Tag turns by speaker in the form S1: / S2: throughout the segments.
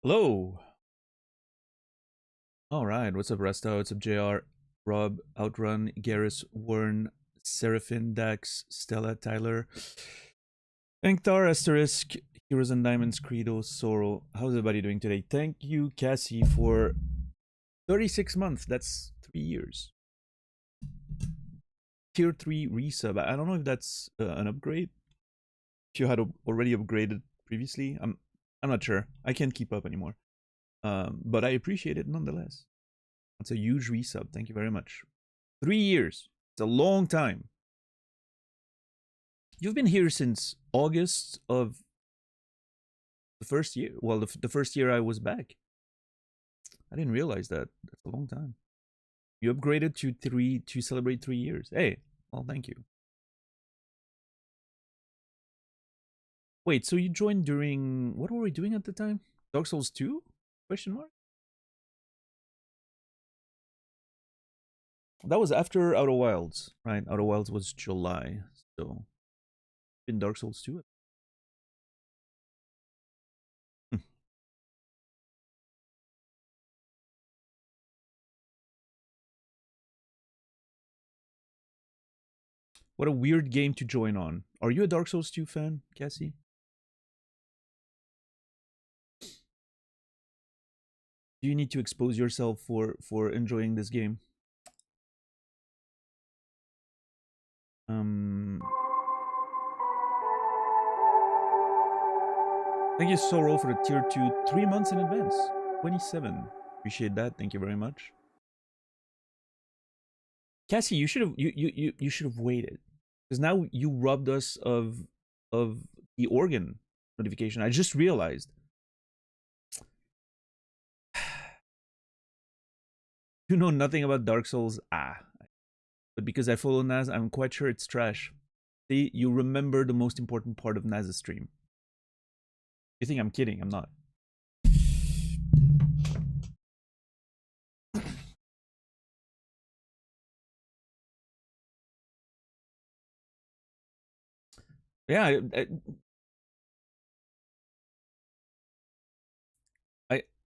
S1: Hello. All right. What's up, Resta? What's up, JR? Rob, Outrun, Garrus, Warren, Seraphin, Dax, Stella, Tyler, Enktar, Asterisk, Heroes and Diamonds, Credo, Sorrow. How's everybody doing today? Thank you, Cassie, for 36 months. That's 3 years. Tier 3 resub. I don't know if that's an upgrade. If you had already upgraded previously, I'm not sure. I can't keep up anymore. But I appreciate it nonetheless. That's a huge resub. Thank you very much. 3 years. It's a long time. You've been here since August of the first year. Well, the first year I was back. I didn't realize that. That's a long time. You upgraded to 3 to celebrate 3 years. Hey, well, thank you. Wait, so you joined during... What were we doing at the time? Dark Souls 2? Question mark? That was after Outer Wilds, right? Outer Wilds was July, so... In Dark Souls 2? What a weird game to join on. Are you a Dark Souls 2 fan, Cassie? Do you need to expose yourself for enjoying this game? Thank you, Sorrow, for the tier 2 3 months in advance. 27. Appreciate that. Thank you very much. Cassie, you should have you should have waited. Because now you robbed us of the organ notification. I just realized. You know nothing about Dark Souls. But because I follow Naz, I'm quite sure it's trash. See, you remember the most important part of Naz's stream. You think I'm kidding? I'm not. Yeah,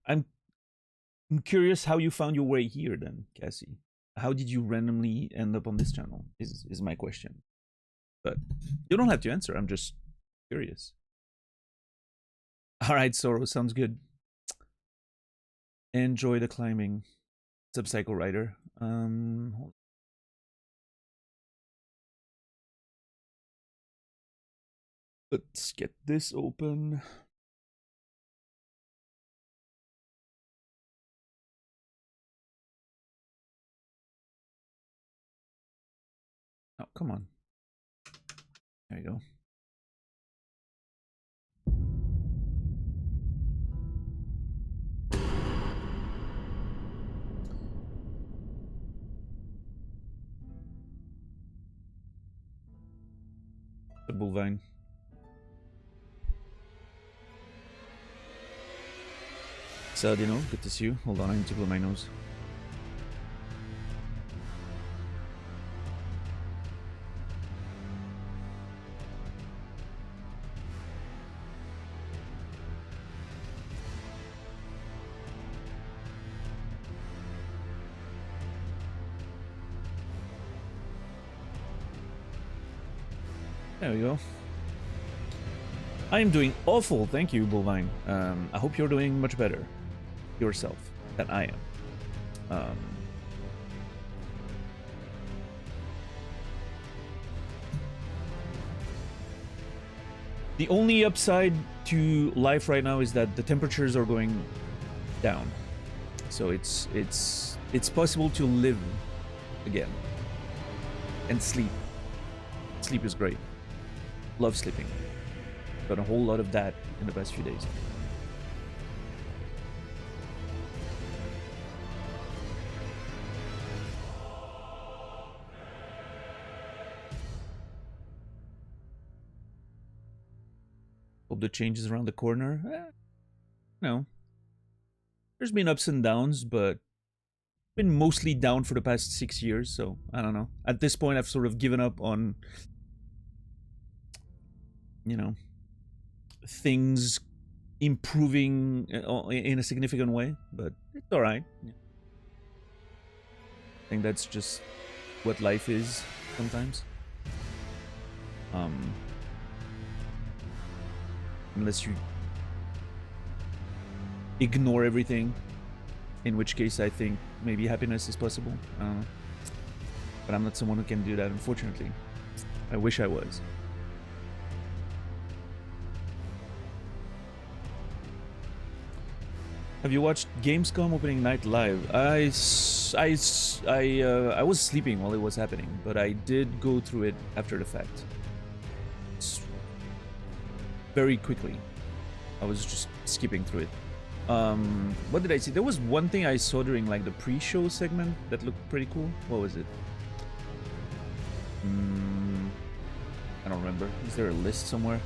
S1: I'm curious how you found your way here then, Cassie. How did you randomly end up on this channel is my question. But you don't have to answer. I'm just curious. All right, Sorrow, sounds good. Enjoy the climbing. Subcycle Rider. Let's get this open. Oh, come on. There you go. The Bullvine. Saladino, good to see you. Hold on, I need to blow my nose. There we go. I am doing awful, thank you, Bullvine. I hope you're doing much better yourself than I am. The only upside to life right now is that the temperatures are going down, so it's possible to live again and sleep. Sleep is great. Love sleeping. Got a whole lot of that in the past few days. Hope the changes around the corner. No. There's been ups and downs, but been mostly down for the past 6 years, so I don't know. At this point, I've sort of given up on, you know, things improving in a significant way, but it's all right. Yeah. I think that's just what life is sometimes. Unless you ignore everything, in which case I think maybe happiness is possible. I don't know. But I'm not someone who can do that, unfortunately. I wish I was. Have you watched Gamescom opening night live? I was sleeping while it was happening, but I did go through it after the fact. Very quickly. I was just skipping through it. What did I see? There was one thing I saw during like the pre-show segment that looked pretty cool. What was it? I don't remember. Is there a list somewhere?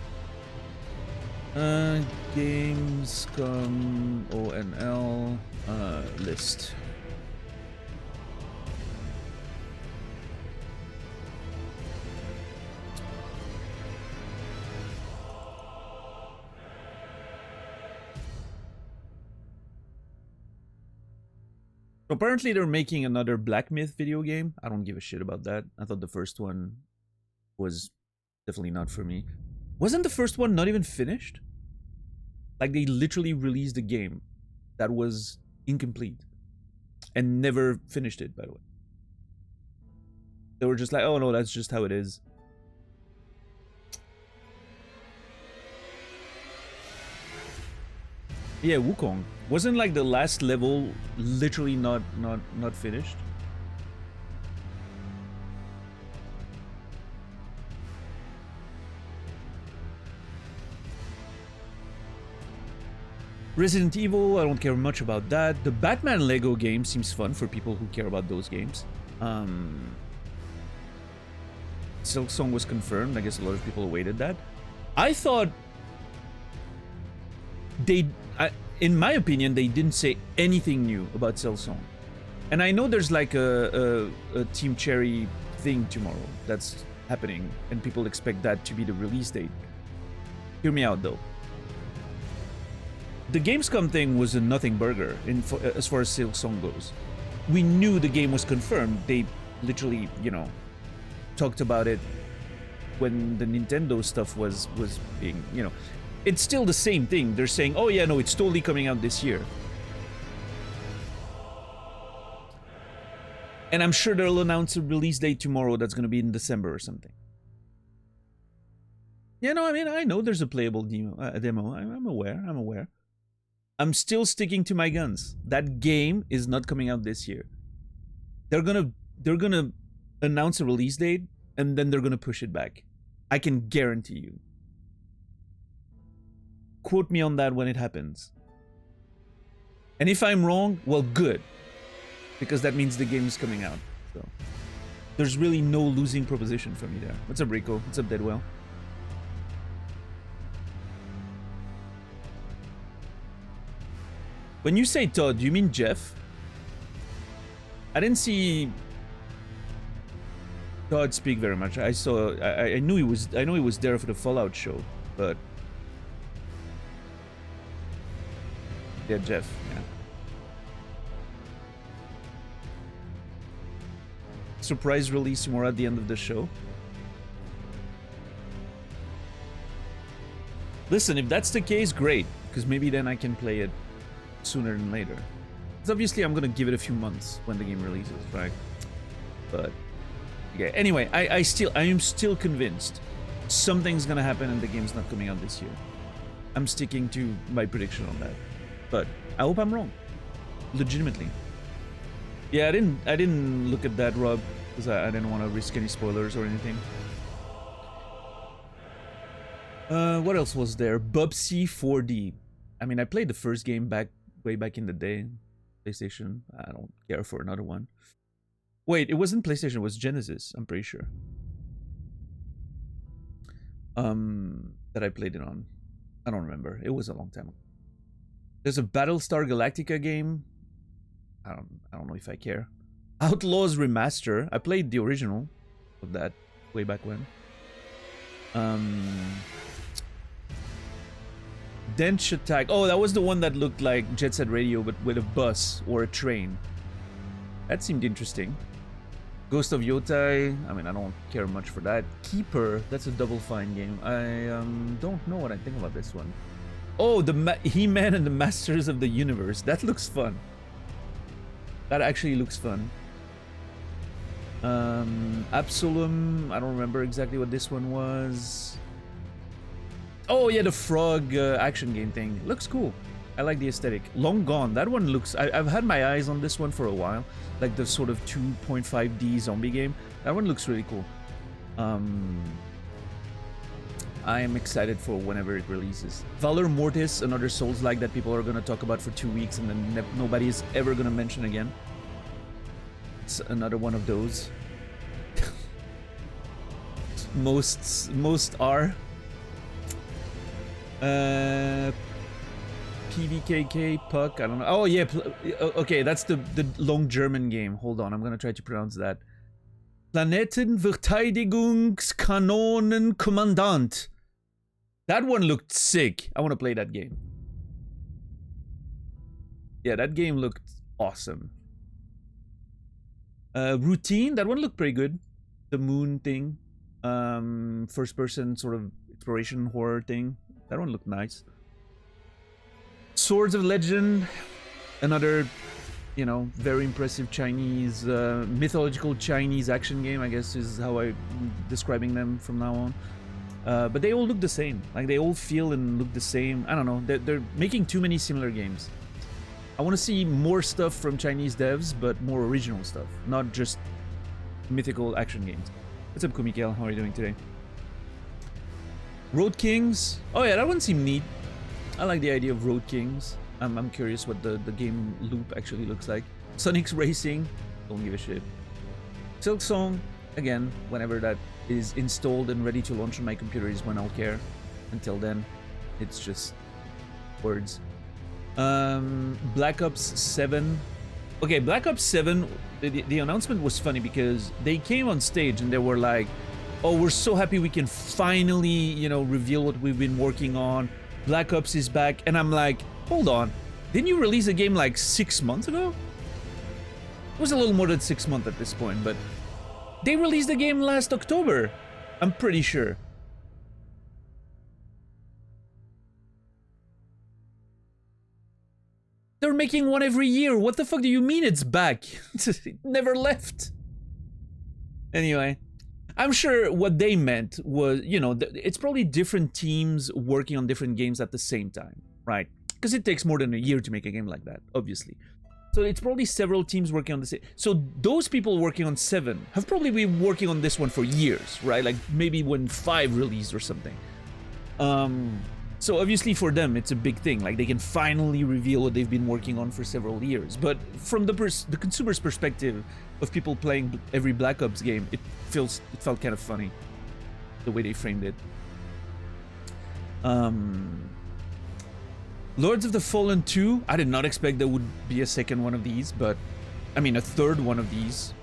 S1: Gamescom ONL list. Apparently they're making another Black Myth video game. I don't give a shit about that. I thought the first one was definitely not for me. Wasn't the first one not even finished? Like they literally released a game that was incomplete and never finished it, by the way. They were just like, oh no, that's just how it is. Yeah, Wukong. Wasn't like the last level literally not finished? Resident Evil, I don't care much about that. The Batman Lego game seems fun for people who care about those games. Silksong was confirmed. I guess a lot of people awaited that. I thought in my opinion, they didn't say anything new about Silksong. And I know there's like a Team Cherry thing tomorrow that's happening, and people expect that to be the release date. Hear me out though. The Gamescom thing was a nothing burger as far as Silksong goes. We knew the game was confirmed. They literally, you know, talked about it when the Nintendo stuff was being, you know. It's still the same thing. They're saying, oh yeah, no, it's totally coming out this year. And I'm sure they'll announce a release date tomorrow that's going to be in December or something. Yeah, no, I mean, I know there's a playable demo. I'm aware. I'm still sticking to my guns. That game is not coming out this year. They're gonna announce a release date and then they're gonna push it back. I can guarantee you. Quote me on that when it happens. And if I'm wrong, well, good, because that means the game is coming out. So there's really no losing proposition for me there. What's up, Rico? What's up, Deadwell? When you say Todd, do you mean Jeff? I didn't see Todd speak very much. I knew he was. I know he was there for the Fallout show, but yeah, Jeff. Yeah. Surprise release tomorrow at the end of the show. Listen, if that's the case, great, because maybe then I can play it sooner than later. Because obviously I'm gonna give it a few months when the game releases, right? But okay. Anyway, I am still convinced something's gonna happen and the game's not coming out this year. I'm sticking to my prediction on that. But I hope I'm wrong. Legitimately. Yeah, I didn't look at that, Rob, because I didn't want to risk any spoilers or anything. What else was there? Bubsy 4D. I mean, I played the first game way back in the day. PlayStation. I don't care for another one. Wait, it wasn't PlayStation, it was Genesis, I'm pretty sure. That I played it on. I don't remember. It was a long time ago. There's a Battlestar Galactica game. I don't know if I care. Outlaws Remaster. I played the original of that way back when. Dench Attack. Oh, that was the one that looked like Jet Set Radio, but with a bus or a train. That seemed interesting. Ghost of Yotai. I mean, I don't care much for that. Keeper. That's a Double Fine game. I don't know what I think about this one. Oh, the He-Man and the Masters of the Universe. That looks fun. That actually looks fun. Absalom. I don't remember exactly what this one was. Oh yeah, the frog action game thing. Looks cool. I like the aesthetic. Long Gone. That one looks... I've had my eyes on this one for a while. Like the sort of 2.5D zombie game. That one looks really cool. I am excited for whenever it releases. Valor Mortis, another Souls-like that people are going to talk about for 2 weeks and then nobody is ever going to mention again. It's another one of those. most are. PVKK, Puck, I don't know. Oh yeah, okay, that's the long German game. Hold on, I'm gonna try to pronounce that. Planetenverteidigungskanonen-Kommandant. That one looked sick. I want to play that game. Yeah, that game looked awesome. Routine, that one looked pretty good. The moon thing. First person sort of exploration horror thing. That one looked nice. Swords of Legend, another, you know, very impressive Chinese, mythological Chinese action game, I guess is how I'm describing them from now on. But they all look the same. Like, they all feel and look the same. I don't know. They're making too many similar games. I want to see more stuff from Chinese devs, but more original stuff. Not just mythical action games. What's up, Kumikel? How are you doing today? Road Kings. Oh yeah, that one seemed neat. I like the idea of Road Kings. I'm curious what the game loop actually looks like. Sonic's Racing. Don't give a shit. Silk Song. Again, whenever that is installed and ready to launch on my computer is when I'll care. Until then, it's just words. Black Ops 7. Okay, Black Ops 7, the announcement was funny because they came on stage and they were like, oh, we're so happy we can finally, you know, reveal what we've been working on. Black Ops is back. And I'm like, hold on. Didn't you release a game like 6 months ago? It was a little more than 6 months at this point, but they released the game last October. I'm pretty sure. They're making one every year. What the fuck do you mean it's back? It never left. Anyway, I'm sure what they meant was, you know, it's probably different teams working on different games at the same time, right? Because it takes more than a year to make a game like that, obviously. So it's probably several teams working on the same. So those people working on 7 have probably been working on this one for years, right? Like maybe when 5 released or something. So obviously for them, it's a big thing. Like they can finally reveal what they've been working on for several years. But from the consumer's perspective of people playing every Black Ops game, it felt kind of funny the way they framed it. Lords of the Fallen 2. I did not expect there would be a second one of these, but I mean a third one of these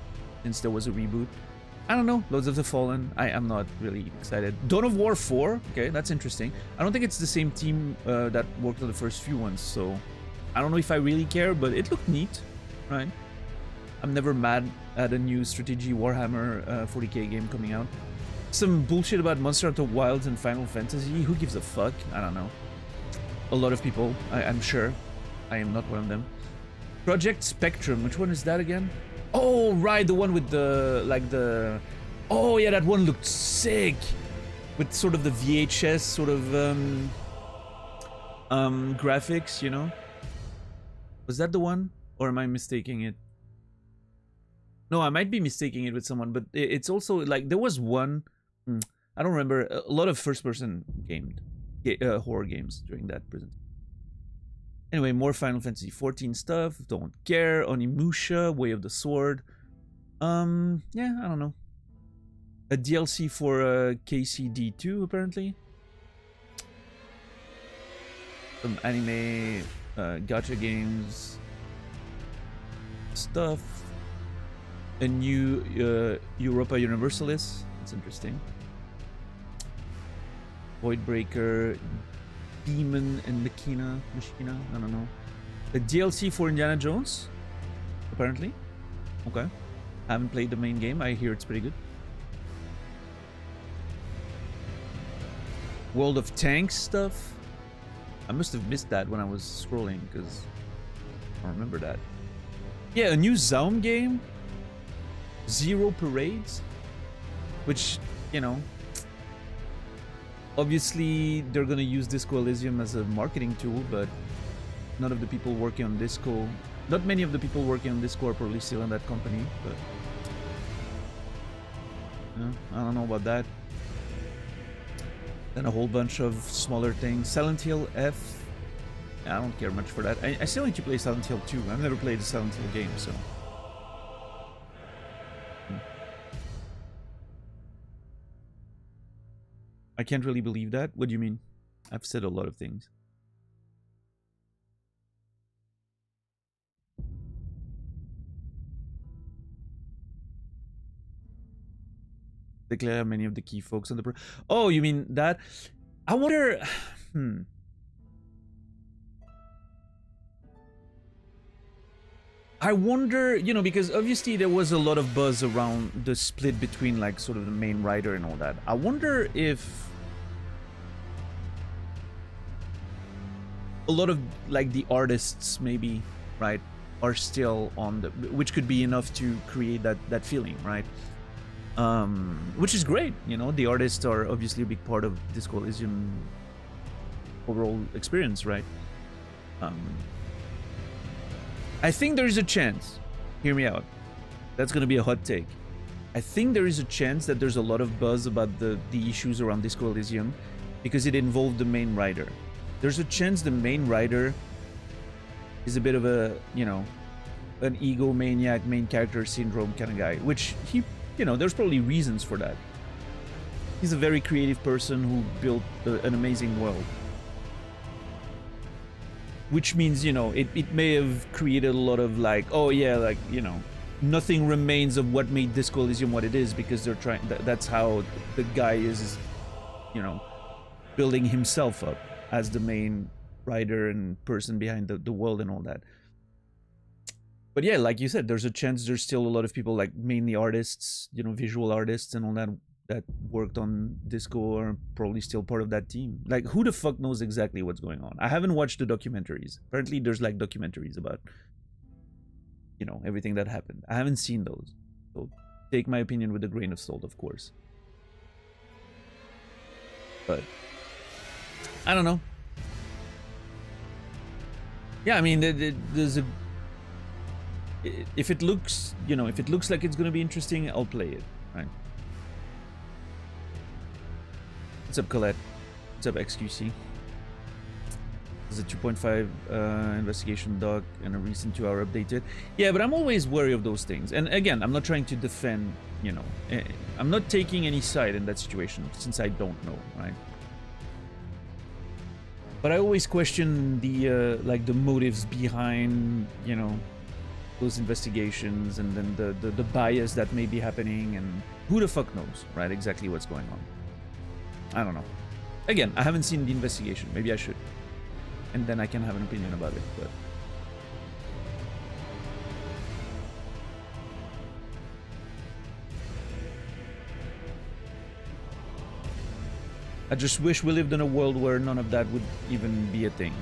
S1: since there was a reboot. I don't know, Lords of the Fallen, I am not really excited. Dawn of War 4, okay, that's interesting. I don't think it's the same team that worked on the first few ones, so I don't know if I really care, but it looked neat, right? I'm never mad at a new strategy Warhammer 40k game coming out. Some bullshit about Monster Hunter Wilds and Final Fantasy, who gives a fuck? I don't know. A lot of people, I'm sure. I am not one of them. Project Spectrum, which one is that again? Oh, right, the one with the, like the... Oh, yeah, that one looked sick! With sort of the VHS sort of, graphics, you know? Was that the one? Or am I mistaking it? No, I might be mistaking it with someone, but it's also, like, there was one... I don't remember, a lot of first-person horror games during that presentation. Anyway, more Final Fantasy XIV stuff. Don't care. Onimusha, Way of the Sword. Yeah, I don't know. A DLC for KCD2 apparently. Some anime, gacha games stuff. A new Europa Universalis. That's interesting. Voidbreaker. Demon and Machina. I don't know. The DLC for Indiana Jones, apparently. Okay. I haven't played the main game. I hear it's pretty good. World of Tanks stuff. I must have missed that when I was scrolling because I don't remember that. Yeah, a new Zaum game. Zero Parades. Which, you know, obviously they're gonna use Disco Elysium as a marketing tool, but none of the people working on Disco, not many of the people working on Disco are probably still in that company, but I don't know about that. Then a whole bunch of smaller things. Silent Hill F. I don't care much for that. I still need to play Silent Hill 2. I've never played a Silent Hill game, so. I can't really believe that. What do you mean? I've said a lot of things. Declare many of the key folks on the oh, you mean that? I wonder. I wonder, you know, because obviously there was a lot of buzz around the split between like sort of the main writer and all that. I wonder if a lot of like the artists maybe, right, are still on the, which could be enough to create that feeling, right? Which is great, you know. The artists are obviously a big part of Disco Elysium overall experience, right? I think there is a chance, hear me out, that's gonna be a hot take. I think there is a chance that there's a lot of buzz about the issues around Disco Elysium because it involved the main writer. There's a chance the main writer is a bit of a, you know, an egomaniac, main character syndrome kind of guy, which he, you know, there's probably reasons for that. He's a very creative person who built an amazing world. Which means, you know, it may have created a lot of like, oh yeah, like, you know, nothing remains of what made Disco Elysium what it is because they're trying, that's how the guy is, you know, building himself up as the main writer and person behind the world and all that. But yeah, like you said, there's a chance there's still a lot of people, like mainly artists, you know, visual artists and all that, that worked on Disco are probably still part of that team. Like, who the fuck knows exactly what's going on? I haven't watched the documentaries. Apparently there's like documentaries about, you know, everything that happened. I haven't seen those, so take my opinion with a grain of salt, of course. But I don't know. Yeah, I mean, there's a, if it looks, you know, if it looks like it's gonna be interesting, I'll play it, right? What's up, Colette? What's up, XQC? There's a 2.5 investigation doc and a recent 2-hour updated. Yeah, but I'm always wary of those things. And again, I'm not trying to defend, you know, I'm not taking any side in that situation since I don't know, right? But I always question the like the motives behind, you know, those investigations, and then the bias that may be happening, and who the fuck knows, right? Exactly what's going on. I don't know. Again, I haven't seen the investigation. Maybe I should, and then I can have an opinion about it. But I just wish we lived in a world where none of that would even be a thing.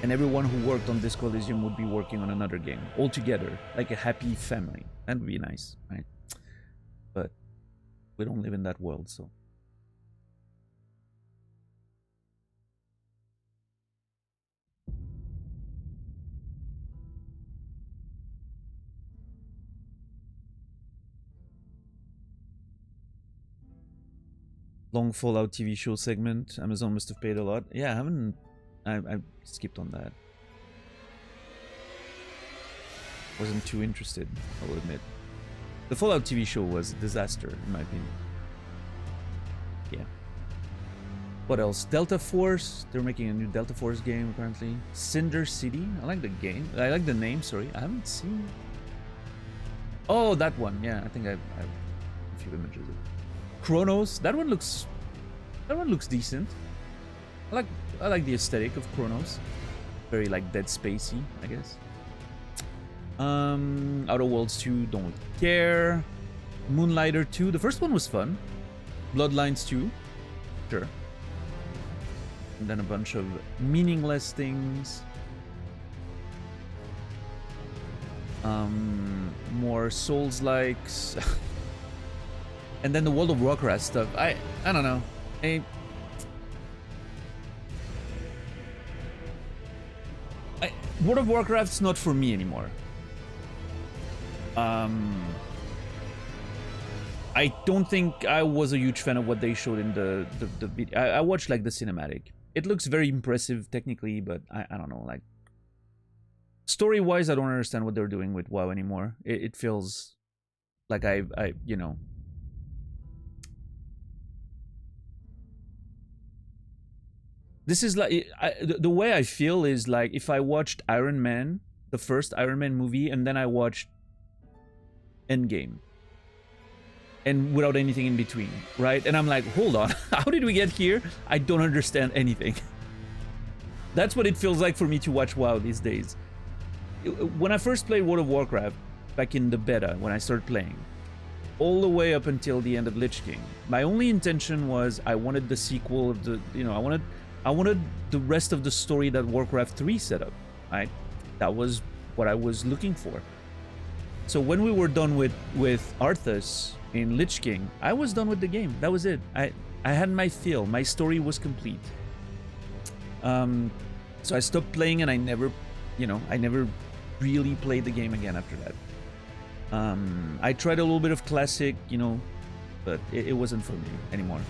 S1: And everyone who worked on Disco Elysium would be working on another game altogether, like a happy family. That would be nice, right? But we don't live in that world, so. Long Fallout TV show segment. Amazon must have paid a lot. Yeah, I haven't. I skipped on that. Wasn't too interested, I will admit. The Fallout TV show was a disaster, in my opinion. Yeah. What else? Delta Force. They're making a new Delta Force game, apparently. Cinder City. I like the game. I like the name, sorry. I haven't seen... Oh, that one. Yeah, I think I've a few images of it. Chronos. That one looks decent. I like I like the aesthetic of Chronos. Very like Dead Spacey, I guess. Outer Worlds 2, don't care. Moonlighter 2, the first one was fun. Bloodlines 2, sure. And then a bunch of meaningless things. More Souls-likes. And then the World of Warcraft stuff. I don't know. World of Warcraft's not for me anymore. I don't think I was a huge fan of what they showed in the video. I watched like the cinematic. It looks very impressive technically, but I don't know, like story-wise, I don't understand what they're doing with WoW anymore. It feels like I you know. This is like the way I feel is like if I watched Iron Man, the first Iron Man movie, and then I watched Endgame, and without anything in between, right? And I'm like, hold on, how did we get here? I don't understand anything. That's what it feels like for me to watch WoW these days. When I first played World of Warcraft, back in the beta, when I started playing, all the way up until the end of Lich King, my only intention was I wanted the sequel of the, you know, I wanted the rest of the story that Warcraft 3 set up, right? That was what I was looking for. So when we were done with Arthas in Lich King, I was done with the game. That was it. I had my fill. My story was complete. So I stopped playing, and I never, you know, I never really played the game again after that. I tried a little bit of classic, you know, but it wasn't for me anymore.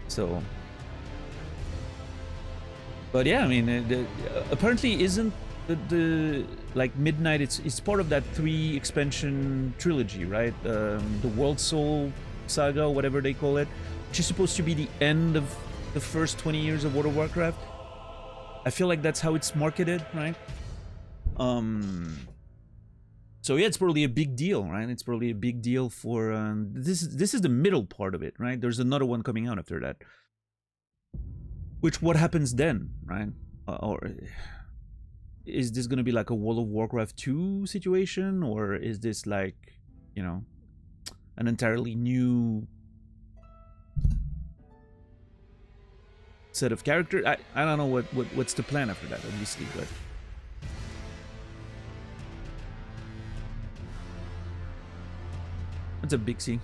S1: So, but yeah, I mean, apparently isn't the like Midnight, it's part of that 3 expansion trilogy, right? The World Soul Saga, whatever they call it, which is supposed to be the end of the first 20 years of World of Warcraft. I feel like that's how it's marketed, right? So yeah, it's probably a big deal, right? It's probably a big deal for this is the middle part of it, right? There's another one coming out after that. Which, what happens then, right? Or is this going to be like a World of Warcraft 2 situation, or is this like, you know, an entirely new set of characters? I don't know what's the plan after that, obviously, but it's a big C.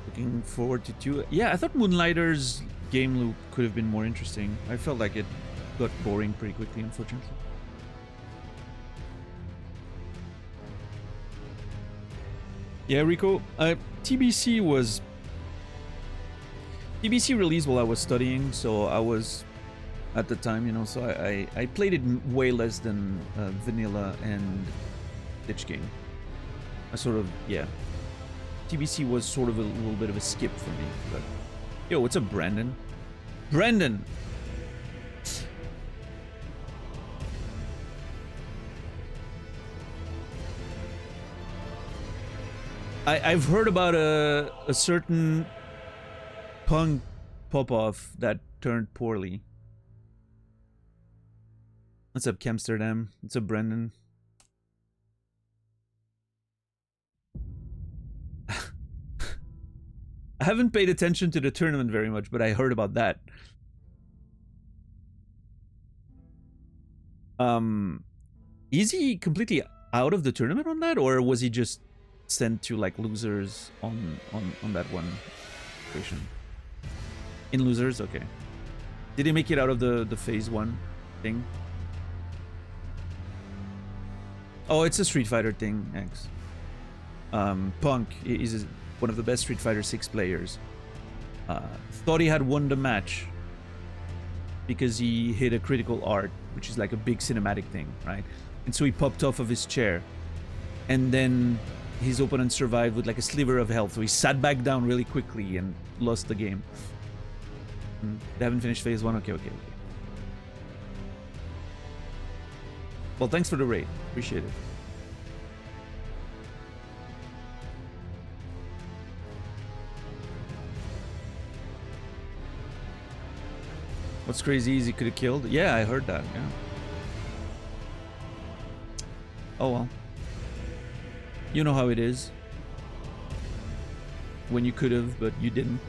S1: Looking forward to 2. Yeah, I thought Moonlighter's game loop could have been more interesting. I felt like it got boring pretty quickly, unfortunately. Yeah, Rico, TBC released while I was studying, so I was at the time, you know, so I played it way less than Vanilla and Lich King. I sort of, yeah. TBC was sort of a little bit of a skip for me, but... Yo, what's up, Brandon? Brandon! I've heard about a certain punk pop-off that turned poorly. What's up, Camsterdam? What's up, Brendan? I haven't paid attention to the tournament very much, but I heard about that. Is he completely out of the tournament on that, or was he just sent to like losers on that one situation? In losers, okay. Did he make it out of the phase 1 thing? Oh, it's a Street Fighter thing, X. Punk is one of the best Street Fighter 6 players. Thought he had won the match because he hit a critical art, which is like a big cinematic thing, right? And so he popped off of his chair, and then his opponent survived with like a sliver of health, so he sat back down really quickly and lost the game. They haven't finished phase 1? Okay. Well, thanks for the raid. Appreciate it. What's crazy is he could have killed? Yeah, I heard that, yeah. Oh well. You know how it is. When you could have, but you didn't.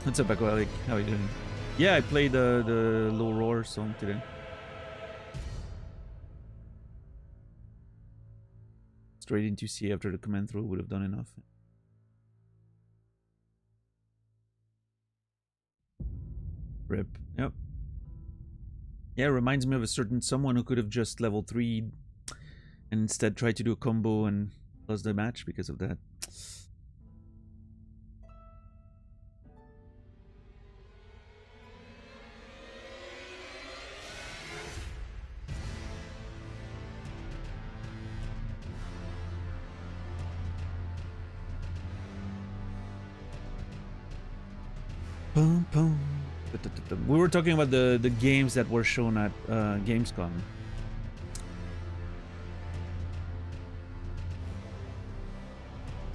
S1: What's up, Aquatic? How are you doing? Yeah, I played the Low Roar song today. Straight into C after the command throw would have done enough. Rip. Yep. Yeah, it reminds me of a certain someone who could have just level 3 and instead tried to do a combo and lost the match because of that. Boom, boom. We were talking about the games that were shown at Gamescom.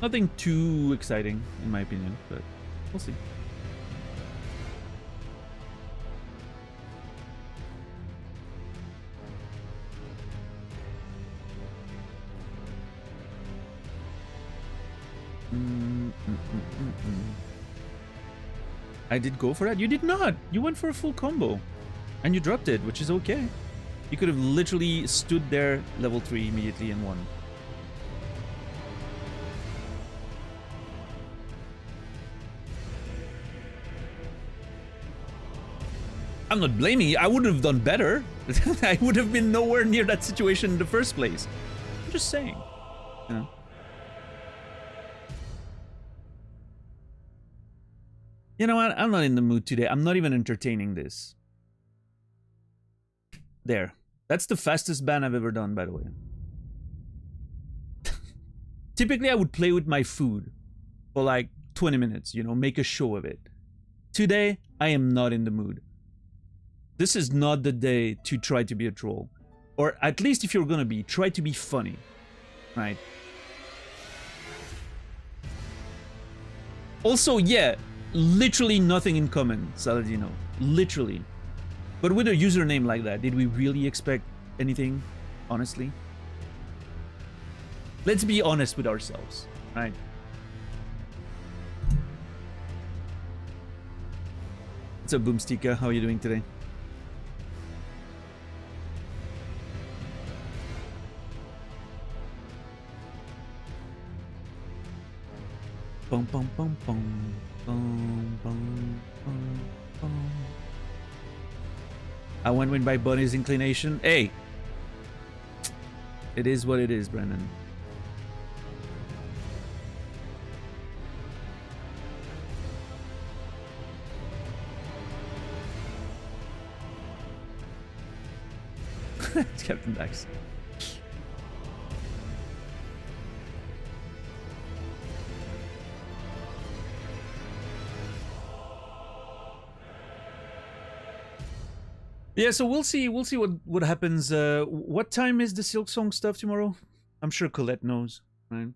S1: Nothing too exciting, in my opinion, but we'll see. I did go for that? You did not! You went for a full combo. And you dropped it, which is okay. You could have literally stood there, level 3 immediately and won. I'm not blaming you. I would have done better. I would have been nowhere near that situation in the first place. I'm just saying. You know? You know what? I'm not in the mood today. I'm not even entertaining this. There. That's the fastest ban I've ever done, by the way. Typically, I would play with my food for like 20 minutes, you know, make a show of it. Today, I am not in the mood. This is not the day to try to be a troll. Or at least if you're gonna be, try to be funny. Right? Also, yeah, literally nothing in common, Saladino. Literally. But with a username like that, did we really expect anything? Honestly? Let's be honest with ourselves, right? What's up, Boomstika? How are you doing today? Bum, bum, bum, bum. Bum, bum, bum, bum. I went with my bunny's inclination. Hey! It is what it is, Brennan. It's Captain Dax. Yeah, so we'll see what happens. What time is the Silk Song stuff tomorrow? I'm sure Colette knows, right?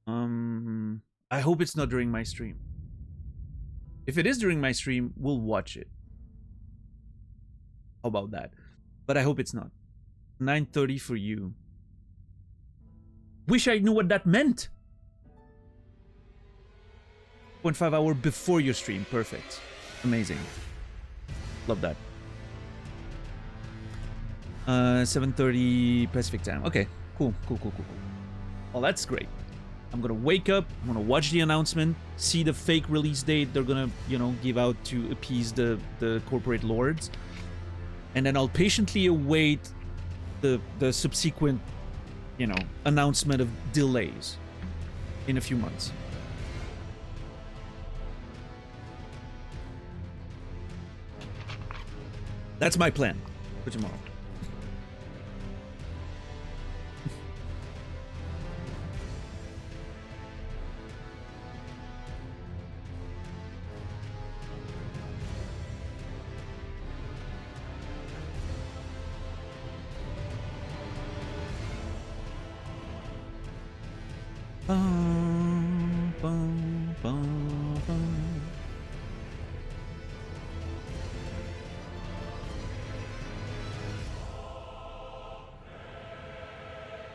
S1: I hope it's not during my stream. If it is during my stream, we'll watch it. How about that? But I hope it's not. 9:30 for you. Wish I knew what that meant. 0.5 hour before your stream. Perfect. Amazing. Love that. 7:30 Pacific time. Okay, cool. Well, that's great. I'm gonna wake up, I'm gonna watch the announcement, see the fake release date they're gonna, you know, give out to appease the corporate lords. And then I'll patiently await the subsequent, you know, announcement of delays in a few months. That's my plan for tomorrow. Bum, bum, bum, bum.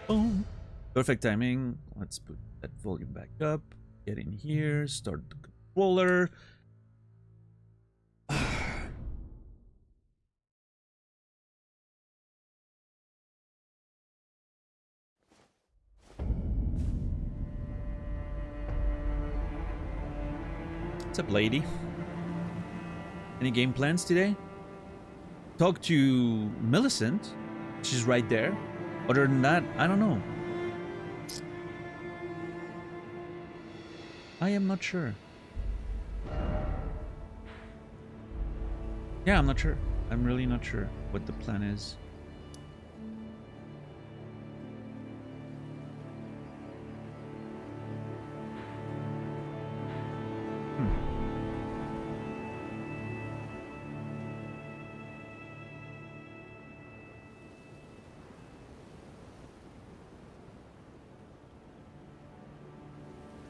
S1: Boom. Perfect timing. Let's put that volume back up. Get in here. Start the controller. What's up, lady? Any game plans today? Talk to Millicent. She's right there. Other than that, I don't know. I am not sure. Yeah, I'm not sure. I'm really not sure what the plan is.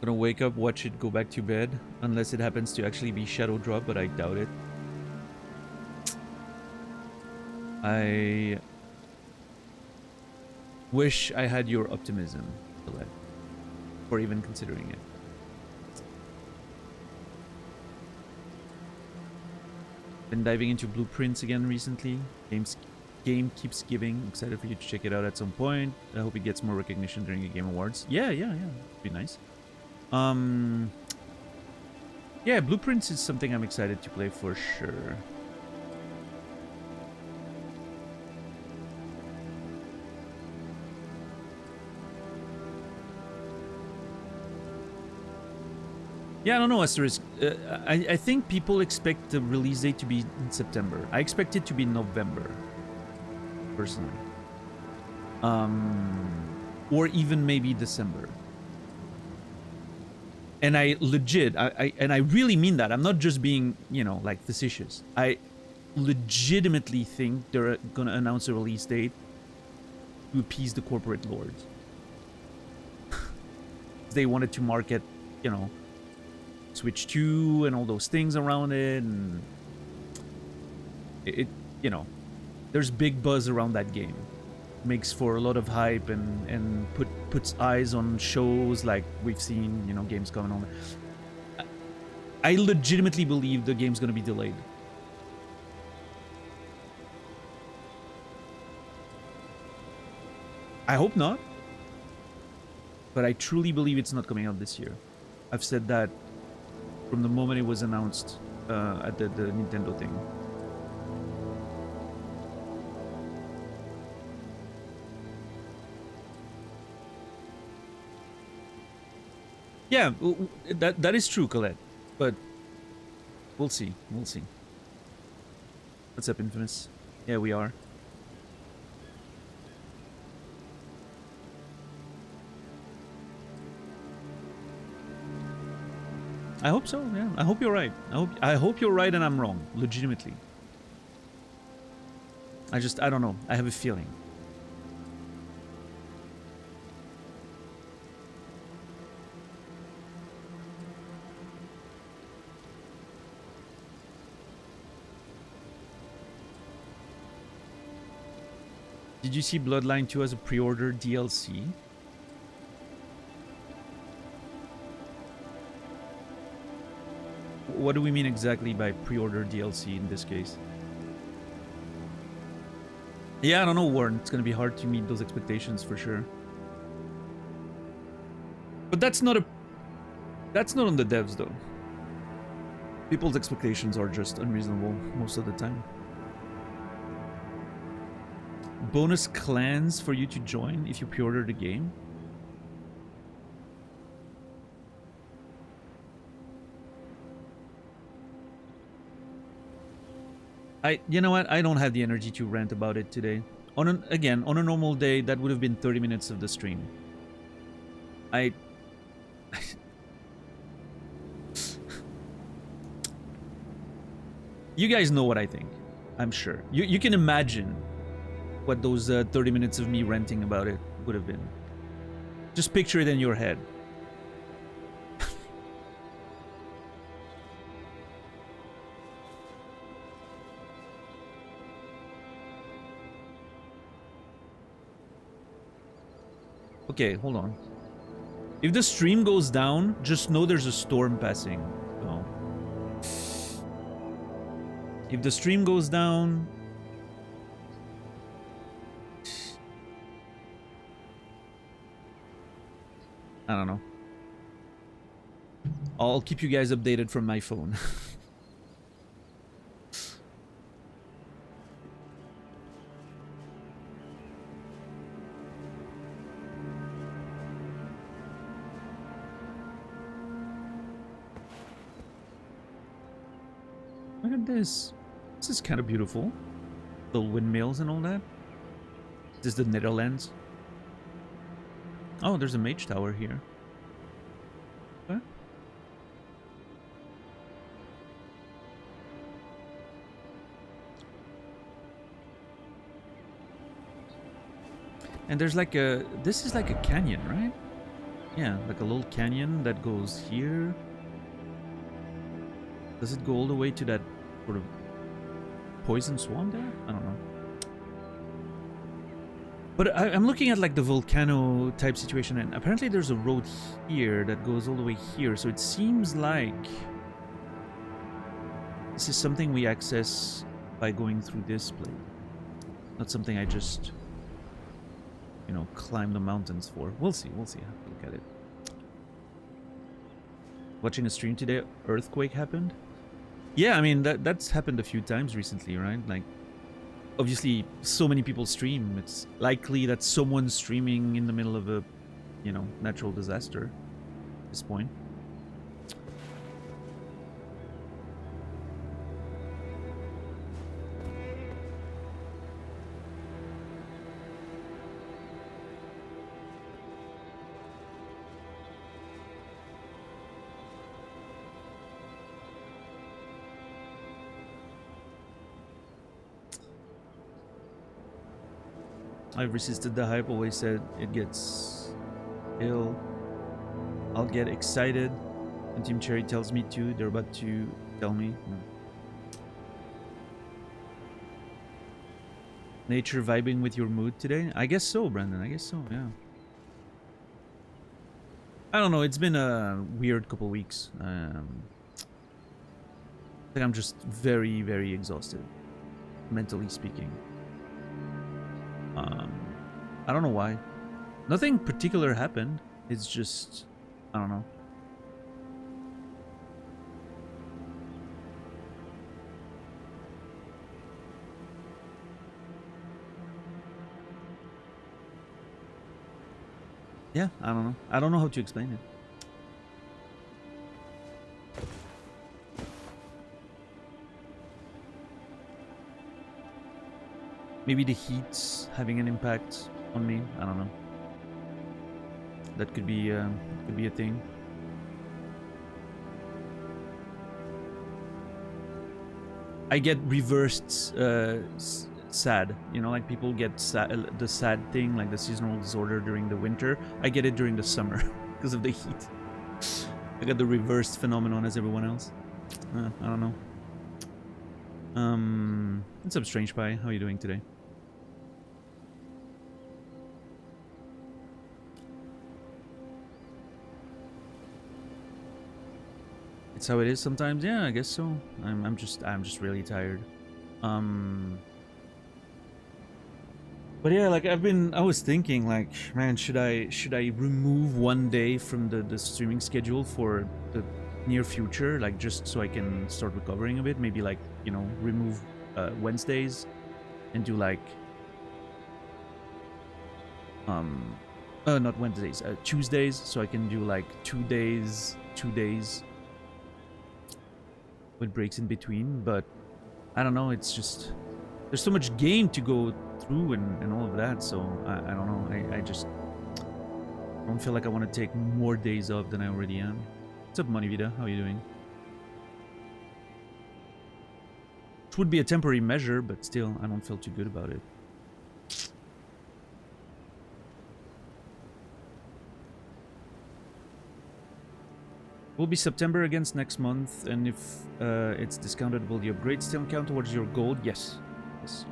S1: Gonna wake up, watch it, go back to bed. Unless it happens to actually be Shadow Drop, but I doubt it. I wish I had your optimism, Colette, for even considering it. Been diving into Blueprints again recently. Game keeps giving. Excited for you to check it out at some point. I hope it gets more recognition during the Game Awards. Yeah. It'd be nice. Yeah, Blueprints is something I'm excited to play for sure. Yeah, I don't know, Asterisk. I think people expect the release date to be in September. I expect it to be November, personally. Or even maybe December. And I legit, I really mean that. I'm not just being, you know, like facetious. I legitimately think they're gonna announce a release date to appease the corporate lords. They wanted to market, you know, Switch 2 and all those things around it, and it you know, there's big buzz around that game. Makes for a lot of hype and puts eyes on shows like we've seen, you know, games coming on. I legitimately believe the game's gonna be delayed. I hope not, but I truly believe it's not coming out this year. I've said that from the moment it was announced at the Nintendo thing. Yeah, that is true, Colette. But we'll see. We'll see. What's up, Infamous? Yeah, we are. I hope so, yeah. I hope you're right. I hope you're right and I'm wrong. Legitimately. I don't know. I have a feeling. Did you see Bloodline 2 as a pre-order DLC? What do we mean exactly by pre-order DLC in this case? Yeah, I don't know, Warren. It's gonna be hard to meet those expectations for sure. But that's not on the devs though. People's expectations are just unreasonable most of the time. Bonus clans for you to join if you pre-order the game. You know what? I don't have the energy to rant about it today. On a normal day, that would have been 30 minutes of the stream. You guys know what I think. I'm sure. You can imagine what those 30 minutes of me ranting about it would have been. Just picture it in your head. Okay, hold on. If the stream goes down, just know there's a storm passing. So, if the stream goes down, I don't know. I'll keep you guys updated from my phone. Look at this. This is kind of beautiful. Little windmills and all that. This is the Netherlands. Oh, there's a mage tower here. What? And there's like a... This is like a canyon, right? Yeah, like a little canyon that goes here. Does it go all the way to that sort of poison swamp there? I don't know. But I'm looking at like the volcano type situation, and apparently there's a road here that goes all the way here. So it seems like this is something we access by going through this place. Not something I just, you know, climb the mountains for. We'll see. We'll see. I have to look at it. Watching a stream today, earthquake happened. Yeah, I mean, that's happened a few times recently, right? Like, obviously, so many people stream. It's likely that someone's streaming in the middle of a, you know, natural disaster at this point. I've resisted the hype, always said it gets ill. I'll get excited. And Team Cherry tells me to. They're about to tell me. Nature vibing with your mood today? I guess so, Brandon. I guess so, yeah. I don't know. It's been a weird couple weeks. I think I'm just very, very exhausted. Mentally speaking. I don't know why. Nothing particular happened. It's just, I don't know. Yeah, I don't know. I don't know how to explain it. Maybe the heat's having an impact on me. I don't know. That could be a thing. I get reversed sad. You know, like people get sad, the sad thing, like the seasonal disorder during the winter. I get it during the summer because of the heat. I got the reversed phenomenon as everyone else. I don't know. What's up, Strange Pie? How are you doing today? It's how it is sometimes. Yeah, I guess so. I'm just really tired. But yeah, like I was thinking, like, man, should I remove one day from the streaming schedule for the near future, like just so I can start recovering a bit? Maybe like, you know, remove Wednesdays and do like not Wednesdays, Tuesdays, so I can do like 2 days with breaks in between. But I don't know, it's just there's so much game to go through and all of that, so I don't know. I just don't feel like I want to take more days off than I already am. What's up, Money Vida? How are you doing? It would be a temporary measure, but still, I don't feel too good about it. Will be September against next month, and if it's discounted, will the upgrade still count towards your gold? Yes. Yes.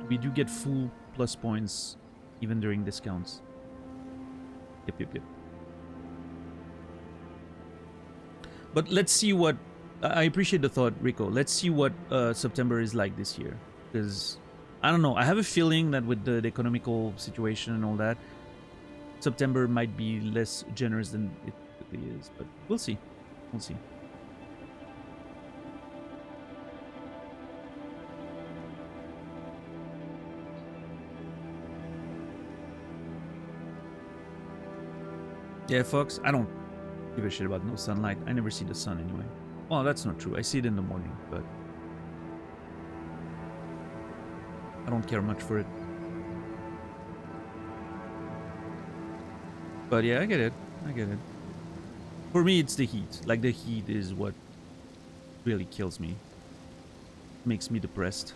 S1: We do get full plus points even during discounts. Yep. But let's see what... I appreciate the thought, Rico. Let's see what September is like this year. Because, I don't know, I have a feeling that with the economical situation and all that, September might be less generous than it typically is. But we'll see. We'll see. Yeah, Fox, I don't give a shit about no sunlight. I never see the sun anyway. Well, that's not true. I see it in the morning, but I don't care much for it. But yeah, I get it. I get it. For me, it's the heat. Like, the heat is what really kills me. Makes me depressed.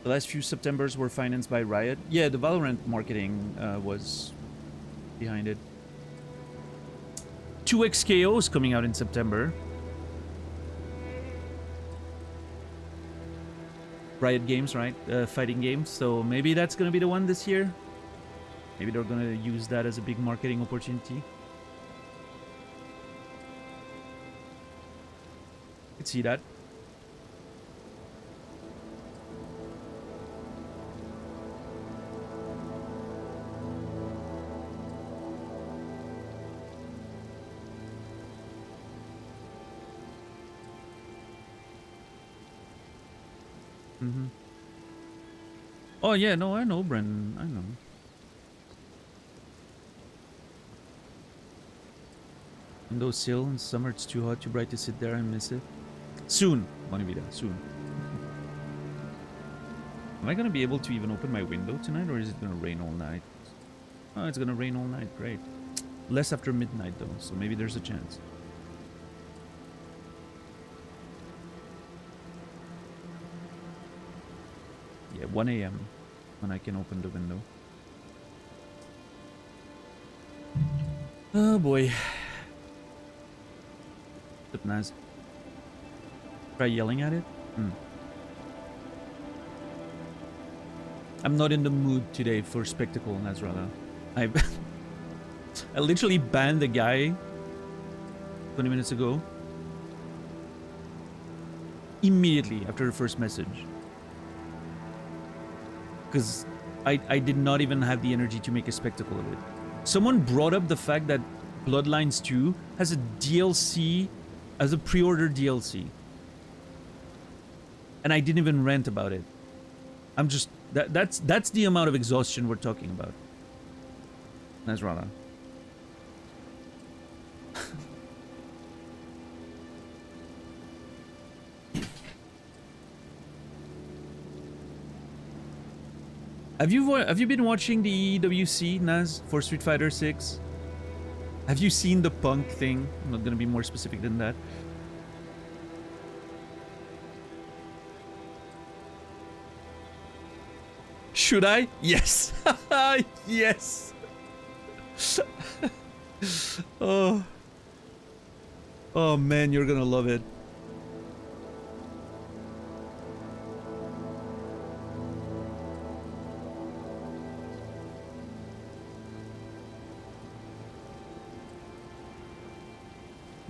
S1: The last few Septembers were financed by Riot. Yeah, the Valorant marketing was behind it. 2XKO is coming out in September. Riot Games, right? Fighting games. So maybe that's going to be the one this year. Maybe they're going to use that as a big marketing opportunity. Could see that. Mm-hmm. Oh yeah, no, I know, Brendan. I know. Windows sill in summer, it's too hot, too bright to sit there and miss it. Soon, Bonavida, soon. Am I gonna be able to even open my window tonight, or is it gonna rain all night? Oh, it's gonna rain all night. Great. Less after midnight though, so maybe there's a chance. Yeah, 1 a.m. when I can open the window. Oh boy. But nice. Try yelling at it? I'm not in the mood today for spectacle, Nasrallah. I literally banned the guy 20 minutes ago. Immediately after the first message. Because I did not even have the energy to make a spectacle of it. Someone brought up the fact that Bloodlines 2 has a DLC, as a pre-order DLC. And I didn't even rant about it. I'm just... That's the amount of exhaustion we're talking about. Nasrallah. Have you been watching the EWC, Naz, for Street Fighter 6? Have you seen the punk thing? I'm not gonna be more specific than that. Should I? Yes. Yes. Oh. Oh man, you're gonna love it.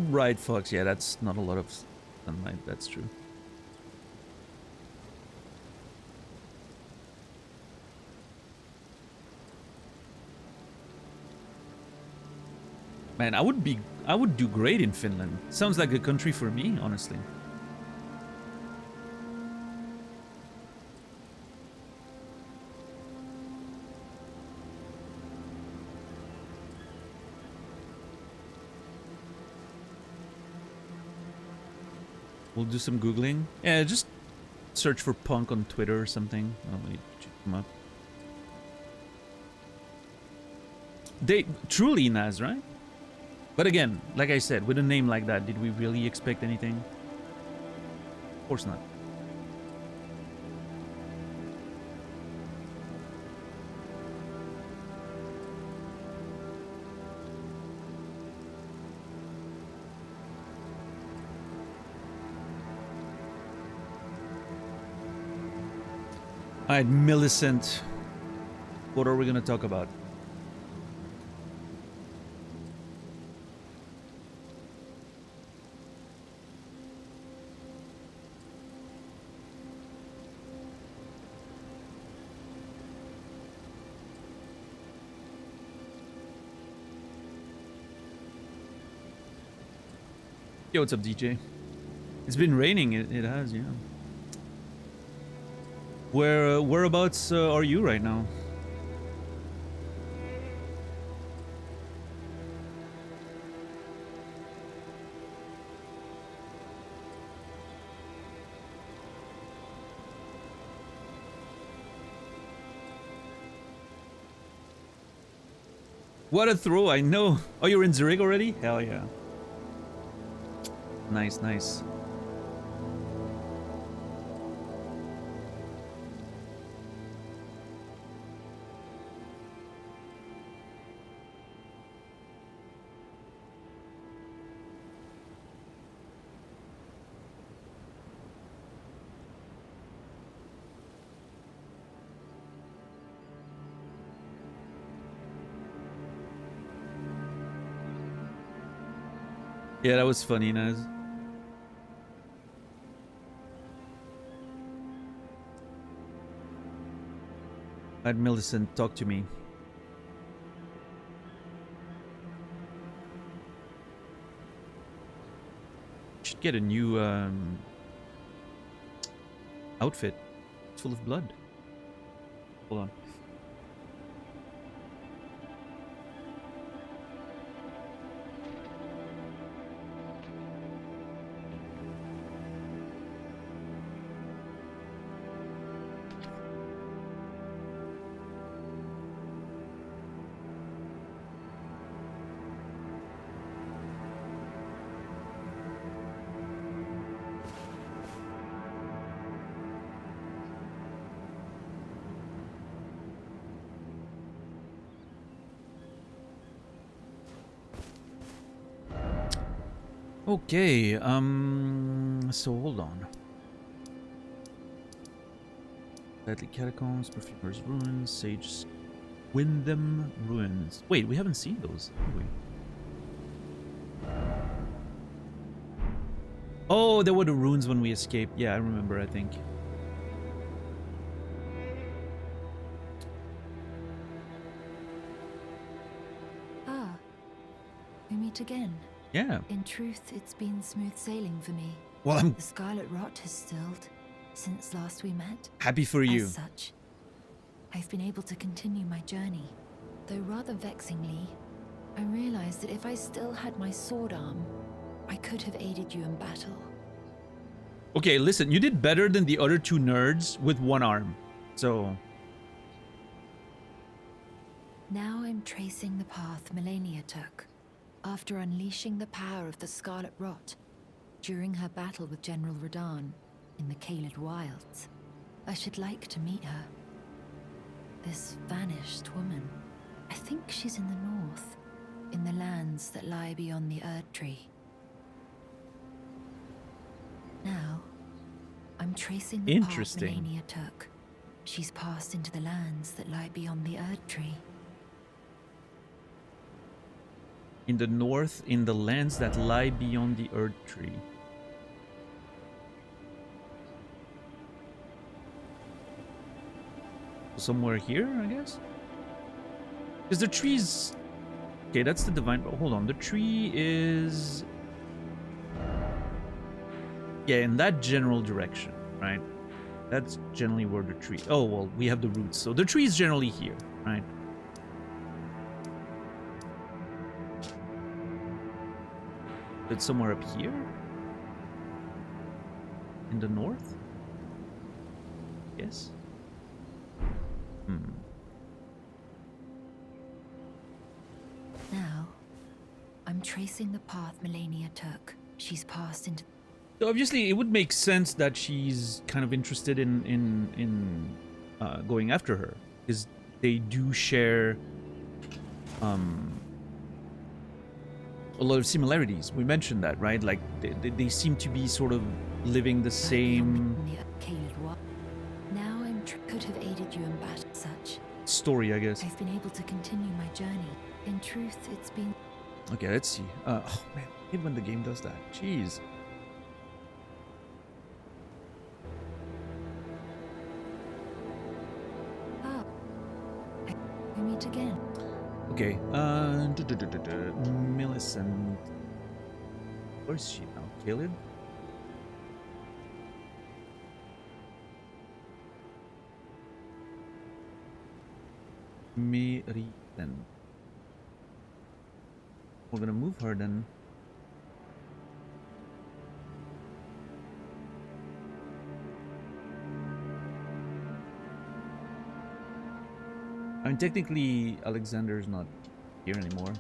S1: Right, Fox. Yeah, that's not a lot of sunlight. That's true. Man, I would do great in Finland. Sounds like a country for me, honestly. We'll do some Googling. Yeah, just search for punk on Twitter or something. Oh, wait, come up. They truly Naz, right? But again, like I said, with a name like that, did we really expect anything? Of course not. Alright, Millicent. What are we gonna talk about? Yo, what's up, DJ? It's been raining. It has, yeah. Whereabouts are you right now? What a throw! I know. Oh, you're in Zurich already? Hell yeah. Nice, nice. Yeah, that was funny, Naz. Alright, Millicent, talk to me. Should get a new outfit. It's full of blood. Hold on. Okay, so hold on. Deadly Catacombs, Perfumer's Ruins, Sage Windham Ruins. Wait, we haven't seen those, have we? Oh, there were the ruins when we escaped. Yeah, I remember, I think.
S2: Ah, we meet again.
S1: Yeah.
S2: In truth, it's been smooth sailing for me.
S1: Well, I'm
S2: The scarlet rot has stilled since last we met.
S1: happy for you.
S2: As such, I've been able to continue my journey. Though rather vexingly, I realized that if I still had my sword arm, I could have aided you in battle.
S1: Okay, listen, you did better than the other two nerds with one arm. So,
S2: Now I'm tracing the path Melania took after unleashing the power of the Scarlet Rot during her battle with General Radahn in the Caelid Wilds. I should like to meet her. This vanished woman. I think she's in the north, in the lands that lie beyond the Erdtree. Now, I'm tracing the path
S1: Interesting.
S2: Melania took. She's passed into the lands that lie beyond the Erdtree.
S1: in the north, in the lands that lie beyond the Erdtree. Somewhere here, I guess? Because the trees... Okay, that's the divine... Oh, hold on, the tree is... Yeah, in that general direction, right? That's generally where the tree... Oh, well, we have the roots. So the tree is generally here, right? It's somewhere up here? In the north? Yes.
S2: Now, I'm tracing the path Melania took. She's passed into...
S1: So obviously, it would make sense that she's kind of interested in going after her, because they do share a lot of similarities. We mentioned that, right? Like they seem to be sort of living the same.
S2: Now could have aided you in battle such.
S1: Story, I guess.
S2: I've been able to continue my journey. In truth, it's been...
S1: Okay, let's see. Oh man, I hate when the game does that. Jeez.
S2: Ah, we meet again.
S1: Okay, Millicent. Where's she now? Caleb? Meriten. We're gonna move her then. I mean, technically, Alexander's not here anymore.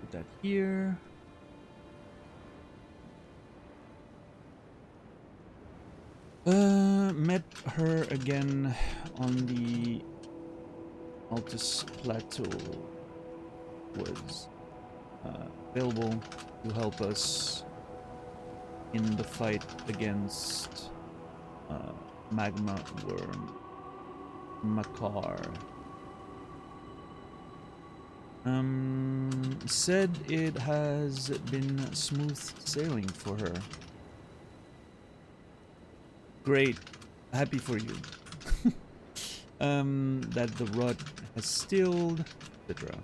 S1: Put that here. Met her again on the Altus Plateau. Was available to help us in the fight against Magma Worm Makar. Said it has been smooth sailing for her. Great, happy for you. That the rot has stilled, etc.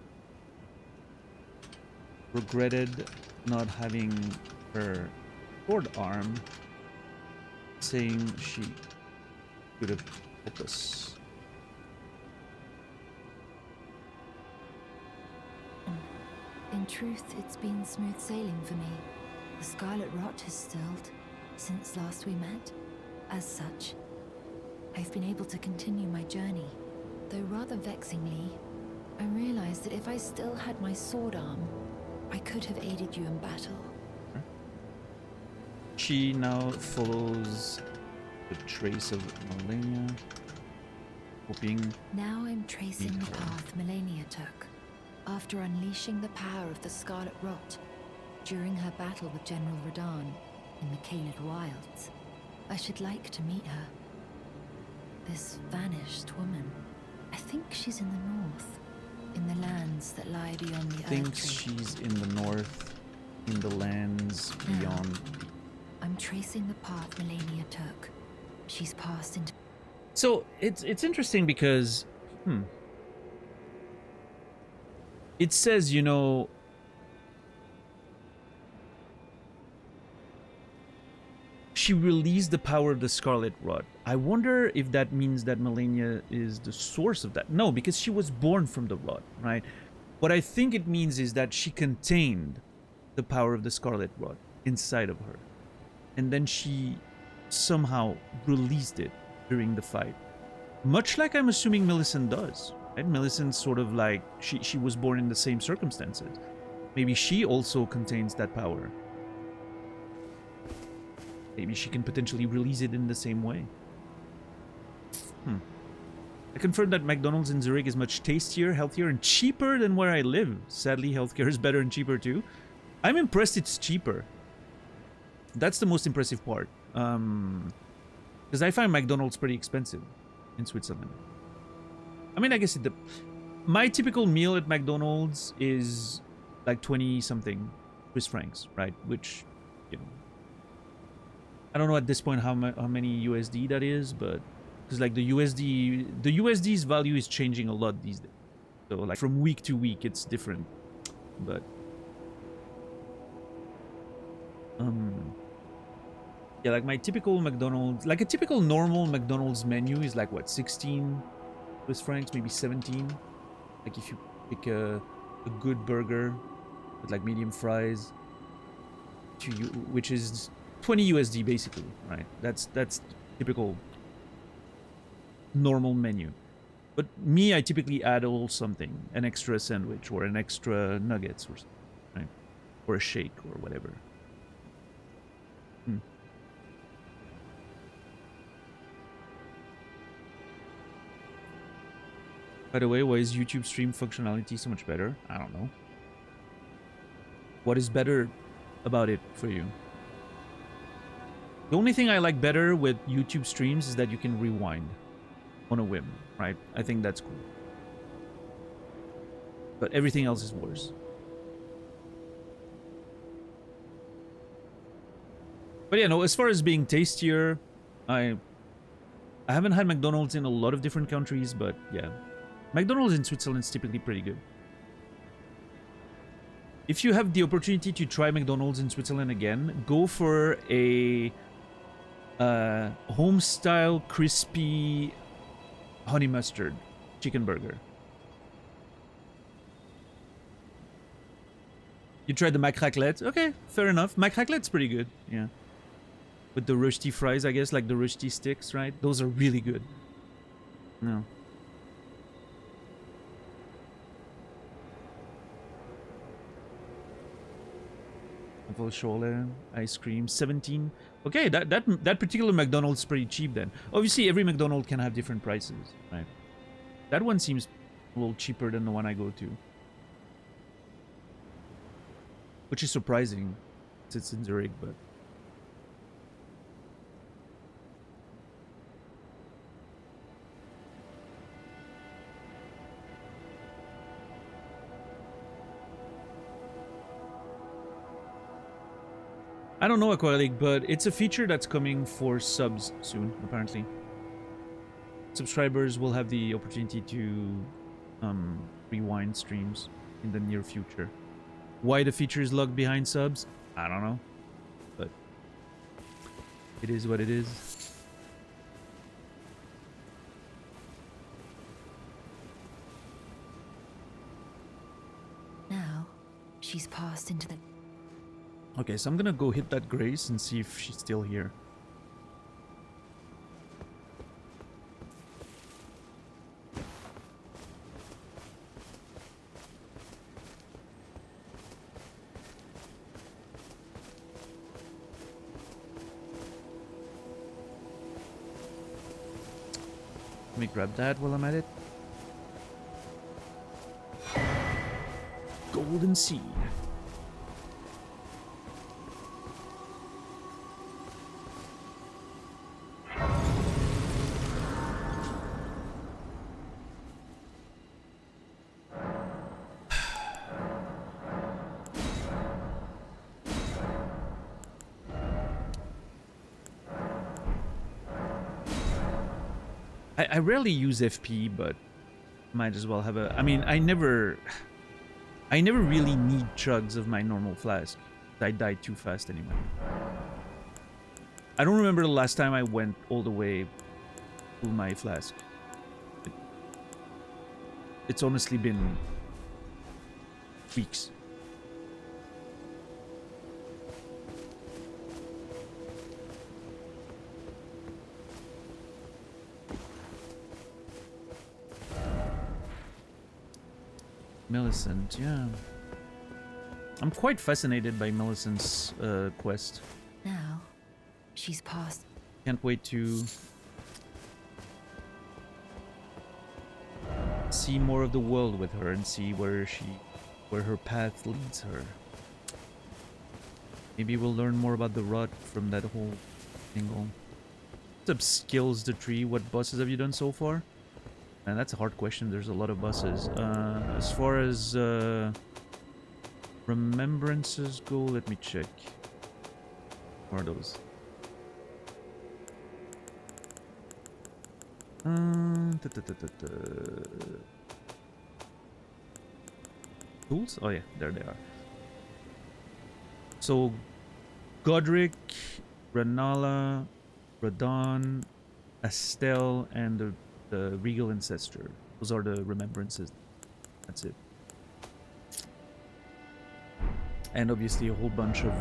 S1: Regretted not having her sword arm, saying she could have helped us.
S2: In truth, it's been smooth sailing for me. The Scarlet Rot has stilled since last we met. As such, I've been able to continue my journey. Though rather vexingly, I realized that if I still had my sword arm, I could have aided you in battle.
S1: She now follows the trace of Malenia, hoping...
S2: Now I'm tracing the path Malenia took, after unleashing the power of the Scarlet Rot during her battle with General Radahn in the Caelid Wilds. I should like to meet her. This vanished woman. I think she's in the north, in the lands that lie beyond the Erdtree.
S1: Thinks she's in the north, in the lands beyond.
S2: I'm tracing the path Malenia took. She's passed into...
S1: So it's interesting because it says, you know, she released the power of the Scarlet Rot. I wonder if that means that Malenia is the source of that. No, because she was born from the Rot, right? What I think it means is that she contained the power of the Scarlet Rot inside of her. And then she somehow released it during the fight. Much like I'm assuming Millicent does. Right? Millicent sort of like, she was born in the same circumstances. Maybe she also contains that power. Maybe she can potentially release it in the same way. I confirmed that McDonald's in Zurich is much tastier, healthier, and cheaper than where I live. Sadly, healthcare is better and cheaper too. I'm impressed it's cheaper. That's the most impressive part. Because I find McDonald's pretty expensive in Switzerland. I mean, I guess my typical meal at McDonald's is like 20-something Swiss francs, right? Which, you know, I don't know at this point how many USD that is, but because like the USD's value is changing a lot these days. So like from week to week, it's different. But yeah, like my typical McDonald's, like a typical normal McDonald's menu is like what, 16 Swiss francs, maybe 17. Like if you pick a good burger with like medium fries, which is 20 USD basically, right? That's typical normal menu. But me, I typically add a little something, an extra sandwich or an extra nuggets or something, right? Or a shake or whatever. By the way, why is YouTube stream functionality so much better? I don't know. What is better about it for you? The only thing I like better with YouTube streams is that you can rewind on a whim, right? I think that's cool. But everything else is worse. But yeah, no, as far as being tastier, I haven't had McDonald's in a lot of different countries, but yeah. McDonald's in Switzerland is typically pretty good. If you have the opportunity to try McDonald's in Switzerland again, go for a home-style crispy honey mustard chicken burger. You tried the mac raclette? Okay, fair enough. Mac raclette's pretty good, yeah. With the rusty fries, I guess, like the rusty sticks, right? Those are really good. No. Schorle, ice cream, 17. Okay, that particular McDonald's is pretty cheap then. Obviously, every McDonald's can have different prices, right? That one seems a little cheaper than the one I go to. Which is surprising. It's in Zurich, but... I don't know, Aquatic, but it's a feature that's coming for subs soon, apparently. Subscribers will have the opportunity to rewind streams in the near future. Why the feature is locked behind subs? I don't know. But it is what it is.
S2: Now, she's passed into the...
S1: Okay, so I'm gonna go hit that Grace and see if she's still here. Let me grab that while I'm at it. Golden seed. I rarely use FP, but might as well have a... I mean, I never really need chugs of my normal flask. I die too fast anyway. I don't remember the last time I went all the way through my flask. It's honestly been weeks. Millicent, yeah. I'm quite fascinated by Millicent's quest.
S2: Now, she's passed.
S1: Can't wait to see more of the world with her and see where her path leads her. Maybe we'll learn more about the rot from that whole angle. What's up, Skills the Tree? What bosses have you done so far? And that's a hard question. There's a lot of bosses. As far as remembrances go, let me check. What are those? Tools? Oh yeah, there they are. So, Godric, Ranala, Radon, Estelle, and the Regal Ancestor. Those are the remembrances. That's it. And obviously a whole bunch of,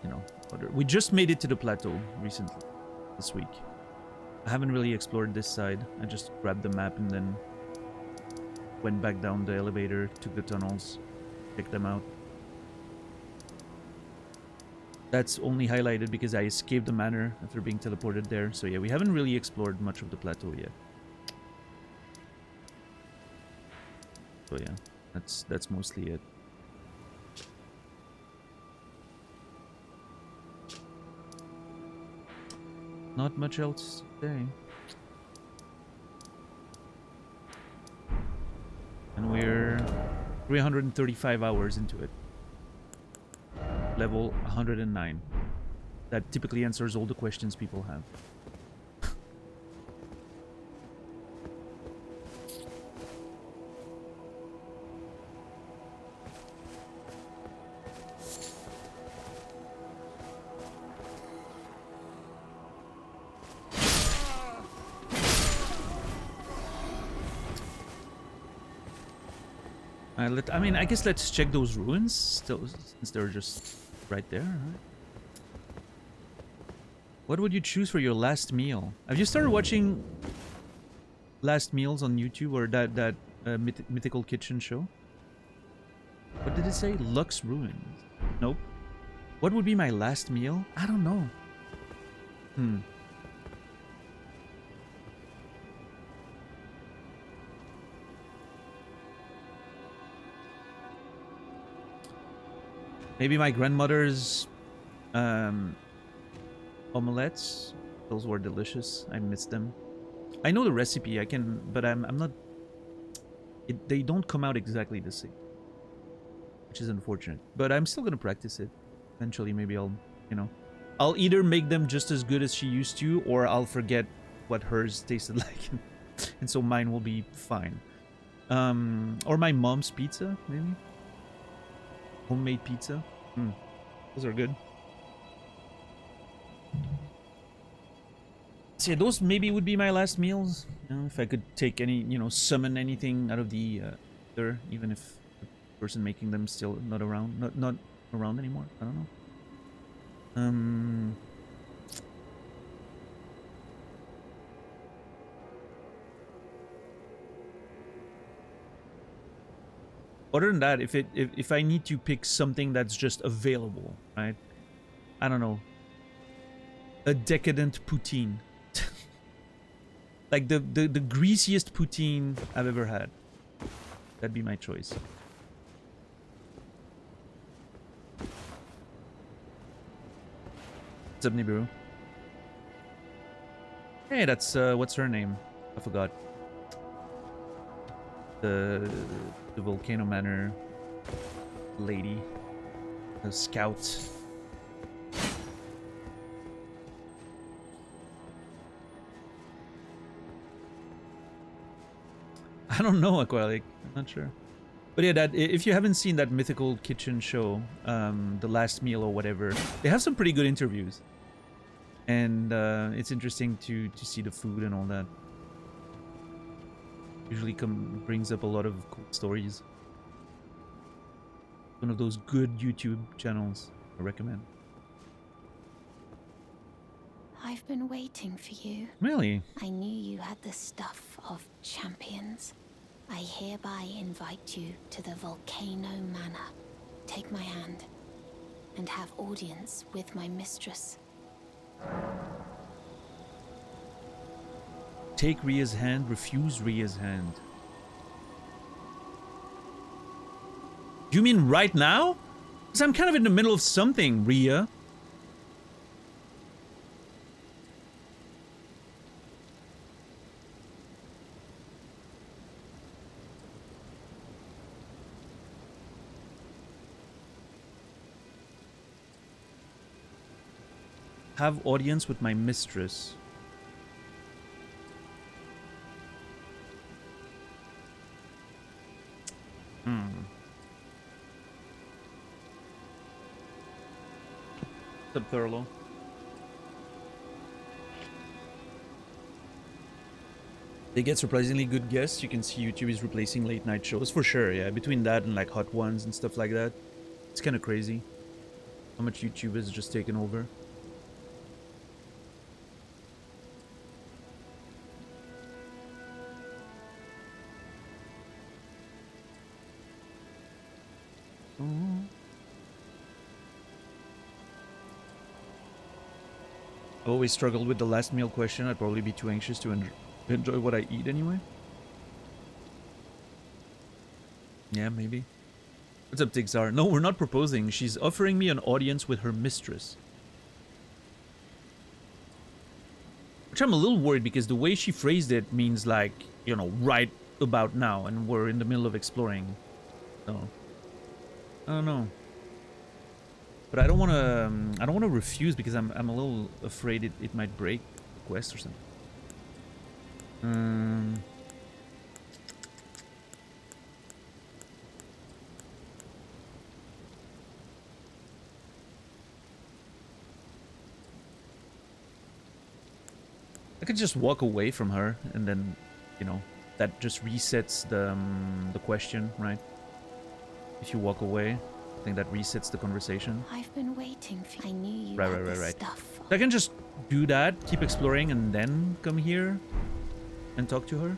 S1: you know, other... We just made it to the plateau recently, this week. I haven't really explored this side. I just grabbed the map and then went back down the elevator, took the tunnels, checked them out. That's only highlighted because I escaped the manor after being teleported there. So yeah, we haven't really explored much of the plateau yet. So yeah, that's mostly it. Not much else to say. And we're 335 hours into it. Level 109. That typically answers all the questions people have. I mean, I guess let's check those ruins still, since they're just right there. Right? What would you choose for your last meal? Have you started watching last meals on YouTube or that mythical kitchen show? What did it say? Lux Ruins. Nope. What would be my last meal? I don't know. Maybe my grandmother's omelettes. Those were delicious. I miss them. I know the recipe. I can, but I'm not. They don't come out exactly the same, which is unfortunate. But I'm still gonna practice it. Eventually, maybe I'll, I'll either make them just as good as she used to, or I'll forget what hers tasted like, and so mine will be fine. Or my mom's pizza, maybe. Homemade pizza. Those are good. So yeah, those maybe would be my last meals. If I could take any, summon anything out of the ether, even if the person making them still not around, not around anymore. I don't know. Other than that, if I need to pick something that's just available, right? I don't know. A decadent poutine. Like the greasiest poutine I've ever had. That'd be my choice. What's up, Nibiru? Hey, that's what's her name? I forgot. The Volcano Manor lady. The scout. I don't know, Aqualic. I'm not sure. But yeah, that if you haven't seen that mythical kitchen show, The Last Meal or whatever, they have some pretty good interviews. And it's interesting to see the food and all that. Usually brings up a lot of cool stories. One of those good YouTube channels I recommend.
S2: I've been waiting for you.
S1: Really?
S2: I knew you had the stuff of champions. I hereby invite you to the Volcano Manor. Take my hand and have audience with my mistress.
S1: Take Ria's hand, refuse Ria's hand. Do you mean right now? Because I'm kind of in the middle of something, Ria. Have audience with my mistress. What's up, Thurlow? They get surprisingly good guests. You can see YouTube is replacing late night shows for sure. Yeah, between that and like Hot Ones and stuff like that, it's kind of crazy how much YouTube has just taken over. I've always struggled with the last meal question. I'd probably be too anxious to enjoy what I eat anyway. Yeah, maybe. What's up, Tixar? No, we're not proposing. She's offering me an audience with her mistress. Which I'm a little worried because the way she phrased it means like, you know, right about now, and we're in the middle of exploring. So, I don't know. But I don't want to refuse because I'm a little afraid it might break the quest or something. I could just walk away from her, and then, you know, that just resets the question, right? If you walk away, I think that resets the conversation.
S2: I've been waiting for. I knew you
S1: Right,
S2: had
S1: right, right,
S2: the
S1: right.
S2: stuff.
S1: So I can just do that, keep exploring, and then come here and talk to her.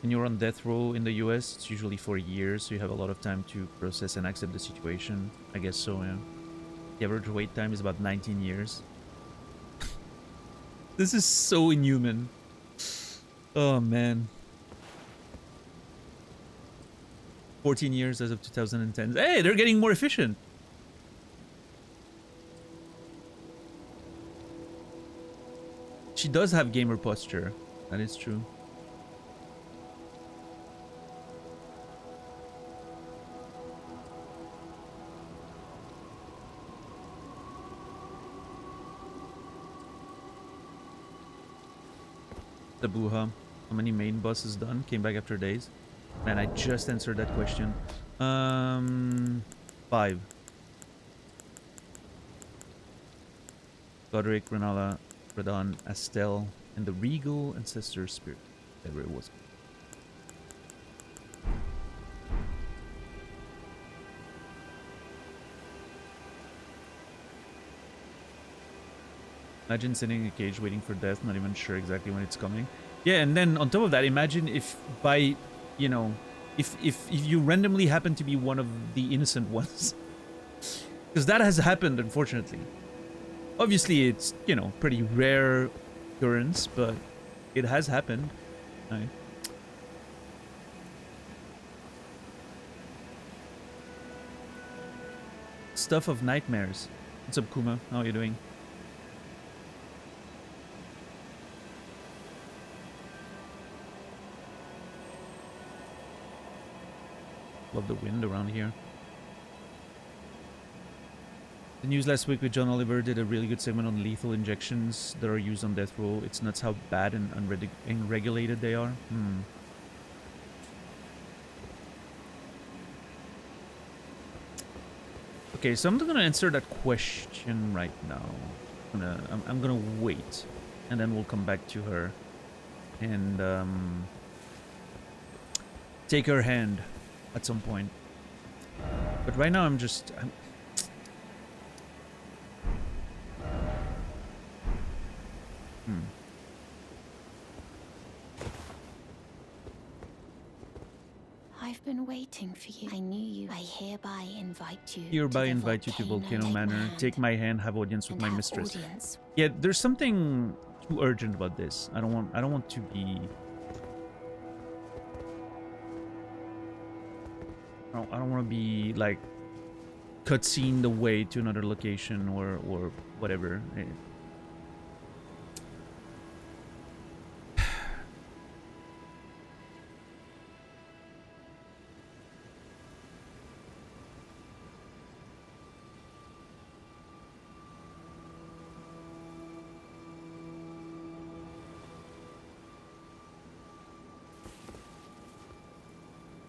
S1: When you're on death row in the US, it's usually for years, so you have a lot of time to process and accept the situation. I guess so, yeah. The average wait time is about 19 years. This is so inhuman. Oh, man. 14 years as of 2010. Hey, they're getting more efficient. She does have gamer posture. That is true. The Buha. How many main bosses done? Came back after days. Man, I just answered that question. 5. Godric, Renala, Radon, Astel, and the Regal Ancestor Spirit. Whatever it was. Imagine sitting in a cage waiting for death, not even sure exactly when it's coming. Yeah, and then on top of that, imagine if by, you know, if you randomly happen to be one of the innocent ones. Because that has happened, unfortunately. Obviously, it's, you know, pretty rare occurrence, but it has happened. Right. Stuff of nightmares. What's up, Kuma? How are you doing? Love the wind around here. The news last week with John Oliver did a really good segment on lethal injections that are used on death row. It's nuts how bad and unregulated they are. Okay, so I'm not gonna answer that question right now. I'm gonna wait, and then we'll come back to her and take her hand at some point. But right now I'm
S2: I've been waiting for you. I knew you. I hereby invite you.
S1: Hereby invite you to Volcano Manor. Take my hand, have audience with my mistress. Yeah, there's something too urgent about this. I don't want to be. I don't want to be like cutscene the way to another location or whatever.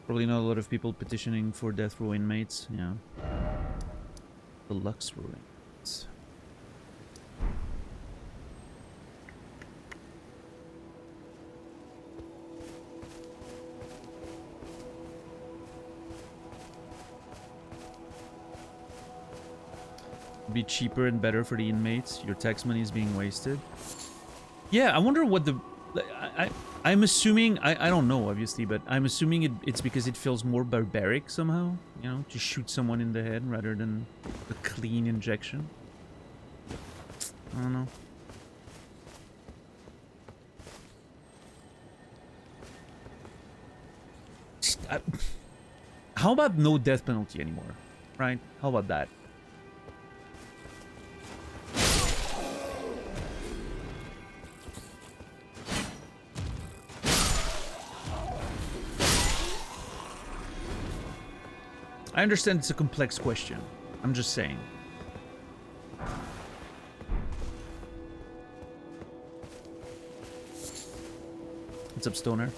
S1: Probably not a lot of people petitioning for death row inmates. Yeah. Deluxe row inmates. Be cheaper and better for the inmates. Your tax money is being wasted. Yeah, I wonder what the... I'm assuming, I don't know, obviously, but I'm assuming it's because it feels more barbaric somehow, you know, to shoot someone in the head rather than a clean injection. I don't know. How about no death penalty anymore, right? How about that? I understand it's a complex question. I'm just saying. What's up, Stoner?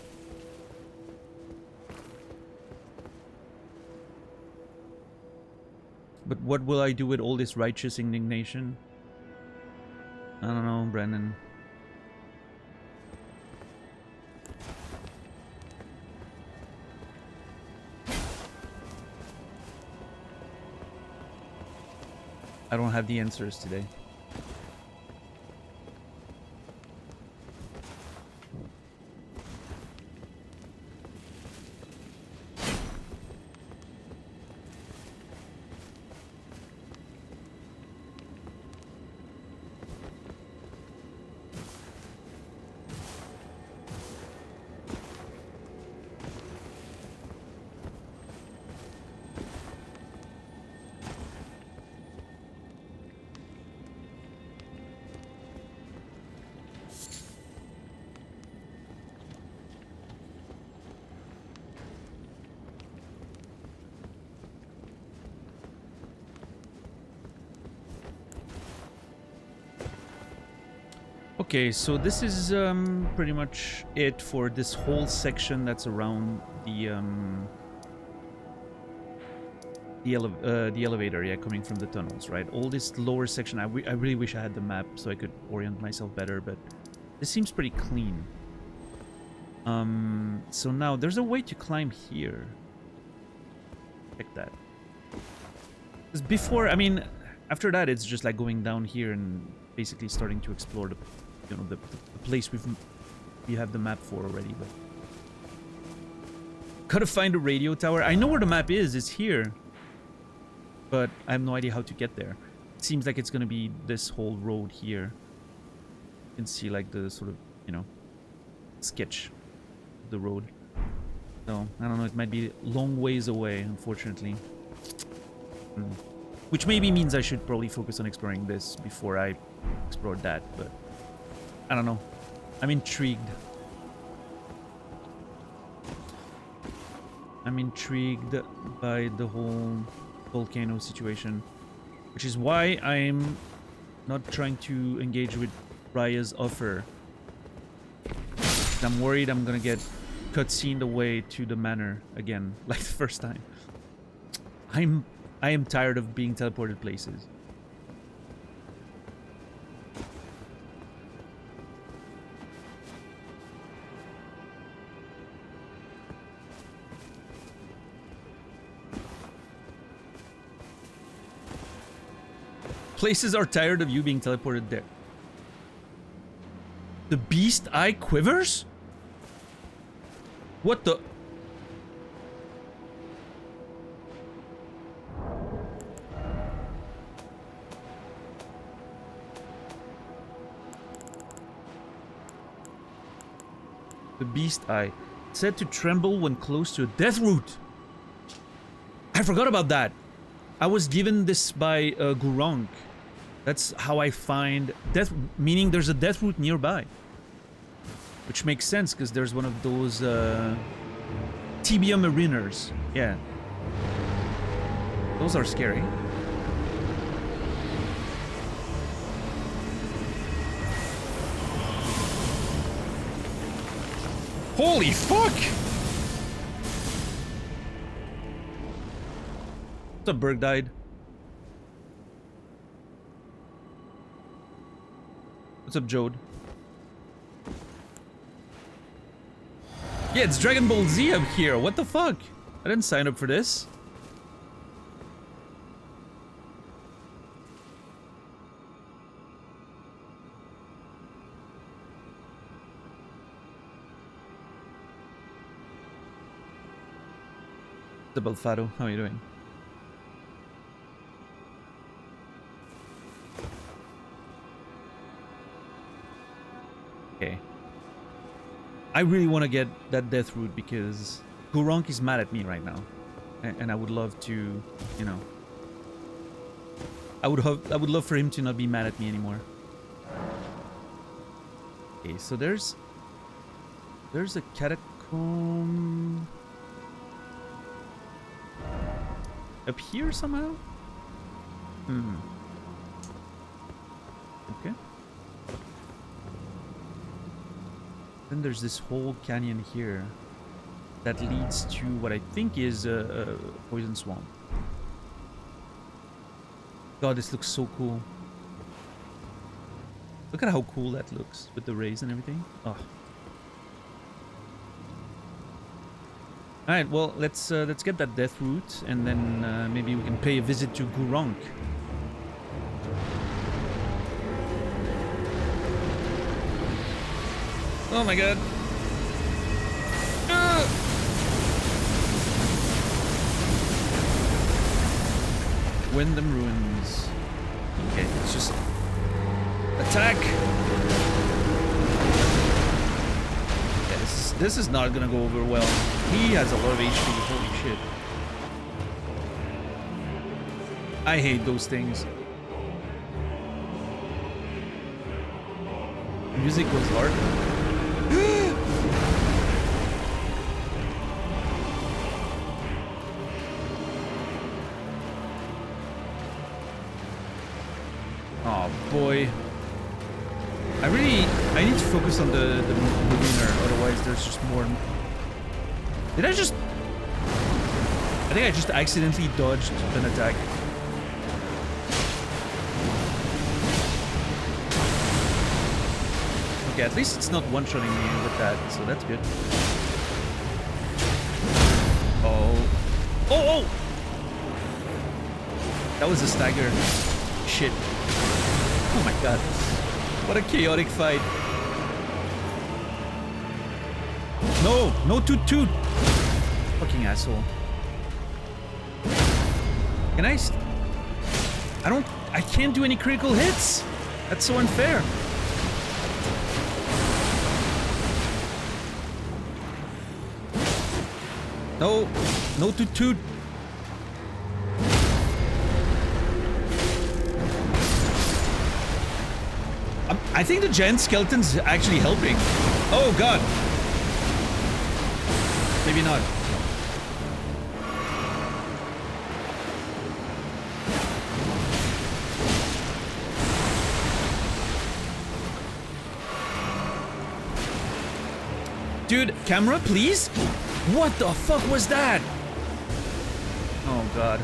S1: But what will I do with all this righteous indignation? I don't know, Brandon. I don't have the answers today. Okay, so this is pretty much it for this whole section that's around the elevator, yeah, coming from the tunnels, right? All this lower section, I really wish I had the map so I could orient myself better, but this seems pretty clean. So now there's a way to climb here. Check that. Because before, I mean, after that, it's just like going down here and basically starting to explore the, you know, the place we have the map for already. But gotta find a radio tower. I know where the map is. It's here, but I have no idea how to get there. It seems like it's gonna be this whole road here. You can see like the sort of, you know, sketch of the road. So I don't know. It might be a long ways away, unfortunately. Which maybe means I should probably focus on exploring this before I explore that, but I don't know. I'm intrigued. I'm intrigued by the whole volcano situation, which is why I'm not trying to engage with Raya's offer. I'm worried I'm gonna get cutscened away to the manor again, like the first time. I am tired of being teleported places. Places are tired of you being teleported there. The beast eye quivers? What the? The beast eye. Said to tremble when close to a death root. I forgot about that. I was given this by Gurunk. That's how I find death, meaning there's a death root nearby. Which makes sense, because there's one of those tibia mariners. Yeah. Those are scary. Holy fuck! The bird died. What's up, Jode? Yeah, it's Dragon Ball Z up here. What the fuck? I didn't sign up for this. up, Alfaro? How are you doing? Okay. I really want to get that death root because Gurranq is mad at me right now. And I would love to, you know... I would love for him to not be mad at me anymore. Okay, so there's a catacomb up here somehow? Okay. Then there's this whole canyon here that leads to what I think is a poison swamp. God, this looks so cool. Look at how cool that looks with the rays and everything. Oh. All right, well, let's get that death root, and then maybe we can pay a visit to Gurranq. Oh my God! Ah! Wyndham Ruins. Okay, it's just attack. Yeah, this is not gonna go over well. He has a lot of HP. Holy shit! I hate those things. The music was hard. Oh boy. I need to focus on the winner, otherwise there's just more. I think I just accidentally dodged an attack. Okay, at least it's not one-shotting me with that, so that's good. Oh. Oh, oh! That was a stagger. Shit. Oh my God. What a chaotic fight. No! No toot toot! Fucking asshole. Can I can't do any critical hits! That's so unfair. No! No toot toot! I think the giant skeleton's actually helping. Oh God. Maybe not. Dude, camera, please? What the fuck was that? Oh God.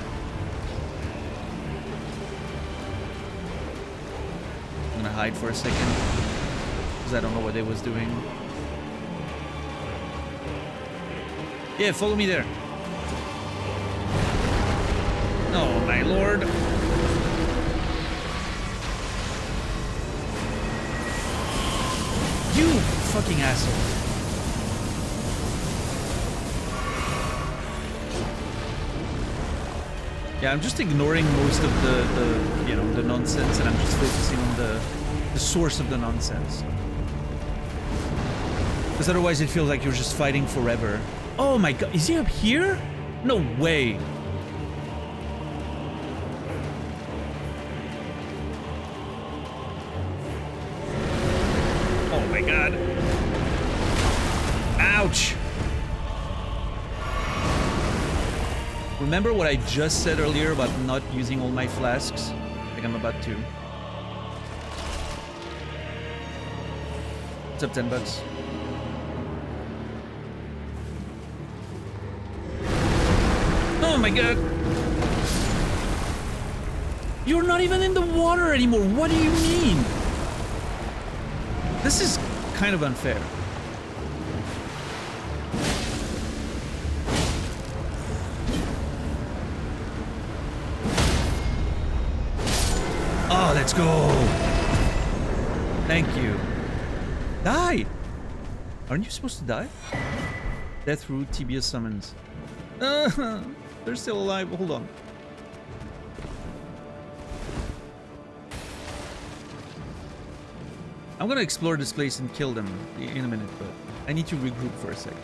S1: I'm gonna hide for a second because I don't know what it was doing. Yeah, follow me there. Oh my lord. You fucking asshole. Yeah, I'm just ignoring most of the you know, the nonsense, and I'm just focusing on the source of the nonsense. Because otherwise it feels like you're just fighting forever. Oh my God, is he up here? No way. Oh my God. Ouch. Remember what I just said earlier about not using all my flasks? I think I'm about to. What's up, 10 bucks? Oh my God! You're not even in the water anymore! What do you mean? This is kind of unfair. Oh, let's go! Thank you. Die! Aren't you supposed to die? Death root, tibia summons. They're still alive. Hold on. I'm gonna explore this place and kill them in a minute, but I need to regroup for a sec.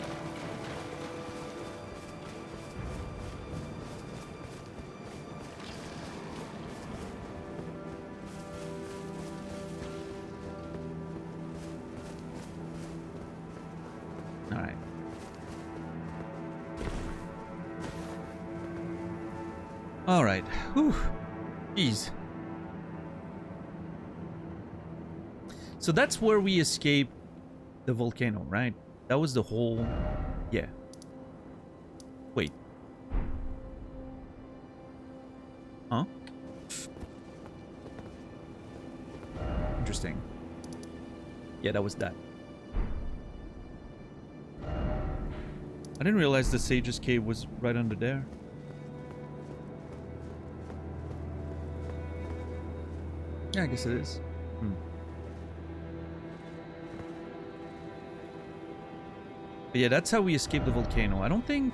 S1: Alright. Alright. Whew. Jeez. So that's where we escaped the volcano, right? That was the whole... Yeah. Wait. Huh? Interesting. Yeah, that was that. I didn't realize the Sage's Cave was right under there. Yeah, I guess it is. But yeah, that's how we escaped the volcano. I don't think...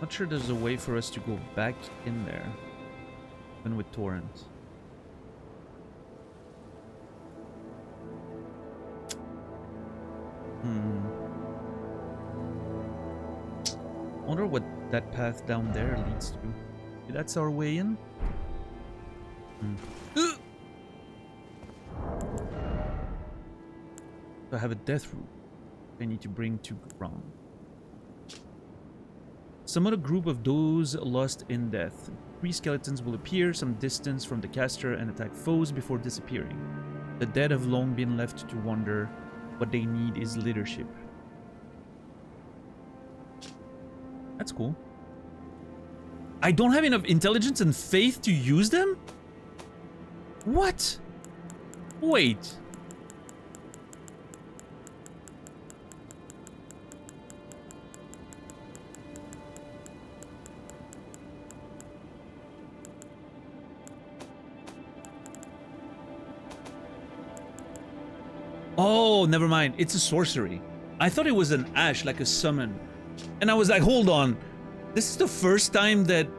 S1: Not sure there's a way for us to go back in there. Even with Torrent. I wonder what that path down there leads to. Okay, that's our way in. So I have a death root I need to bring to ground. Summon a group of those lost in death. 3 skeletons will appear some distance from the caster and attack foes before disappearing. The dead have long been left to wonder. What they need is leadership. That's cool. I don't have enough intelligence and faith to use them? What? Wait. Oh, never mind. It's a sorcery. I thought it was an ash, like a summon. And I was like, hold on. This is the first time that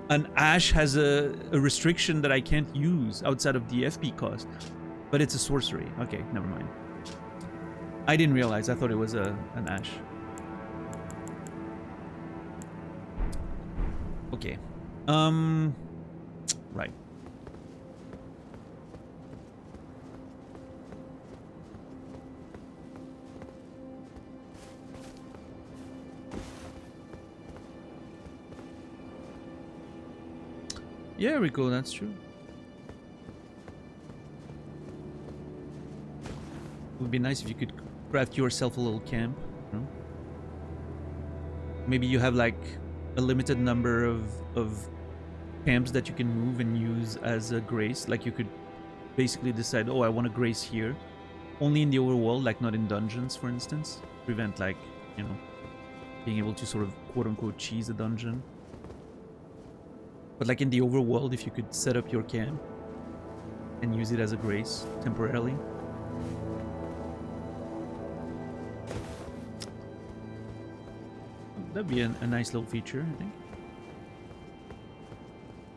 S1: an ash has a restriction that I can't use outside of the FP cost. But it's a sorcery. Okay, never mind. I didn't realize. I thought it was an ash. Okay. Right. Yeah, Rico, that's true. It would be nice if you could craft yourself a little camp. You know? Maybe you have like a limited number of camps that you can move and use as a grace. Like you could basically decide, oh, I want to grace here. Only in the overworld, like not in dungeons, for instance. Prevent like, you know, being able to sort of quote-unquote cheese a dungeon. But like in the overworld, if you could set up your camp and use it as a grace temporarily. That'd be a nice little feature, I think.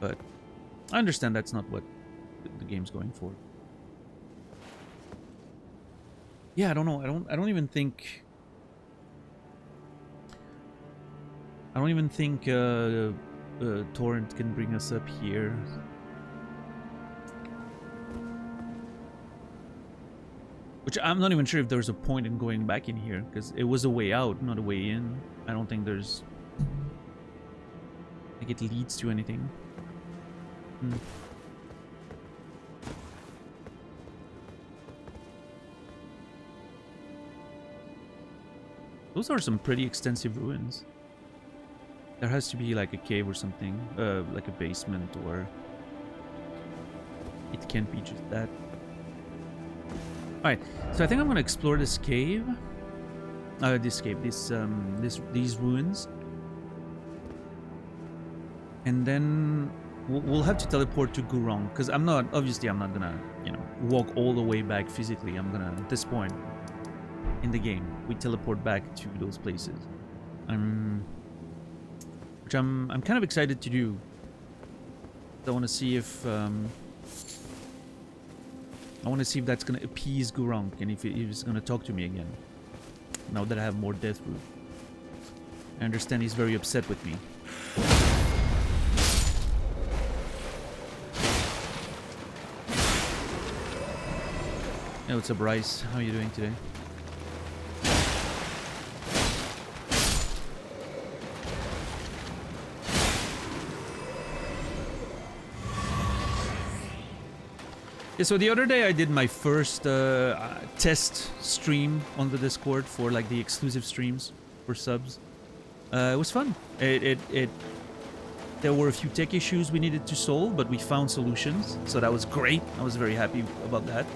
S1: But I understand that's not what the game's going for. Yeah, I don't know. I don't even think Torrent can bring us up here. Which I'm not even sure if there's a point in going back in here, because it was a way out, not a way in. I don't think there's... like it leads to anything. Those are some pretty extensive ruins. There has to be like a cave or something, like a basement, or it can't be just that. Alright, so I think I'm gonna explore this cave. These ruins. And then we'll have to teleport to Gurong, because obviously I'm not gonna, you know, walk all the way back physically. I'm gonna, at this point in the game, we teleport back to those places. which I'm kind of excited to do. I want to see if that's gonna appease Gurunk and if he's gonna talk to me again. Now that I have more death root. I understand he's very upset with me. Hey, what's up, Bryce? How are you doing today? Yeah, so the other day I did my first test stream on the Discord for like the exclusive streams for subs. It was fun. There were a few tech issues we needed to solve, but we found solutions, so that was great. I was very happy about that.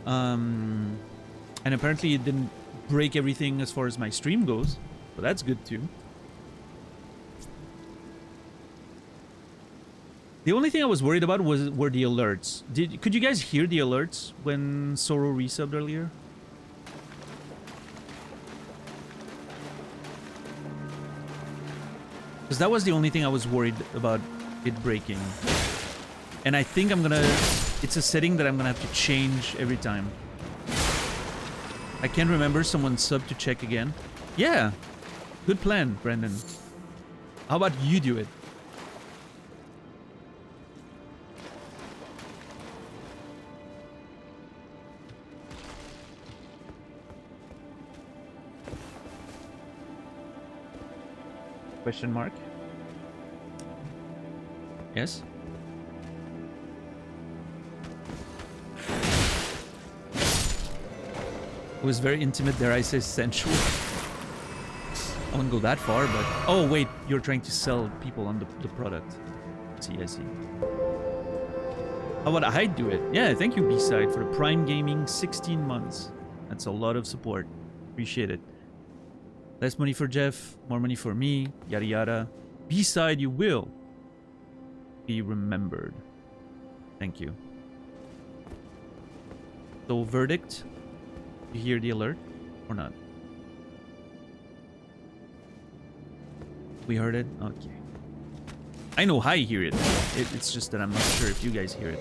S1: And apparently it didn't break everything as far as my stream goes, so that's good too. The only thing I was worried about were the alerts. Could you guys hear the alerts when Soro resubbed earlier? Because that was the only thing I was worried about it breaking. And I think I'm gonna... It's a setting that I'm gonna have to change every time. I can't remember. Someone subbed to check again. Yeah! Good plan, Brendan. How about you do it? Question mark? Yes? It was very intimate, dare I say sensual. I wouldn't go that far, but... Oh, wait, you're trying to sell people on the product. I see. How about I do it? Yeah, thank you, B-Side, for the Prime Gaming 16 months. That's a lot of support. Appreciate it. Less money for Jeff, more money for me, yada yada. B-Side, you will be remembered. Thank you. So, verdict? You hear the alert or not? We heard it? Okay. I know I hear it. It's just that I'm not sure if you guys hear it.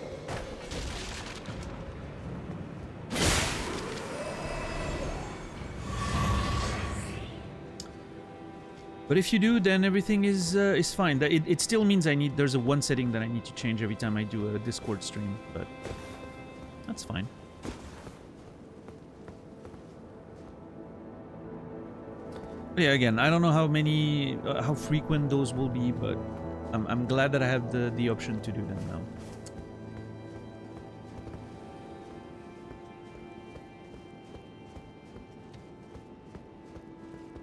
S1: But if you do, then everything is fine. It still means there's a one setting that I need to change every time I do a Discord stream, but that's fine. But yeah, again, I don't know how frequent those will be, but I'm glad that I have the option to do them now.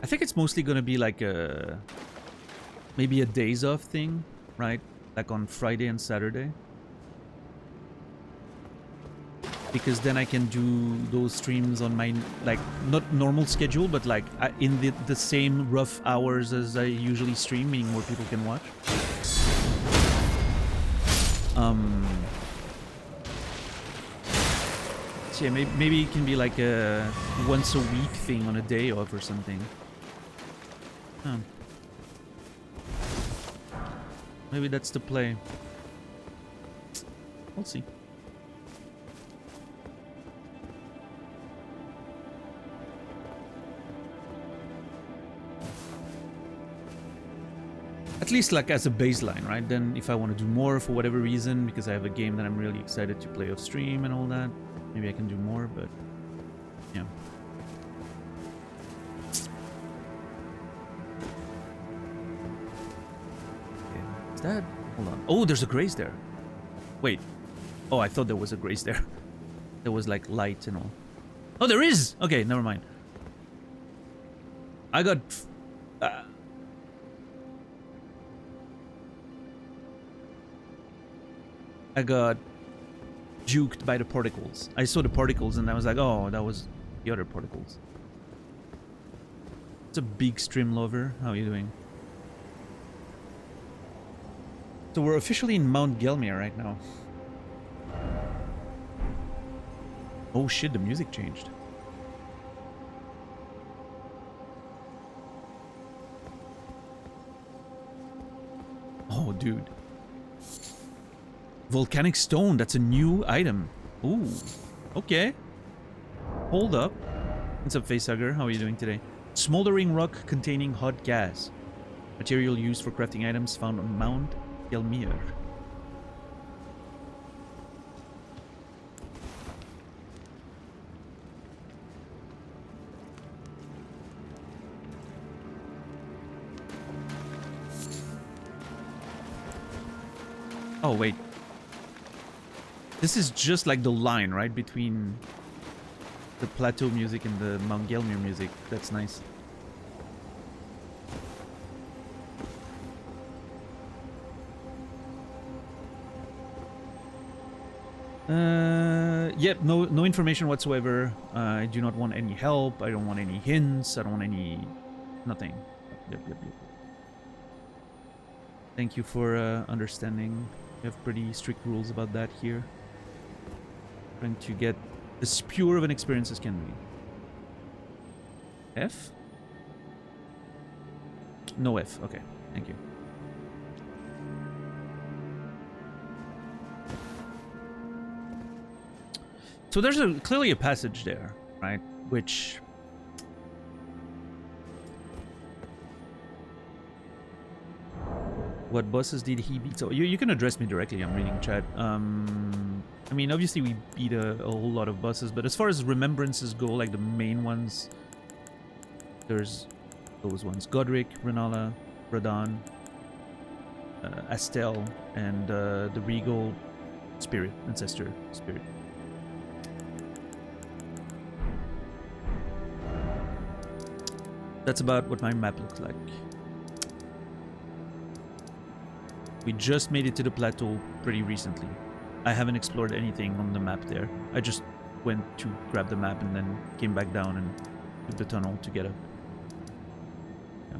S1: I think it's mostly gonna be like maybe a days off thing, right? Like on Friday and Saturday. Because then I can do those streams on my, like, not normal schedule, but like in the same rough hours as I usually stream, meaning more people can watch. So yeah, maybe it can be like a once a week thing on a day off or something. Maybe that's the play. We'll see. At least like as a baseline, right? Then if I want to do more for whatever reason, because I have a game that I'm really excited to play off stream and all that, maybe I can do more, but yeah. That? Hold on. Oh, there's a grace there. Wait. Oh, I thought there was a grace there. There was like light and all. Oh, there is! Okay, never mind. I got... I got juked by the particles. I saw the particles and I was like, oh, that was the other particles. It's a big stream lover. How are you doing? So we're officially in Mount Gelmir right now. Oh shit, the music changed. Oh, dude. Volcanic stone. That's a new item. Ooh. Okay. Hold up. What's up, Facehugger? How are you doing today? Smoldering rock containing hot gas. Material used for crafting items found on Mount Gelmir. Oh, wait. This is just like the line, right? Between the plateau music and the Mount Gelmir music. That's nice. Yep, no information whatsoever. I do not want any help. I don't want any hints. I don't want any... nothing. Yep. Thank you for understanding. We have pretty strict rules about that here. Trying to get as pure of an experience as can be. F? No F. Okay, thank you. So there's clearly a passage there, right? Which... What bosses did he beat? So you can address me directly. I'm reading chat. I mean, obviously we beat a whole lot of bosses, but as far as remembrances go, like the main ones, there's those ones: Godric, Renala, Radahn, Astel, and the Regal Spirit, Ancestor Spirit. That's about what my map looks like. We just made it to the plateau pretty recently. I haven't explored anything on the map there. I just went to grab the map and then came back down and took the tunnel to get up. Yeah.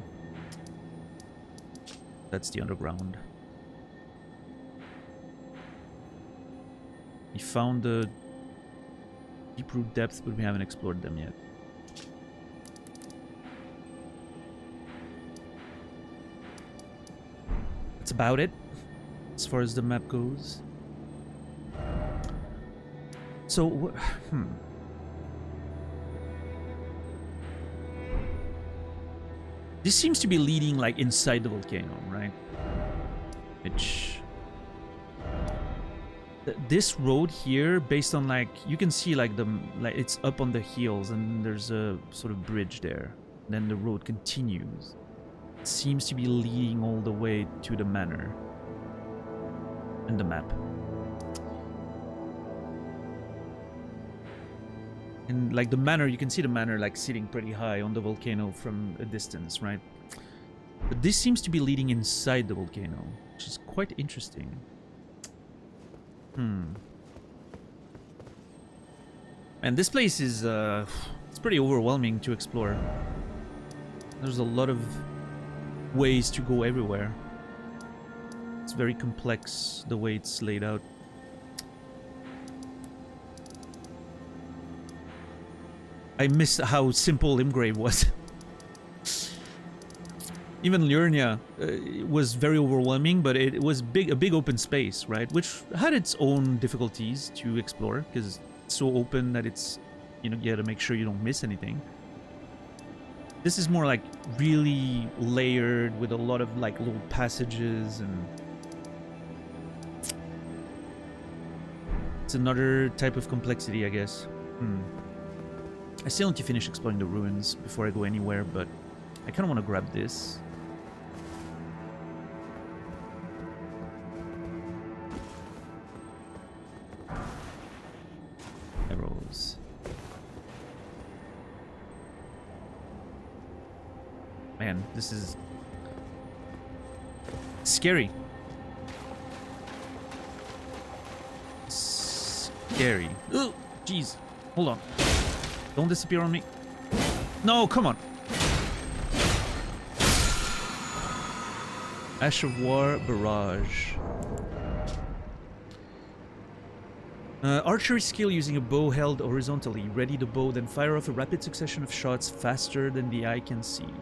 S1: That's the underground. We found the deep root depths, but we haven't explored them yet. That's about it, as far as the map goes. So, This seems to be leading, like, inside the volcano, right? Which... This road here, based on, like, you can see, like, it's up on the hills, and there's a sort of bridge there. Then the road continues. Seems to be leading all the way to the manor in the map. And like the manor, you can see the manor like sitting pretty high on the volcano from a distance, right? But this seems to be leading inside the volcano, which is quite interesting. And this place is it's pretty overwhelming to explore. There's a lot of ways to go everywhere. It's very complex the way it's laid out. I miss how simple Limgrave was. Even Liurnia was very overwhelming, but it was a big open space, right? Which had its own difficulties to explore because it's so open that it's, you know, you gotta make sure you don't miss anything. This is more like really layered with a lot of like little passages, and it's another type of complexity, I guess. I still need to finish exploring the ruins before I go anywhere, but I kind of want to grab this. Arrows. Man, this is scary. Scary. Oh, jeez. Hold on. Don't disappear on me. No, come on. Ash of War Barrage. Archery skill using a bow held horizontally. Ready the bow, then fire off a rapid succession of shots faster than the eye can see.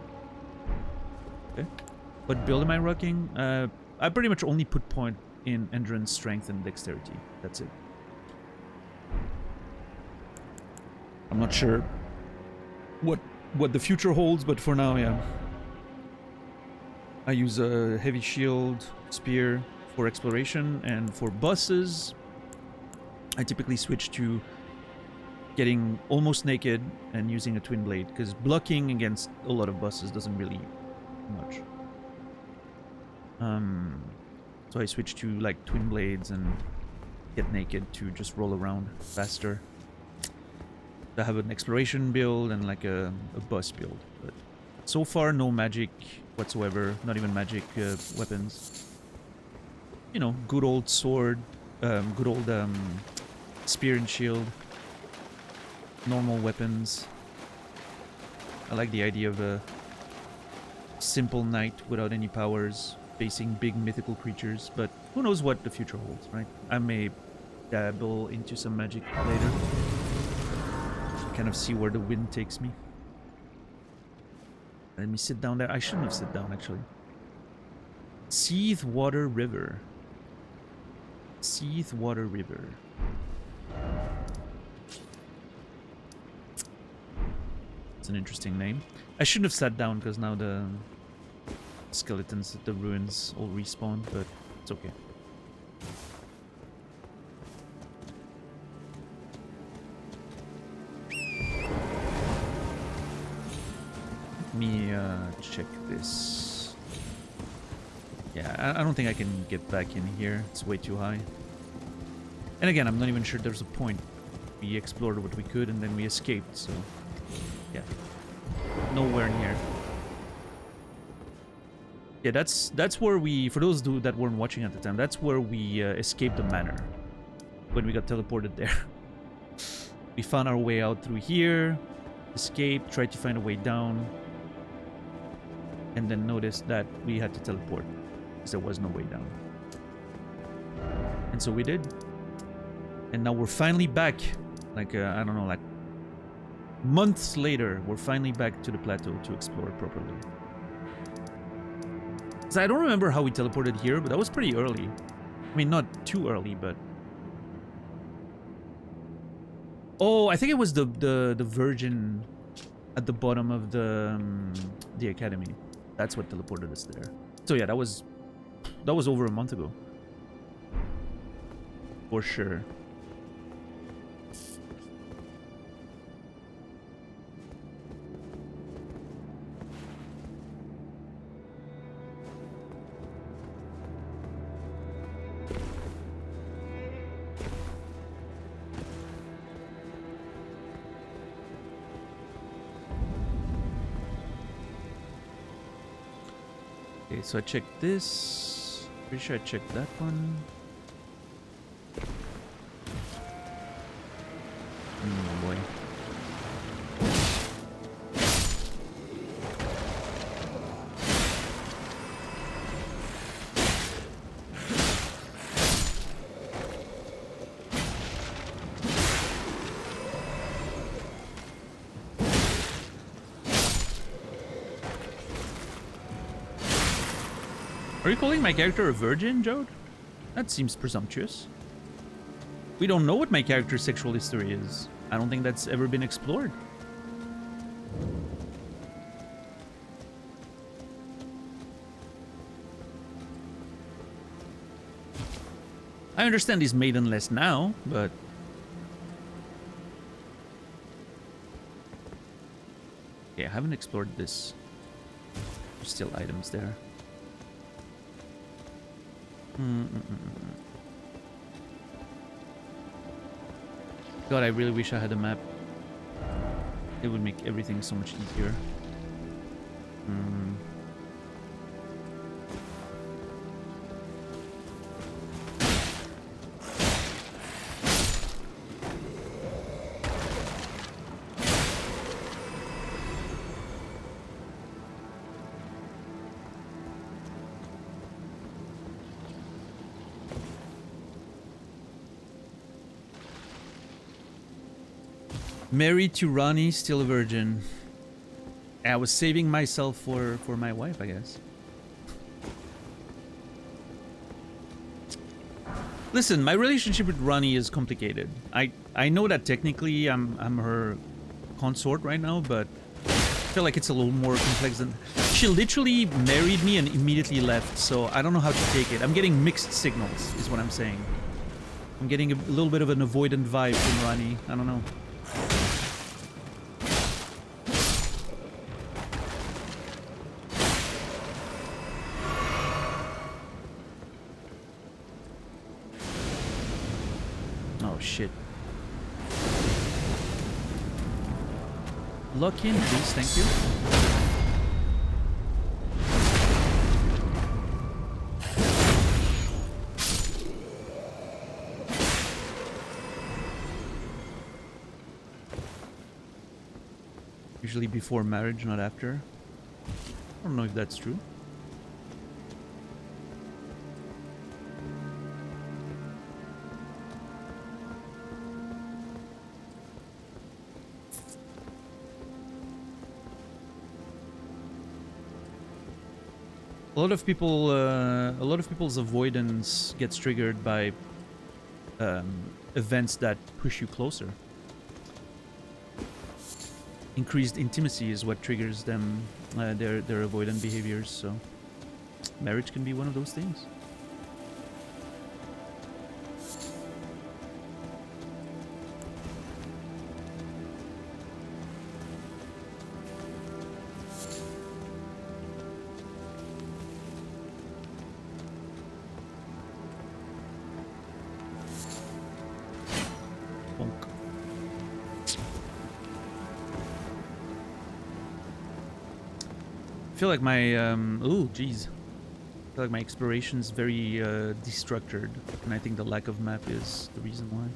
S1: Okay. What build am I rocking? I pretty much only put point in endurance, strength, and dexterity. That's it. I'm not sure what the future holds, but for now, yeah. I use a heavy shield, spear for exploration, and for bosses, I typically switch to getting almost naked and using a twin blade, because blocking against a lot of bosses doesn't really do much. So I switch to like twin blades and get naked to just roll around faster. I have an exploration build and like a boss build, but so far no magic whatsoever, not even magic weapons. You know, good old sword, good old spear and shield, normal weapons. I like the idea of a simple knight without any powers, facing big mythical creatures, but who knows what the future holds, right? I may dabble into some magic later. Kind of see where the wind takes me. Let me sit down there. I shouldn't have sit down, actually. Seethe Water River. Seethe Water River. It's an interesting name. I shouldn't have sat down because now the skeletons at the ruins all respawn, but it's okay. Let me check this. Yeah, I don't think I can get back in here. It's way too high. And again, I'm not even sure there's a point. We explored what we could and then we escaped, so yeah. Nowhere near. Yeah, that's where we, for those that weren't watching at the time, that's where we escaped the manor. When we got teleported there. We found our way out through here, escaped, tried to find a way down, and then noticed that we had to teleport because there was no way down. And so we did. And now we're finally back. Like, I don't know, like months later, we're finally back to the plateau to explore properly. So I don't remember how we teleported here, but that was pretty early. I mean, not too early, but... Oh, I think it was the Virgin at the bottom of the academy. That's what teleported us there. So yeah, that was over a month ago. For sure. Okay, so I checked this. Pretty sure I checked that one. Oh boy. Are you calling my character a virgin, Jode? That seems presumptuous. We don't know what my character's sexual history is. I don't think that's ever been explored. I understand he's maidenless now, but... Okay, I haven't explored this. There's still items there. God, I really wish I had a map. It would make everything so much easier. Married to Rani, still a virgin. I was saving myself for my wife, I guess. Listen, my relationship with Ronnie is complicated. I know that technically I'm her consort right now, but I feel like it's a little more complex than... She literally married me and immediately left, so I don't know how to take it. I'm getting mixed signals, is what I'm saying. I'm getting a little bit of an avoidant vibe from Ronnie. I don't know. Oh, shit. Lock in, please. Thank you. Usually before marriage, not after. I don't know if that's true. A lot of people's avoidance gets triggered by events that push you closer. Increased intimacy is what triggers them, their avoidant behaviors. So, marriage can be one of those things. I feel like my oh geez, I feel like my exploration's very destructured, and I think the lack of map is the reason why.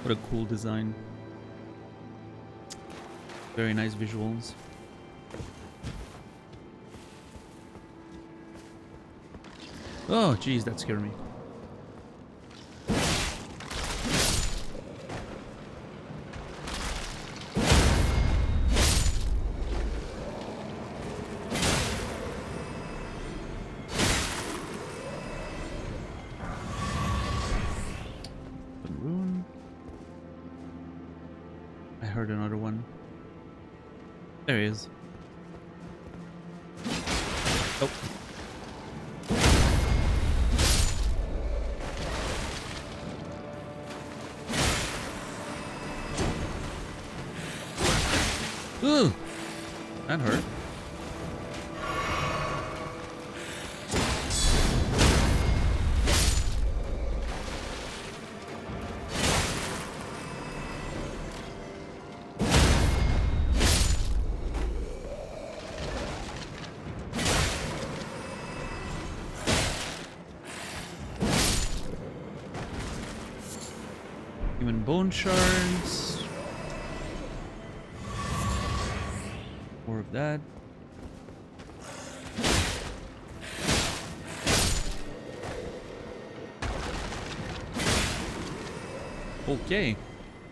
S1: What a cool design. Very nice visuals. Oh, geez, that scared me. There he is. Oh. Ooh! That hurt. Bone shards. More of that. Okay.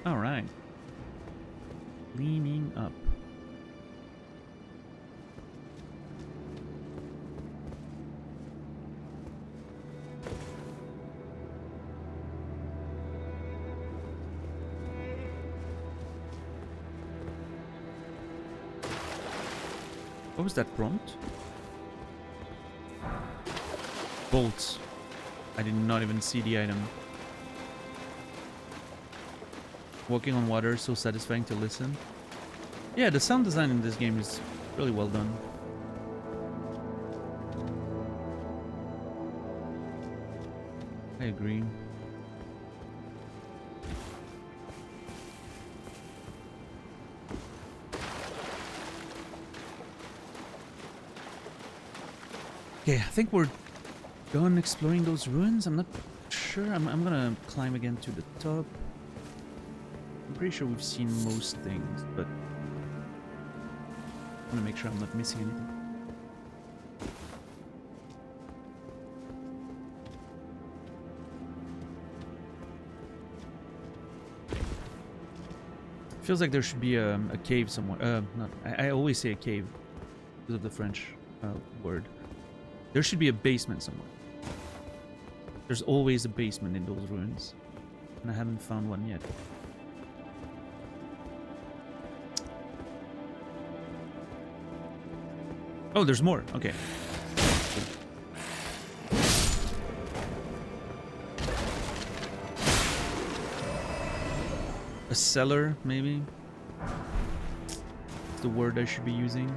S1: All right. Leaning up. What was that prompt? Bolts. I did not even see the item. Walking on water, so satisfying to listen. Yeah, the sound design in this game is really well done. I agree. Okay, I think we're done exploring those ruins. I'm not sure. I'm gonna climb again to the top. I'm pretty sure we've seen most things, but I want to make sure I'm not missing anything. Feels like there should be a cave somewhere. Not. I always say a cave because of the French word. There should be a basement somewhere. There's always a basement in those ruins, and I haven't found one yet. Oh, there's more. Okay. A cellar, maybe? That's the word I should be using.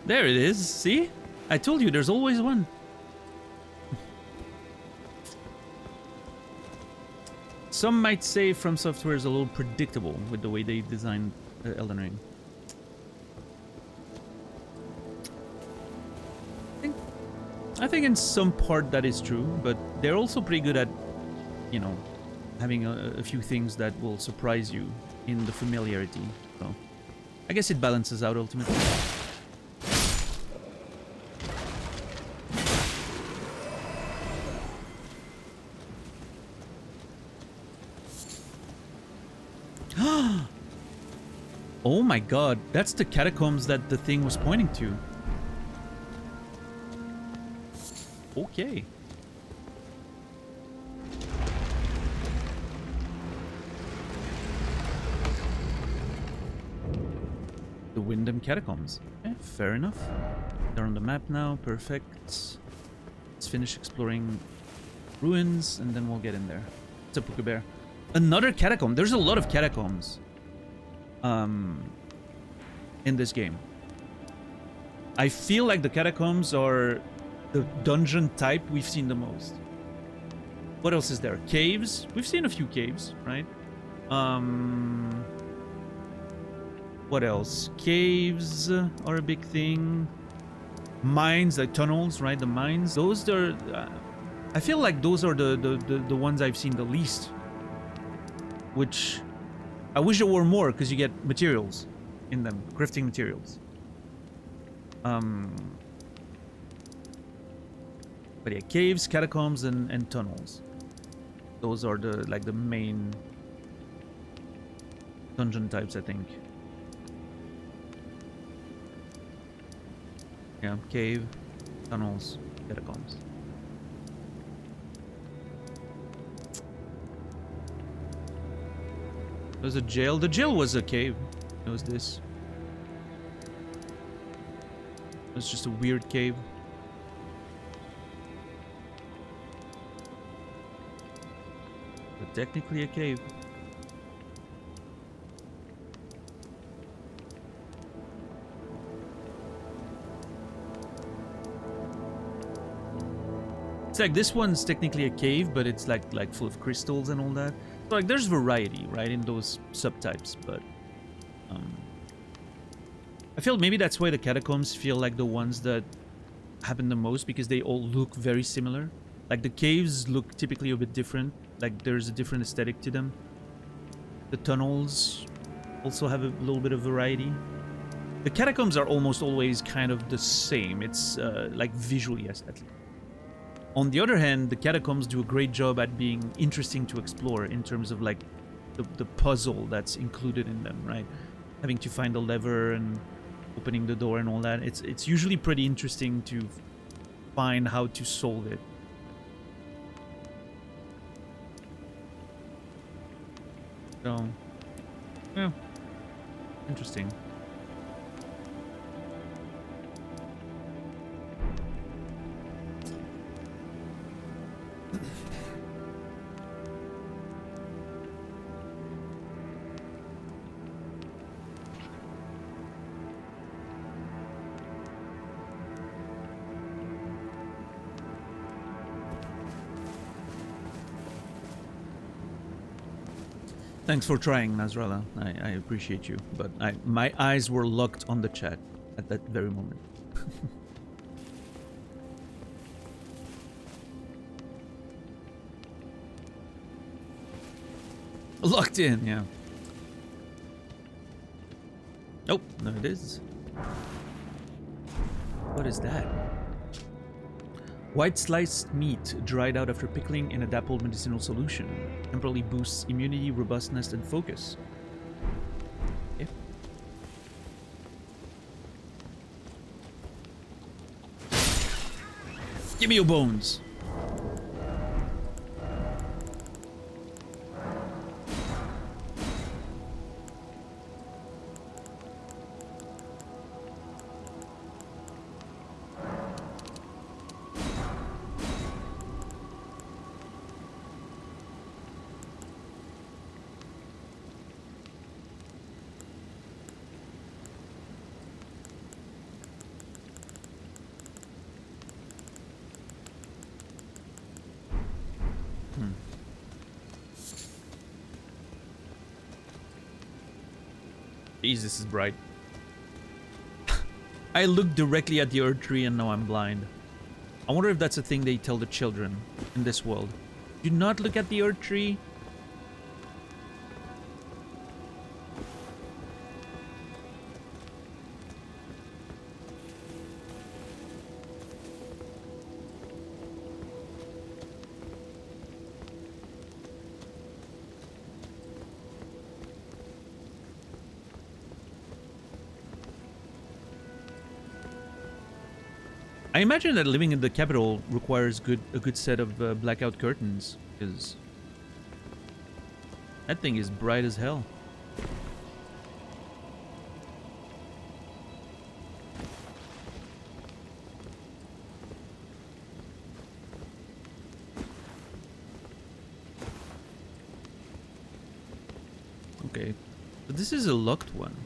S1: There it is, see? I told you, there's always one. Some might say From Software is a little predictable with the way they designed Elden Ring. I think in some part that is true, but they're also pretty good at, you know, having a few things that will surprise you in the familiarity. So I guess it balances out ultimately. Oh my god, that's the catacombs that the thing was pointing to. Okay. The Wyndham Catacombs. Okay, fair enough. They're on the map now, perfect. Let's finish exploring ruins and then we'll get in there. It's a Puka Bear. Another catacomb. There's a lot of catacombs. In this game. I feel like the catacombs are the dungeon type we've seen the most. What else is there? Caves. We've seen a few caves, right? What else? Caves are a big thing. Mines, like tunnels, right? The mines. Those are... I feel like those are the ones I've seen the least. Which... I wish there were more, because you get materials in them. Crafting materials. But yeah, caves, catacombs, and tunnels. Those are the main dungeon types, I think. Yeah, cave, tunnels, catacombs. There's a jail. The jail was a cave. It was this. It was just a weird cave. But technically a cave. It's like this one's technically a cave, but it's like full of crystals and all that. So like there's variety, right, in those subtypes, but I feel maybe that's why the catacombs feel like the ones that happen the most, because they all look very similar. Like the caves look typically a bit different, like there's a different aesthetic to them. The tunnels also have a little bit of variety. The catacombs are almost always kind of the same. It's like visually aesthetic. On the other hand, the catacombs do a great job at being interesting to explore in terms of like the puzzle that's included in them, right? Having to find the lever and opening the door and all that. It's usually pretty interesting to find how to solve it. So, yeah, interesting. Thanks for trying, Nasrallah. I appreciate you, but my eyes were locked on the chat at that very moment. Locked in, yeah. Oh, there it is. What is that? White sliced meat dried out after pickling in a dappled medicinal solution. Temporarily boosts immunity, robustness, and focus. Okay. Give me your bones. Jeez, this is bright. I looked directly at the Erdtree and now I'm blind. I wonder if that's a thing they tell the children in this world. Do not look at the Erdtree. I imagine that living in the capital requires a good set of blackout curtains, because that thing is bright as hell. Okay, but this is a locked one.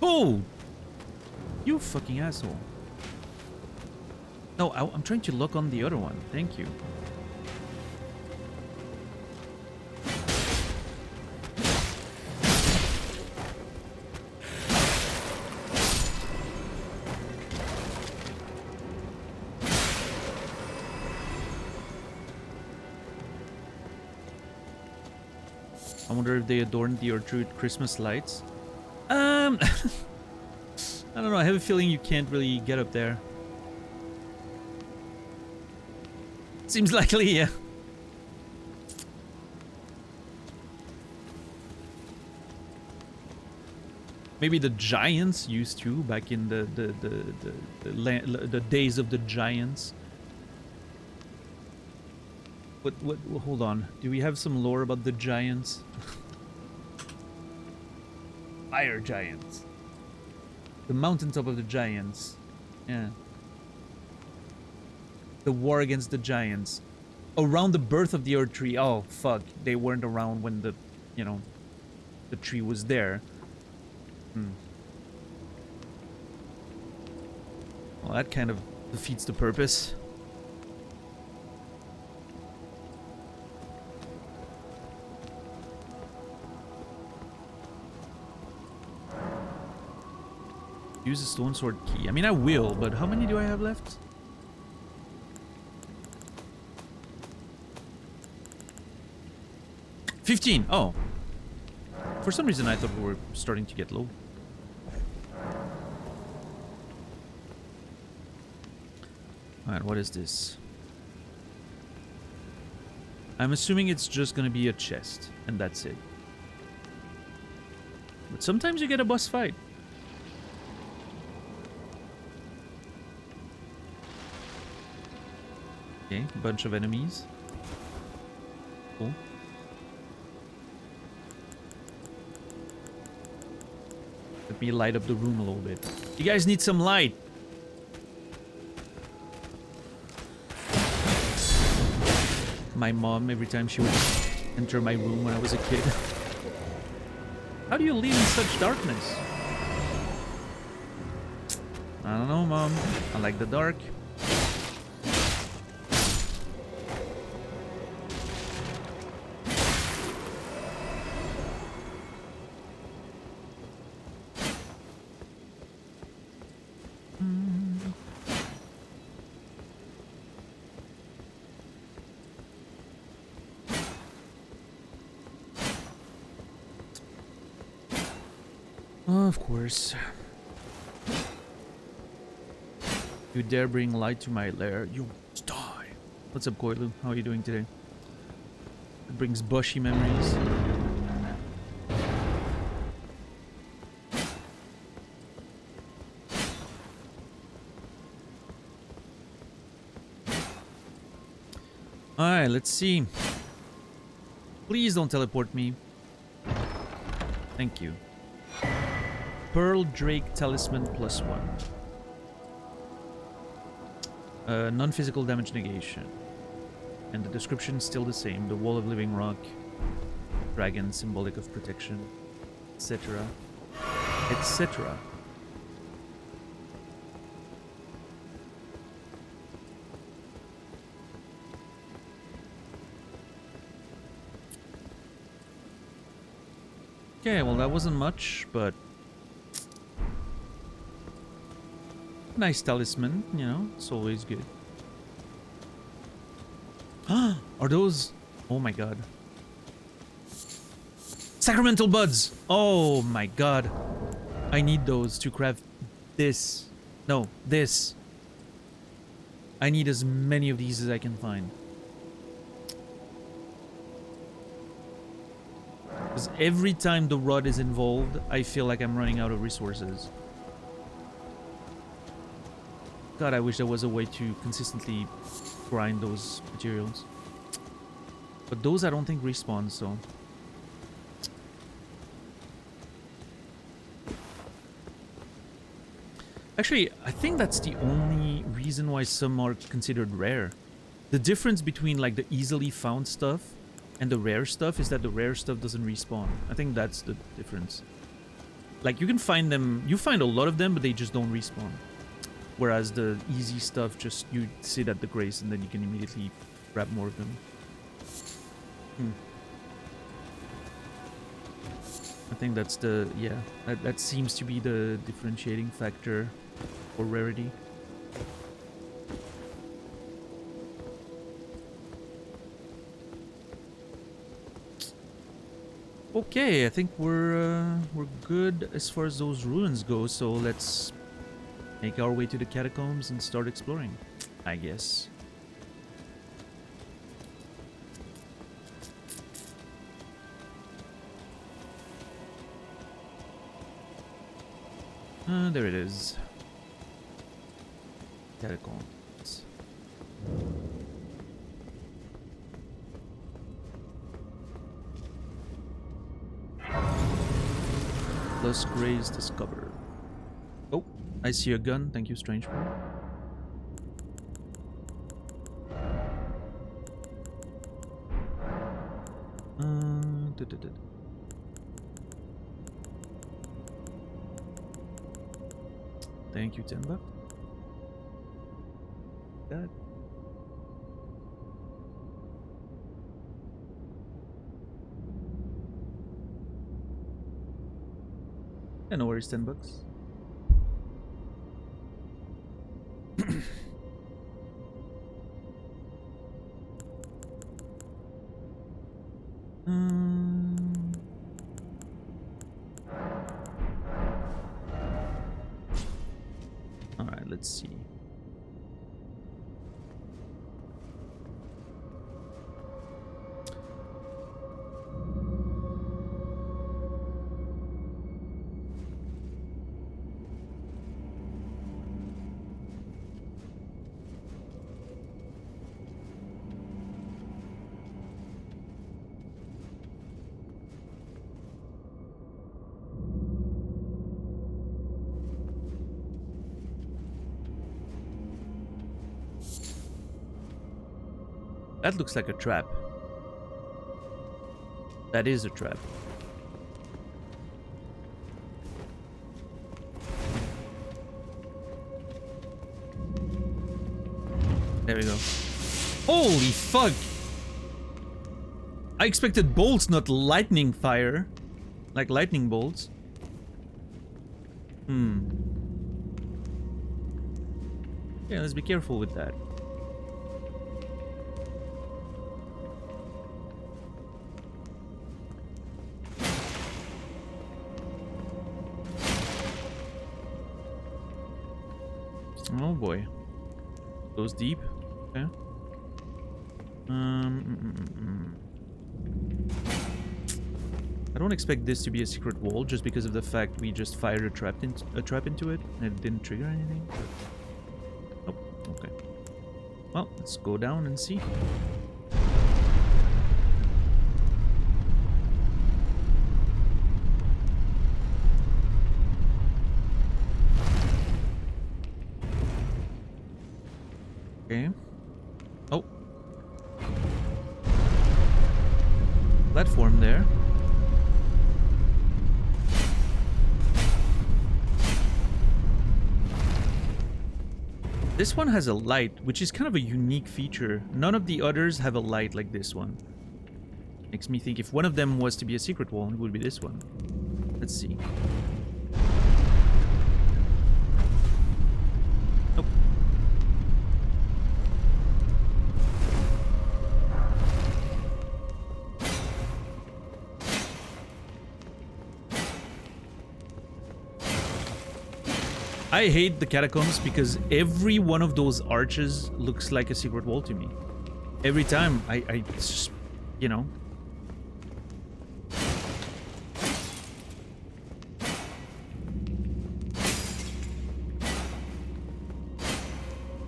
S1: Oh! You fucking asshole. No, I'm trying to look on the other one. Thank you. I wonder if they adorned the Erdtree with Christmas lights. I don't know, I have a feeling you can't really get up there. Seems likely, yeah. Maybe the giants used to back in the days of the giants. What hold on. Do we have some lore about the giants? Fire giants. The mountaintop of the giants. Yeah. The war against the giants. Around the birth of the Erdtree. Oh, fuck. They weren't around when the, you know, the tree was there. Well, that kind of defeats the purpose. Use a stone sword key. I mean, I will, but how many do I have left? 15. Oh. For some reason, I thought we were starting to get low. Alright, what is this? I'm assuming it's just gonna be a chest, and that's it. But sometimes you get a boss fight. Okay, bunch of enemies. Cool. Let me light up the room a little bit. You guys need some light. My mom, every time she would enter my room when I was a kid. How do you live in such darkness? I don't know, Mom. I like the dark. Of course. You dare bring light to my lair, you must die. What's up, Koilu? How are you doing today? It brings bushy memories. Alright, let's see. Please don't teleport me. Thank you. Pearl Drake Talisman +1. Non-physical damage negation. And the description is still the same. The Wall of Living Rock. Dragon, symbolic of protection. Etc. Etc. Okay, well that wasn't much, but... nice talisman, you know, it's always good. Ah, are those... oh my god. Sacramental buds! Oh my god. I need those to craft this. No, this. I need as many of these as I can find. Because every time the rod is involved, I feel like I'm running out of resources. God, I wish there was a way to consistently grind those materials. But those I don't think respawn, so... actually, I think that's the only reason why some are considered rare. The difference between like the easily found stuff and the rare stuff is that the rare stuff doesn't respawn. I think that's the difference. Like, you can find them... you find a lot of them, but they just don't respawn. Whereas the easy stuff, just you sit at the grace and then you can immediately grab more of them. I think that's the... yeah, that seems to be the differentiating factor for rarity. Okay, I think we're good as far as those ruins go, so let's make our way to the catacombs and start exploring, I guess. There it is. Catacombs. Plus graves discovered. Oh, I see a gun. Thank you, Strange Bro. Thank you, $10. That. Yeah, no worries, $10. Alright, let's see. That looks like a trap. That is a trap. There we go. Holy fuck! I expected bolts, not lightning fire. Like lightning bolts. Yeah, let's be careful with that. Oh boy. Goes deep. Okay. I don't expect this to be a secret wall just because of the fact we just fired a trap into it and it didn't trigger anything. But... oh, okay. Well, let's go down and see. Okay. Oh. Platform there. This one has a light, which is kind of a unique feature. None of the others have a light like this one. Makes me think if one of them was to be a secret wall, it would be this one. Let's see. Nope. I hate the catacombs because every one of those arches looks like a secret wall to me. Every time, I just, you know.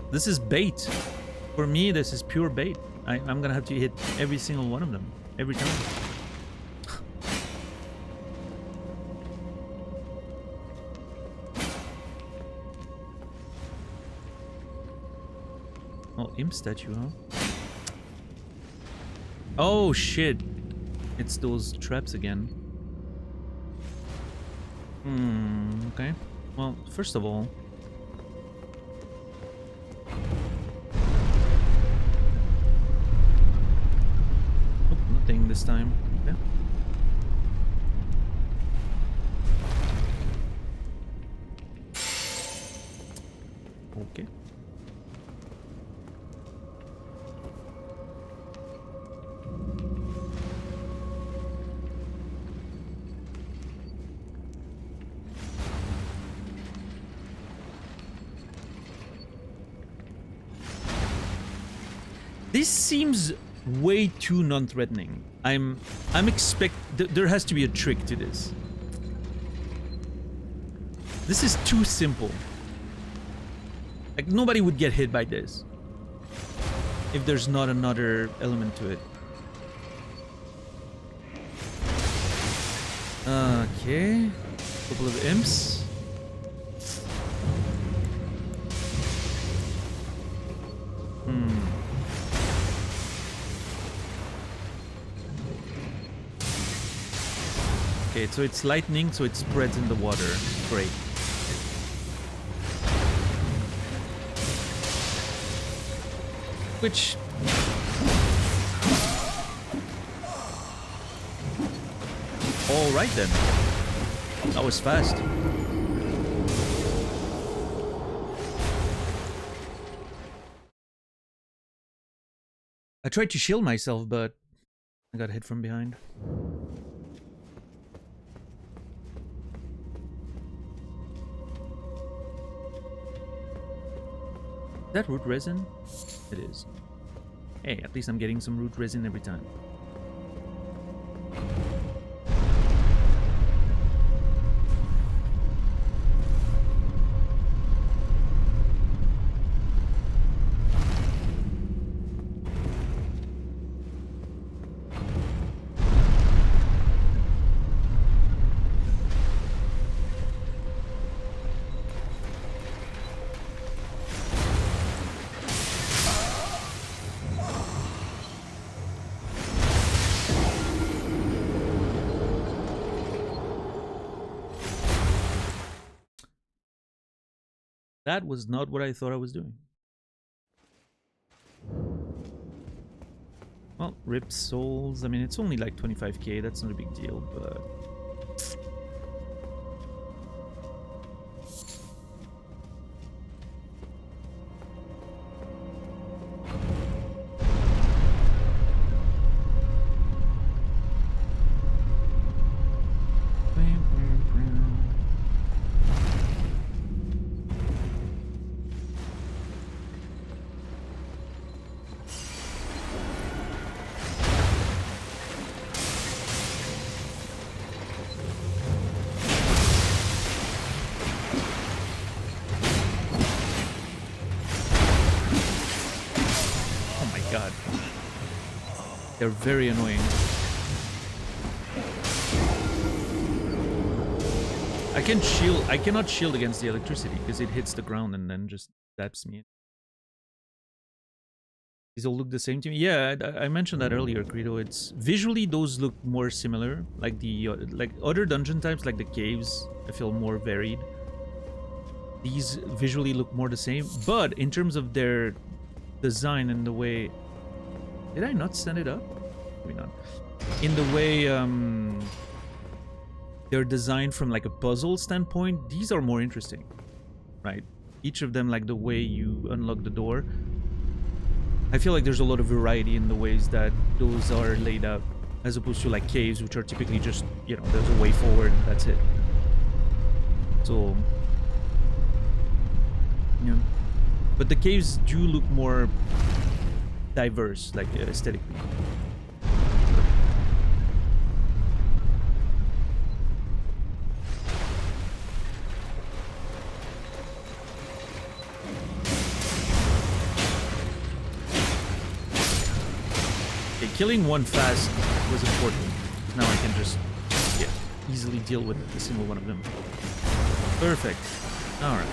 S1: This is bait. For me, this is pure bait. I'm gonna have to hit every single one of them. Every time. Oh, imp statue, huh? Oh, shit. It's those traps again. Okay. Well, first of all... oh, nothing this time. Okay. Okay. This seems way too non-threatening. There has to be a trick to this. This is too simple. Like, nobody would get hit by this if there's not another element to it. Okay. Couple of imps. Okay, so it's lightning, so it spreads in the water. Great. Which... alright then. That was fast. I tried to shield myself, but I got hit from behind. Is that root resin? It is. Hey, at least I'm getting some root resin every time. That was not what I thought I was doing. Well, rip souls. I mean, it's only like 25k. That's not a big deal, but... They're very annoying. I cannot shield against the electricity because it hits the ground and then just zaps me. These all look the same to me. Yeah, I mentioned that earlier, Credo. It's visually those look more similar. Like the like other dungeon types, like the caves, I feel more varied. These visually look more the same, but in terms of their design and the way... Did I not send it up? Maybe not. In the way they're designed from like a puzzle standpoint, these are more interesting, right? Each of them, like the way you unlock the door. I feel like there's a lot of variety in the ways that those are laid out, as opposed to like caves, which are typically just, you know, there's a way forward and that's it. So, yeah. But the caves do look more diverse, like aesthetically. Okay, killing one fast was important. Now I can just easily deal with a single one of them. Perfect. All right.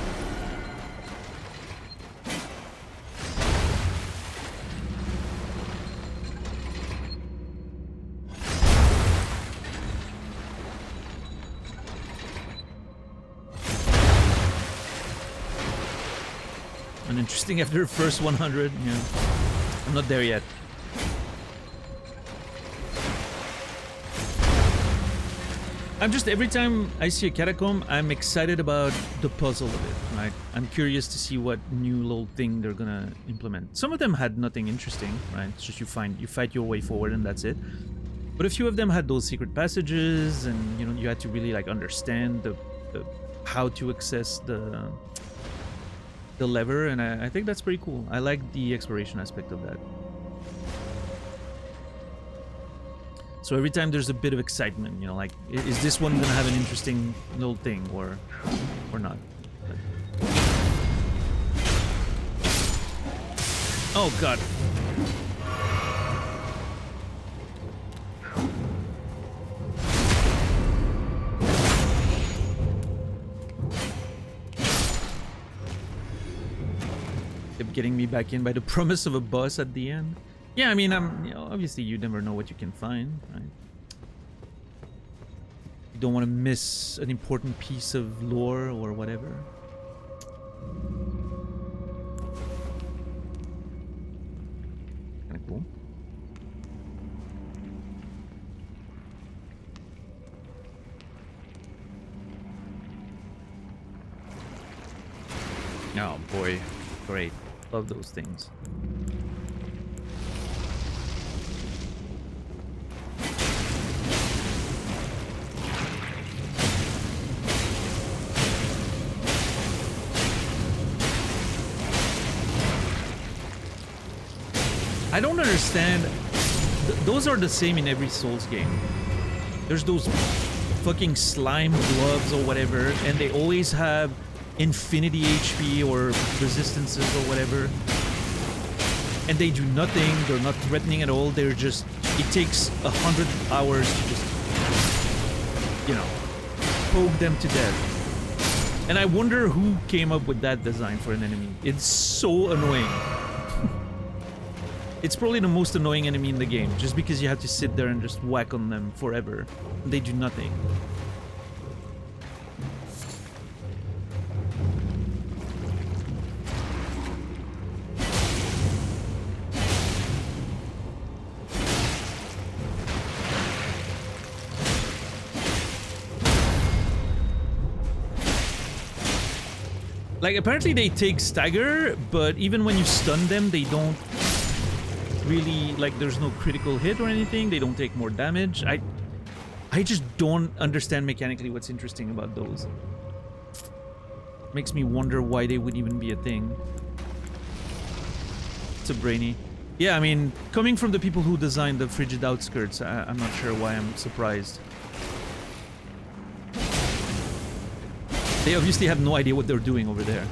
S1: Interesting after the first 100. Yeah, I'm not there yet. I'm just, every time I see a catacomb, I'm excited about the puzzle of it, right? I'm curious to see what new little thing they're gonna implement. Some of them had nothing interesting, right? It's just you fight your way forward and that's it. But a few of them had those secret passages, and you know, you had to really like understand the how to access the lever, and I think that's pretty cool. I like the exploration aspect of that. So every time there's a bit of excitement, you know, like, is this one gonna have an interesting little thing or not? But... Oh god. Kept getting me back in by the promise of a boss at the end. Yeah, I mean, you know, obviously you never know what you can find, right? You don't want to miss an important piece of lore or whatever. Kinda cool. Oh boy, great. Love those things. I don't understand. Those are the same in every Souls game. There's those fucking slime gloves or whatever, and they always have infinity HP or resistances or whatever. And they do nothing. They're not threatening at all. They're just... It takes 100 hours to just, you know, poke them to death. And I wonder who came up with that design for an enemy. It's so annoying. It's probably the most annoying enemy in the game, just because you have to sit there and just whack on them forever. And they do nothing. Like, apparently they take stagger, but even when you stun them, they don't really, like, there's no critical hit or anything. They don't take more damage. I just don't understand mechanically what's interesting about those. Makes me wonder why they would even be a thing. It's a brainy. Yeah, I mean, coming from the people who designed the Frigid Outskirts, I'm not sure why I'm surprised. They obviously have no idea what they're doing over there.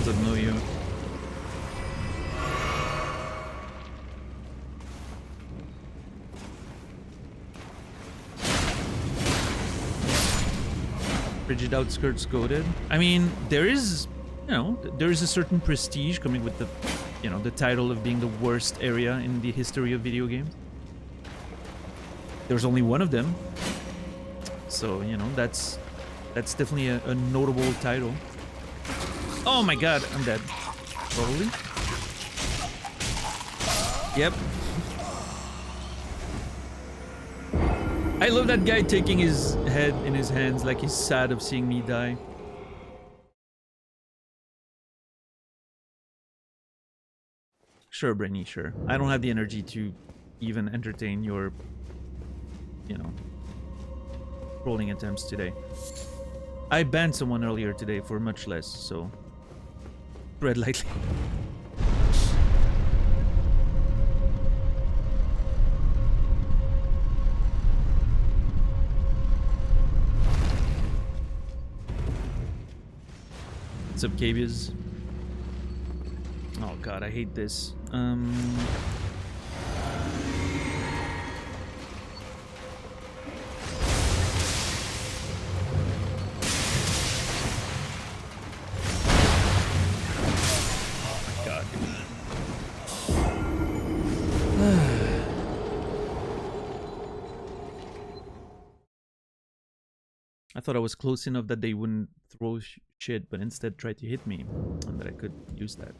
S1: Doesn't know you. Frigid Outskirts goated. I mean, there is, you know, there is a certain prestige coming with the, you know, the title of being the worst area in the history of video games. There's only one of them, so you know that's definitely a notable title. Oh my god, I'm dead. Totally. Yep. I love that guy taking his head in his hands like he's sad of seeing me die. Sure, Brainy, sure. I don't have the energy to even entertain your, you know, trolling attempts today. I banned someone earlier today for much less, so tread lightly. What's up, Cavias? Oh god, I hate this. I thought I was close enough that they wouldn't throw shit, but instead tried to hit me, and that I could use that.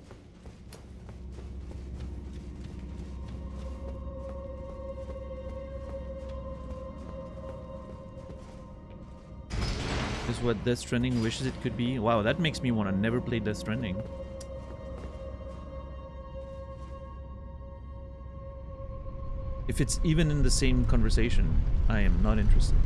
S1: Is what Death Stranding wishes it could be. Wow, that makes me want to never play Death Stranding. If it's even in the same conversation, I am not interested.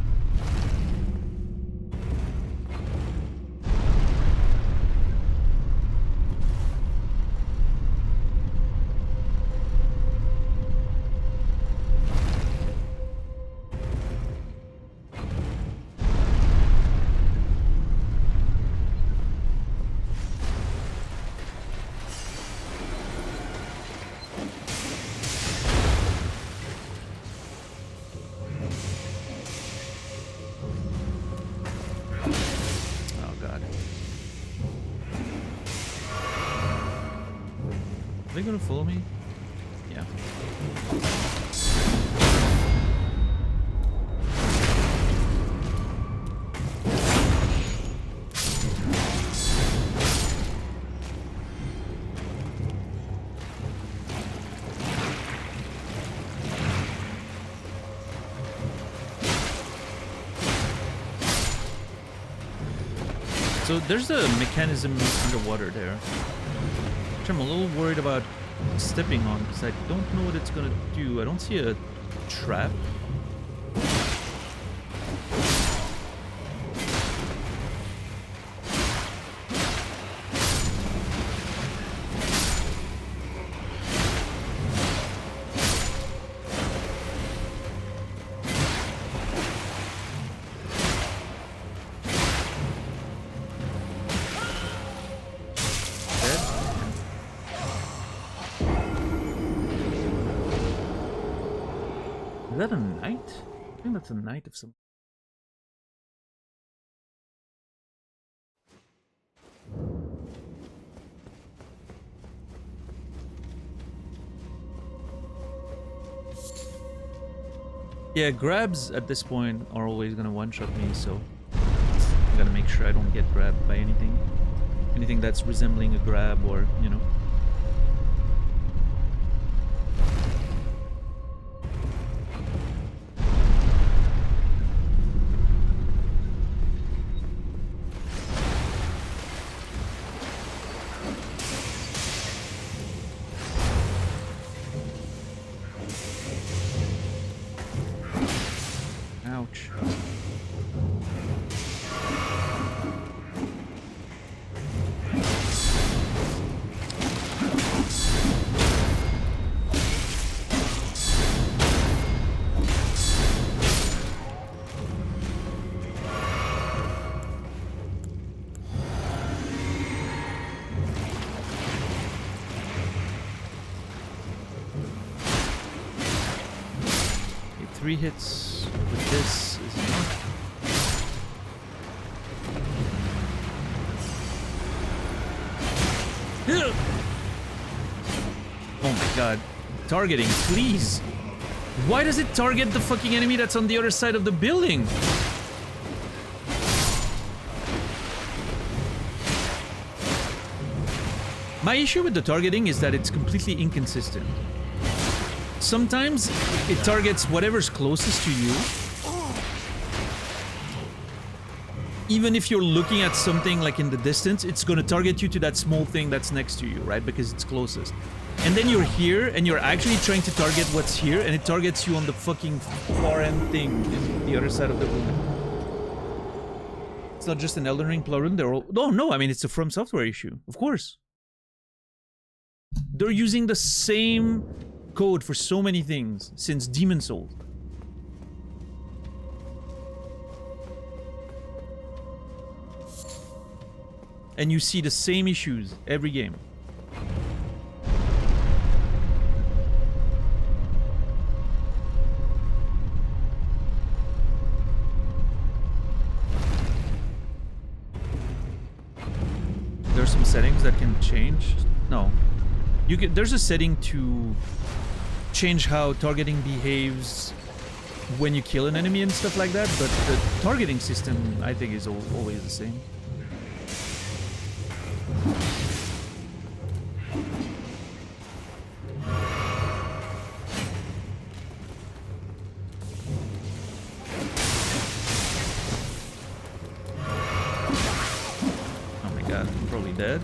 S1: Are they gonna follow me? Yeah. So there's a mechanism underwater there, which I'm a little worried about stepping on because I don't know what it's gonna do. I don't see a trap. Is that a knight? I think that's a knight of some. Yeah, grabs at this point are always gonna one-shot me, so I gotta make sure I don't get grabbed by anything. Anything that's resembling a grab or, you know. Ouch. Okay, 3 hits with this is enough. Oh my god. Targeting, please. Why does it target the fucking enemy that's on the other side of the building? My issue with the targeting is that it's completely inconsistent. Sometimes it targets whatever's closest to you. Even if you're looking at something like in the distance, it's gonna target you to that small thing that's next to you, right? Because it's closest. And then you're here, and you're actually trying to target what's here, and it targets you on the fucking far end thing in the other side of the room. It's not just an Elden Ring plugin, they're all... Oh, no, I mean, it's a From Software issue. Of course. They're using the same code for so many things since Demon Souls. And you see the same issues every game. There's some settings that can change. No. You can, there's a setting to change how targeting behaves when you kill an enemy and stuff like that, but the targeting system, I think, is always the same. Oh my god, I'm probably dead.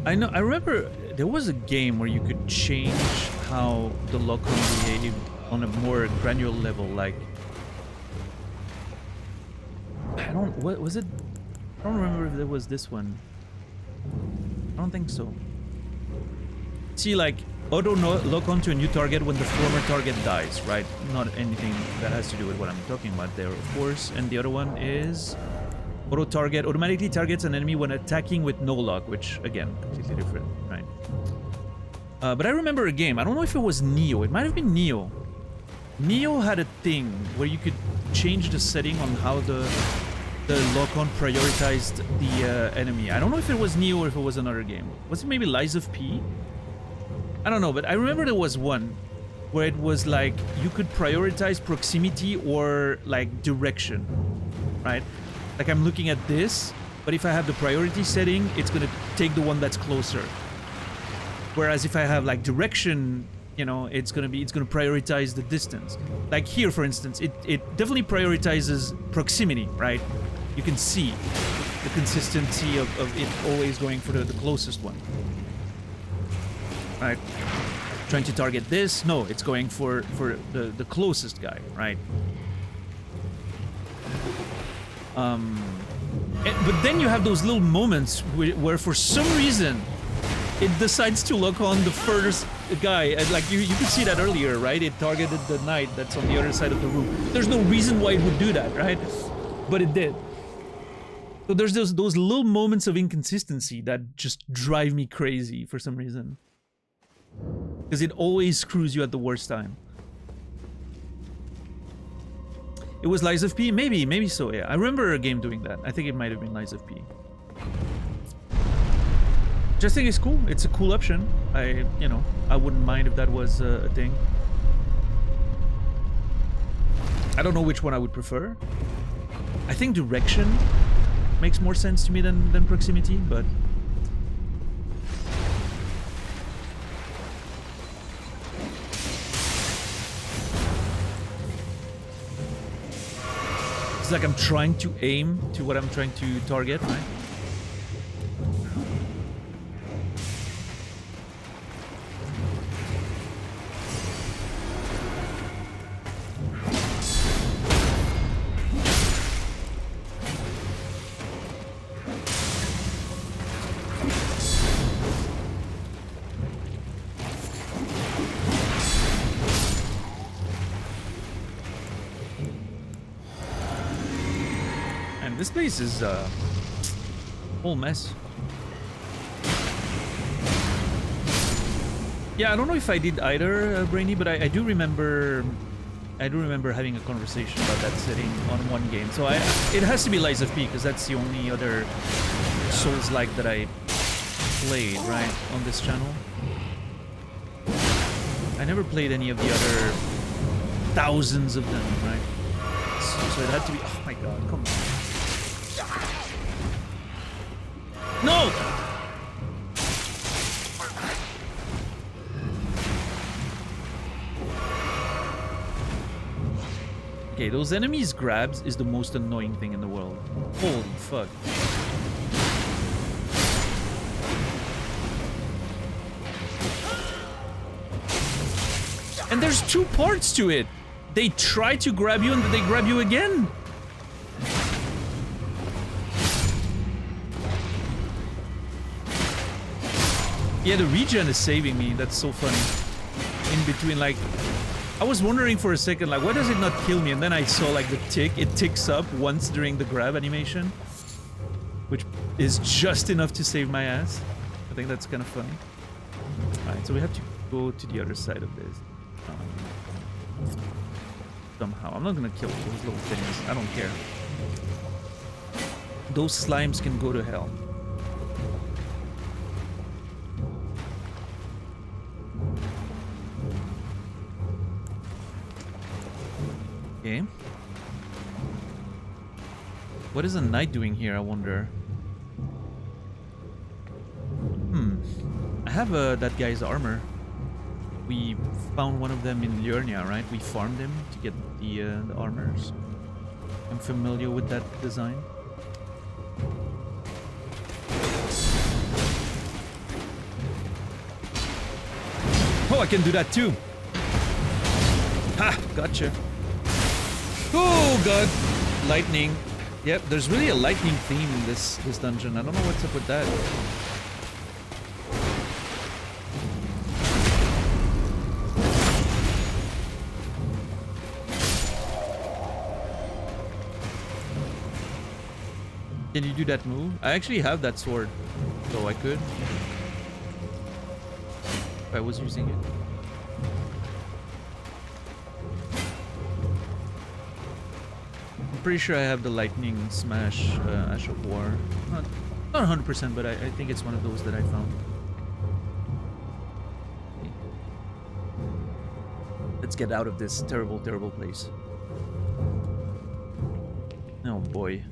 S1: I remember there was a game where you could change how the lock-on behaved on a more granular level, like... what was it? I don't remember if there was this one. I don't think so. See, like, auto lock on to a new target when the former target dies, right? Not anything that has to do with what I'm talking about there, of course. And the other one is... auto target automatically targets an enemy when attacking with no lock, which again, completely different, right? But I remember a game, I don't know if it was Neo, it might have been Neo. Neo had a thing where you could change the setting on how the lock-on prioritized the enemy. I don't know if it was Neo or if it was another game. Was it maybe Lies of P? I don't know, but I remember there was one where it was like you could prioritize proximity or like direction, right? Like I'm looking at this, but if I have the priority setting, it's gonna take the one that's closer. Whereas if I have like direction, you know, it's gonna prioritize the distance. Like here, for instance, it definitely prioritizes proximity, right? You can see the consistency of it always going for the closest one. Right? Trying to target this, no, it's going for the closest guy, right? But then you have those little moments where for some reason it decides to look on the first guy, and like you could see that earlier, right? It targeted the knight that's on the other side of the room. There's no reason why it would do that, right? But it did. So there's those little moments of inconsistency that just drive me crazy for some reason. Because it always screws you at the worst time. It was Lies of P? Maybe so, yeah. I remember a game doing that. I think it might have been Lies of P. Just think it's cool. It's a cool option. I wouldn't mind if that was a thing. I don't know which one I would prefer. I think direction makes more sense to me than proximity, but... It's like I'm trying to aim to what I'm trying to target, right? This place is a whole mess. Yeah, I don't know if I did either, Brainy, but I do remember having a conversation about that setting on one game. So it has to be Lies of P, because that's the only other Souls-like that I played, right, on this channel. I never played any of the other thousands of them, right? So it had to be... Oh my god, come on. No! Okay, those enemies grabs is the most annoying thing in the world. Holy fuck. And there's two parts to it. They try to grab you and then they grab you again. Yeah, the regen is saving me. That's so funny. In between, like... I was wondering for a second, like, why does it not kill me? And then I saw, like, the tick. It ticks up once during the grab animation. Which is just enough to save my ass. I think that's kind of funny. Alright, so we have to go to the other side of this. Somehow. I'm not gonna kill those little things. I don't care. Those slimes can go to hell. Okay. What is a knight doing here, I wonder? I have that guy's armor. We found one of them in Liurnia, right? We farmed him to get the armors. I'm familiar with that design. Oh, I can do that too! Ha! Gotcha. Oh god! Lightning. Yep, there's really a lightning theme in this dungeon. I don't know what's up with that. Can you do that move? I actually have that sword, so I could. If I was using it. Pretty sure I have the lightning smash Ash of War. Not 100%, but I think it's one of those that I found. Okay. Let's get out of this terrible, terrible place. Oh boy.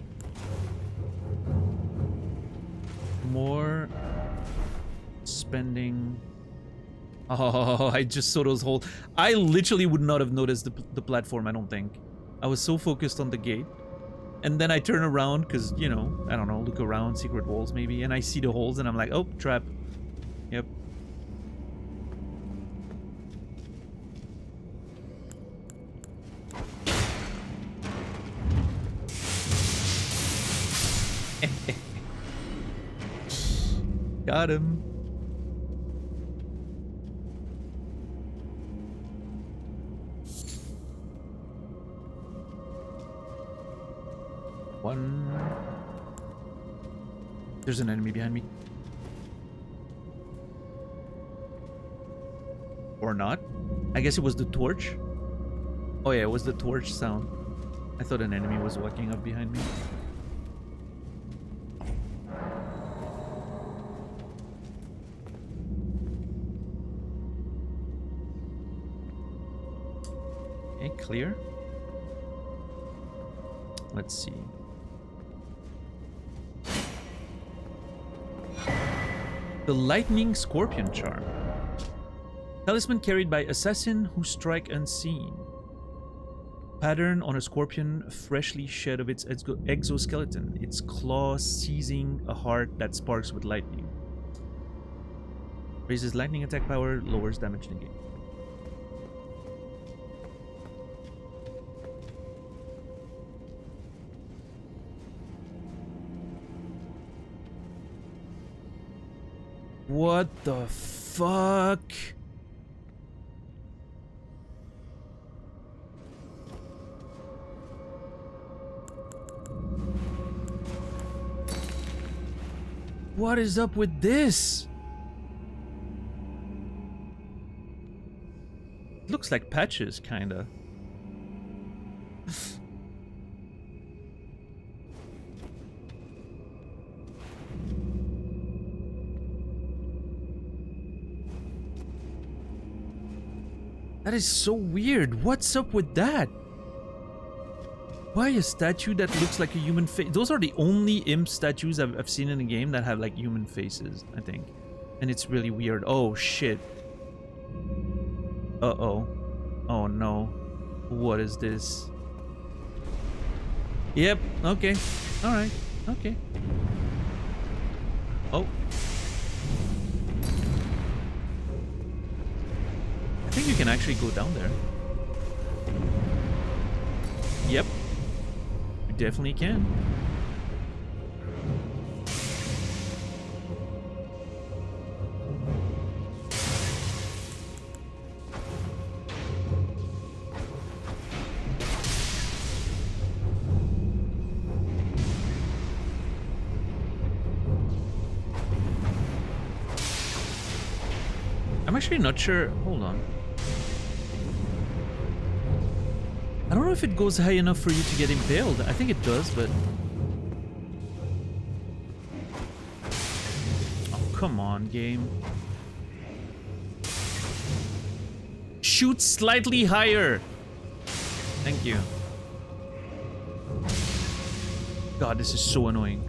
S1: More spending. Oh, I just saw those holes. I literally would not have noticed the platform, I don't think. I was so focused on the gate. And then I turn around because, you know, I don't know, look around, secret walls maybe, and I see the holes and I'm like, oh, trap. Yep. Got him. One. There's an enemy behind me. Or not. I guess it was the torch. Oh yeah, it was the torch sound. I thought an enemy was walking up behind me. Okay, clear. Let's see. The Lightning Scorpion Charm. Talisman carried by assassin who strike unseen. Pattern on a scorpion freshly shed of its exoskeleton. Its claw seizing a heart that sparks with lightning. Raises lightning attack power, lowers damage negate. What the fuck? What is up with this? It looks like patches, kinda. That is so weird. What's up with that? Why a statue that looks like a human face? Those are the only imp statues I've seen in a game that have like human faces, I think. And it's really weird. Oh shit. Uh-oh. Oh no. What is this? Yep. Okay. Alright. Okay. Oh. I think you can actually go down there. Yep. You definitely can. I'm actually not sure. Hold on. I don't know if it goes high enough for you to get impaled. I think it does, but... Oh, come on, game. Shoot slightly higher! Thank you. God, this is so annoying.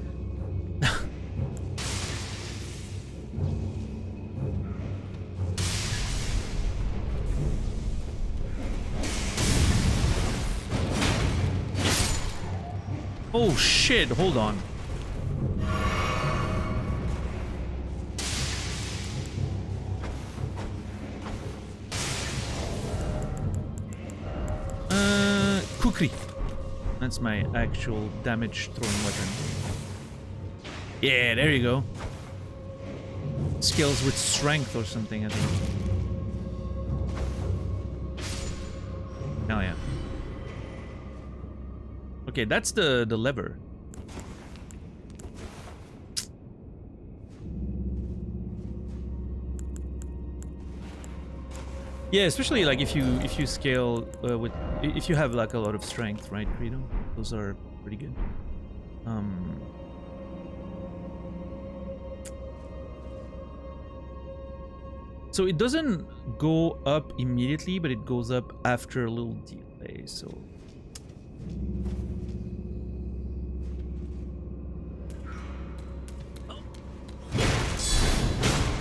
S1: Oh shit, hold on. Kukri. That's my actual damage throwing weapon. Yeah, there you go. Skills with strength or something, I think. Oh yeah. Okay, that's the lever. Yeah, especially like if you scale with if you have like a lot of strength, right, Credo? Those are pretty good. So it doesn't go up immediately, but it goes up after a little delay. So.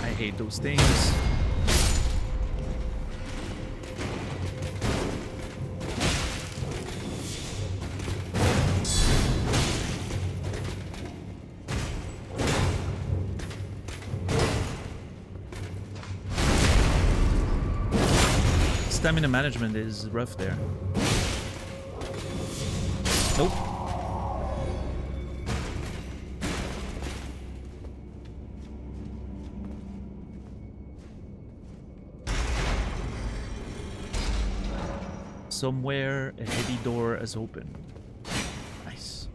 S1: I hate those things. Stamina management is rough there. Nope. Somewhere a heavy door is open. Nice.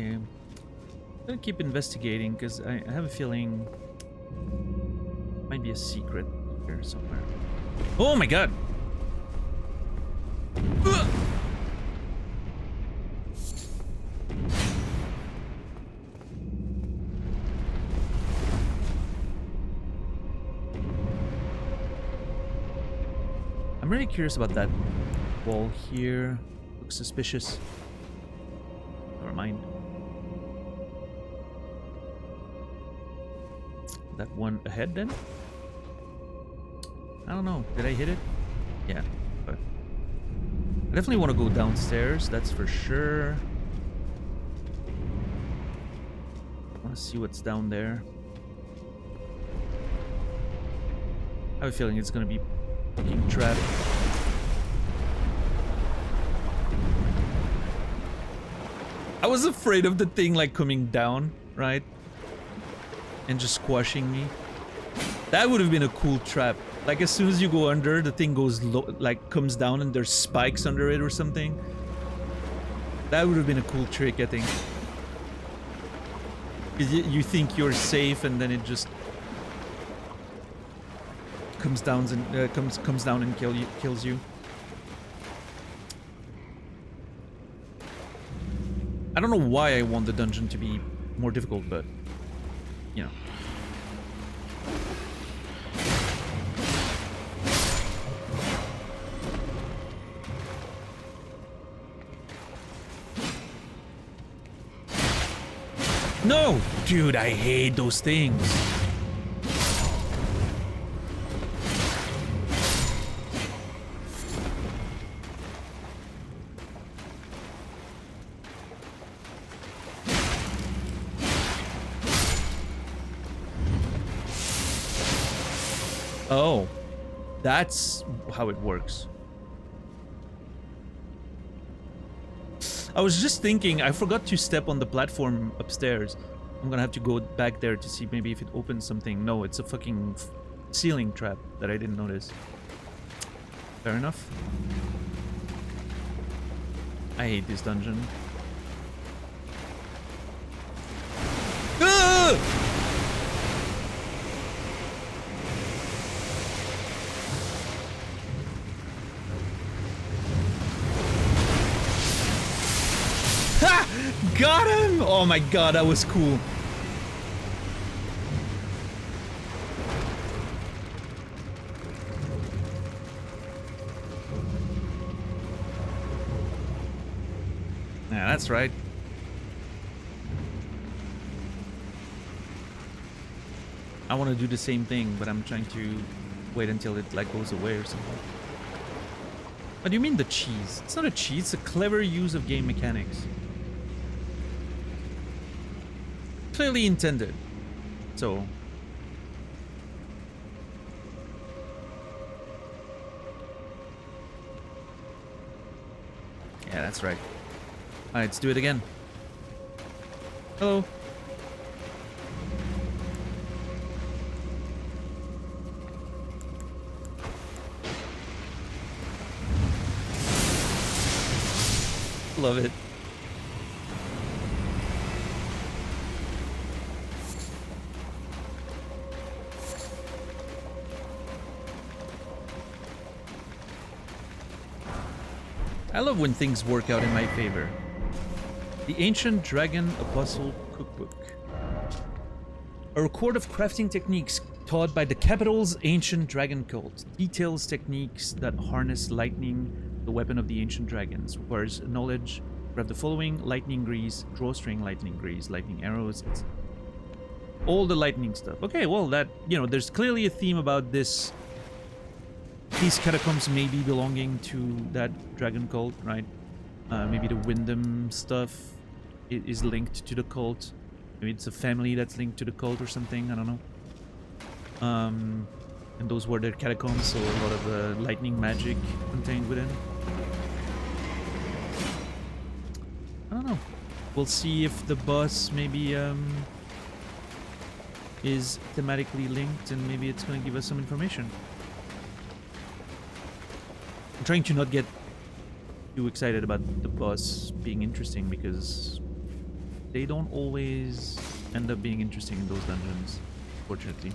S1: Okay. I'm gonna keep investigating because I have a feeling might be a secret here somewhere. Oh my god! Ugh! I'm really curious about that wall here. Looks suspicious. Never mind. That one ahead then? I don't know. Did I hit it? Yeah. But I definitely want to go downstairs, that's for sure. I want to see what's down there. I have a feeling it's going to be fucking trapped. I was afraid of the thing like coming down, right? And just squashing me. That would have been a cool trap. Like as soon as you go under, the thing goes low, like comes down and there's spikes under it or something. That would have been a cool trick, I think. You think you're safe and then it just comes down and comes down and kills you. I don't know why I want the dungeon to be more difficult, but you know. No! Dude, I hate those things. Oh, that's how it works. I was just thinking, I forgot to step on the platform upstairs. I'm gonna have to go back there to see maybe if it opens something. No, it's a fucking ceiling trap that I didn't notice. Fair enough. I hate this dungeon. Ah! Got him! Oh my god, that was cool. Yeah, that's right. I want to do the same thing, but I'm trying to wait until it like goes away or something. What do you mean the cheese? It's not a cheese, it's a clever use of game mechanics. Clearly intended. So yeah, that's right. Alright, let's do it again. Hello. Love it. I love when things work out in my favor. The Ancient Dragon Apostle Cookbook. A record of crafting techniques taught by the capital's ancient dragon cult. Details techniques that harness lightning, the weapon of the ancient dragons. Requires knowledge. Grab the following: lightning grease, drawstring lightning grease, lightning arrows, etc. All the lightning stuff. Okay, well that, you know, there's clearly a theme about this. These catacombs may be belonging to that dragon cult, right? Maybe the Wyndham stuff is linked to the cult. Maybe it's a family that's linked to the cult or something, I don't know. And those were their catacombs, so a lot of lightning magic contained within. I don't know. We'll see if the boss maybe is thematically linked, and maybe it's going to give us some information. I'm trying to not get too excited about the boss being interesting because they don't always end up being interesting in those dungeons, fortunately.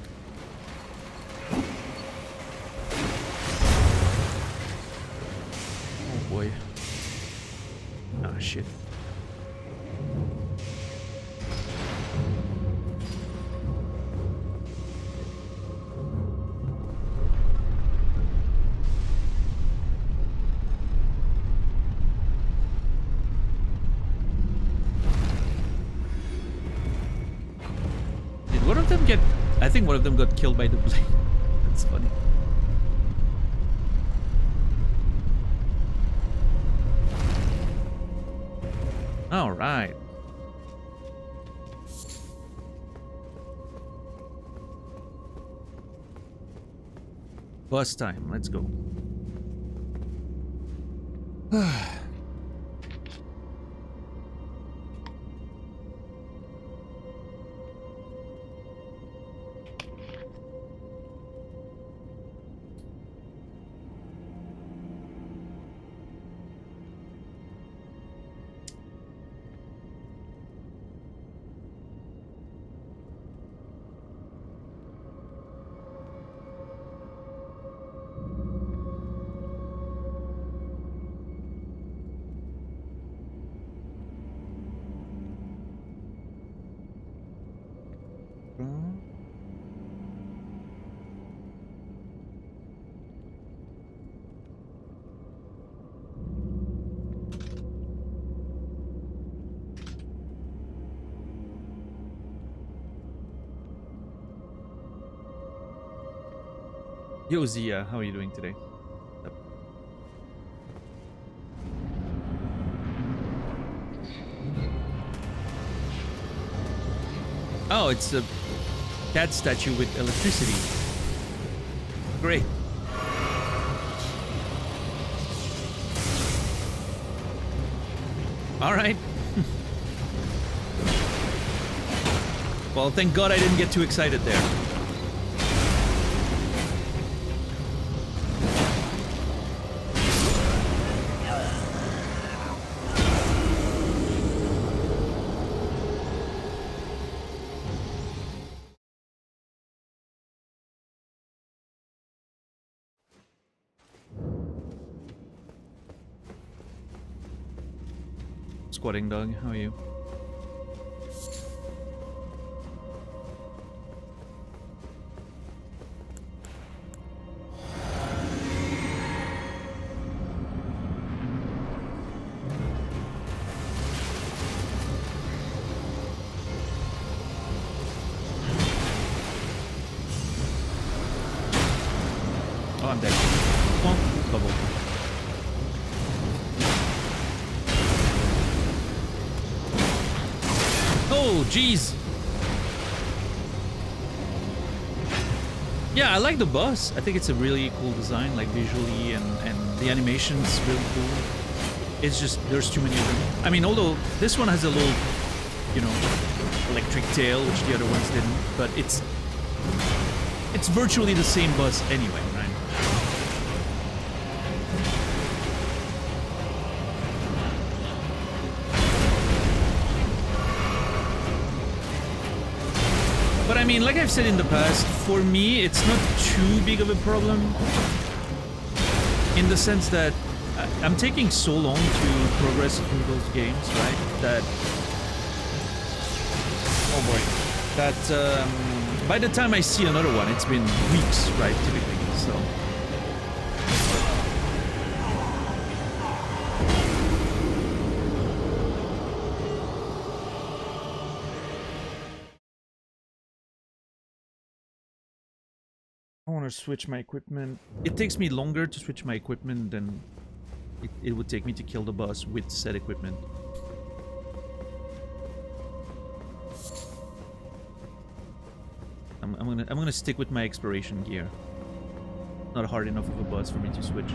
S1: Oh boy. Ah, shit. Did one of them get... I think one of them got killed by the blade. That's funny. All right. Bus time. Let's go. Yo, Zia, how are you doing today? Yep. Oh, it's a cat statue with electricity. Great. All right. Well, thank God I didn't get too excited there. Squatting dog, how are you? Oh, I'm dead. Oh, bubble. Oh, jeez. Yeah, I like the boss. I think it's a really cool design, like visually, and the animation's really cool. It's just, there's too many of them. I mean, although this one has a little, you know, electric tail, which the other ones didn't, but it's virtually the same boss anyway, right? But I mean, like I've said in the past, for me, it's not too big of a problem. In the sense that I'm taking so long to progress through those games, right? That... Oh boy. That, by the time I see another one, it's been weeks, right? Typically, so... I want to switch my equipment. It takes me longer to switch my equipment than it would take me to kill the boss with said equipment. I'm gonna stick with my exploration gear. Not hard enough of a boss for me to switch.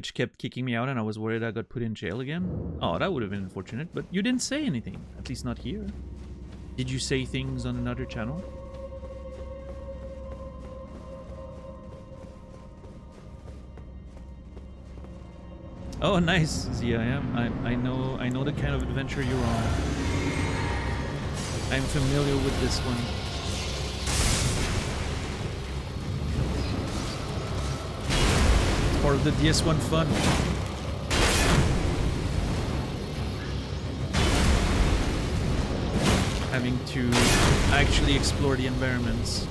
S1: Twitch kept kicking me out and I was worried I got put in jail again. Oh, that would have been unfortunate, but you didn't say anything. At least not here. Did you say things on another channel? Oh, nice, Zia. I know the kind of adventure you're on. I'm familiar with this one. It's part of the DS1 fun. Having to actually explore the environments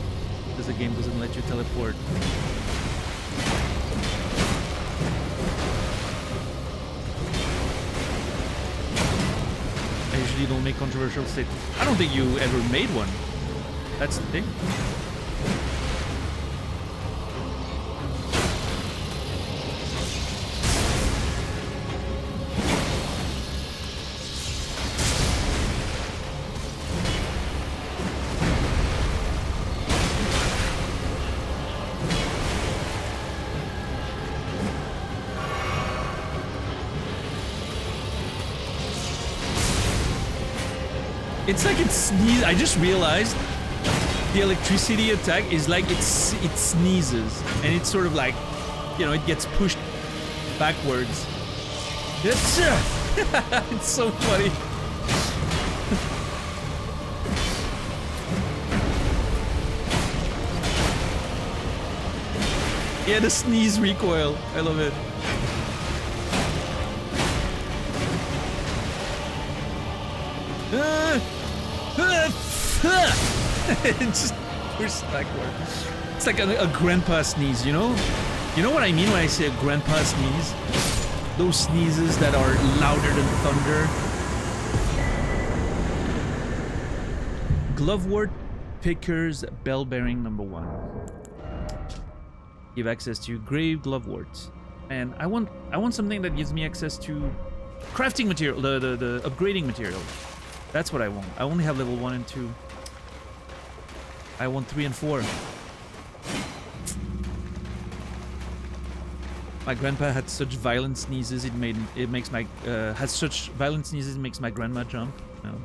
S1: because the game doesn't let you teleport. I usually don't make controversial statements. I don't think you ever made one. That's the thing. It's like it sneezes. I just realized the electricity attack is like it sneezes, and it's sort of like, you know, it gets pushed backwards. It's so funny. Yeah, the sneeze recoil. I love it. It just pushed backward. It's like a grandpa sneeze, you know? You know what I mean when I say a grandpa sneeze? Those sneezes that are louder than thunder. Glovewort Picker's Bell Bearing #1. Give access to Grave Glovewort. And I want something that gives me access to crafting material, the upgrading material. That's what I want. I only have level 1 and 2. I want 3 and 4. My grandpa had such violent sneezes. It makes my has such violent sneezes. It makes my grandma jump. No.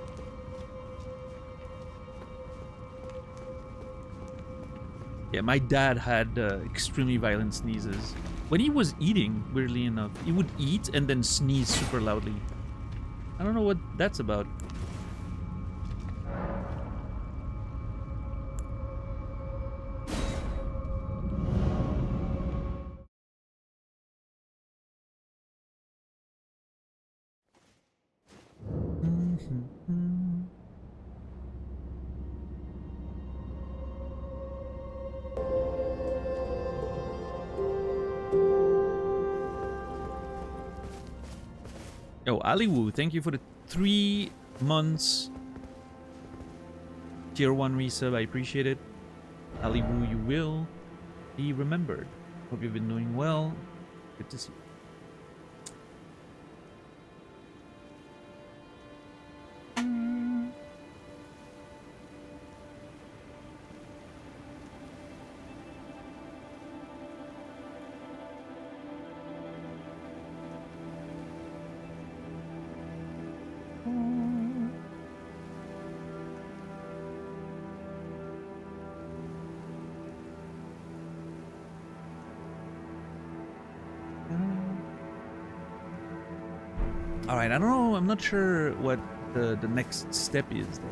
S1: Yeah, my dad had extremely violent sneezes. When he was eating, weirdly enough, he would eat and then sneeze super loudly. I don't know what that's about. Yo, Aliwu, thank you for the 3 months tier 1 resub. I appreciate it. Aliwu, you will be remembered. Hope you've been doing well. Good to see you. Alright, I don't know, I'm not sure what the next step is there.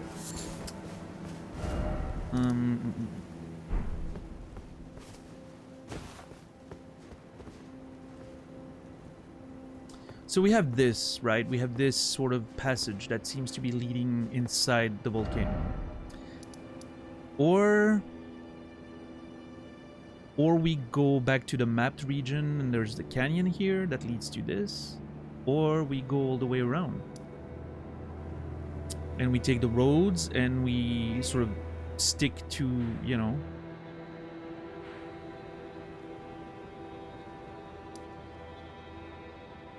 S1: So we have this, right? We have this sort of passage that seems to be leading inside the volcano. Or we go back to the mapped region and there's the canyon here that leads to this. Or we go all the way around. And we take the roads and we sort of stick to, you know...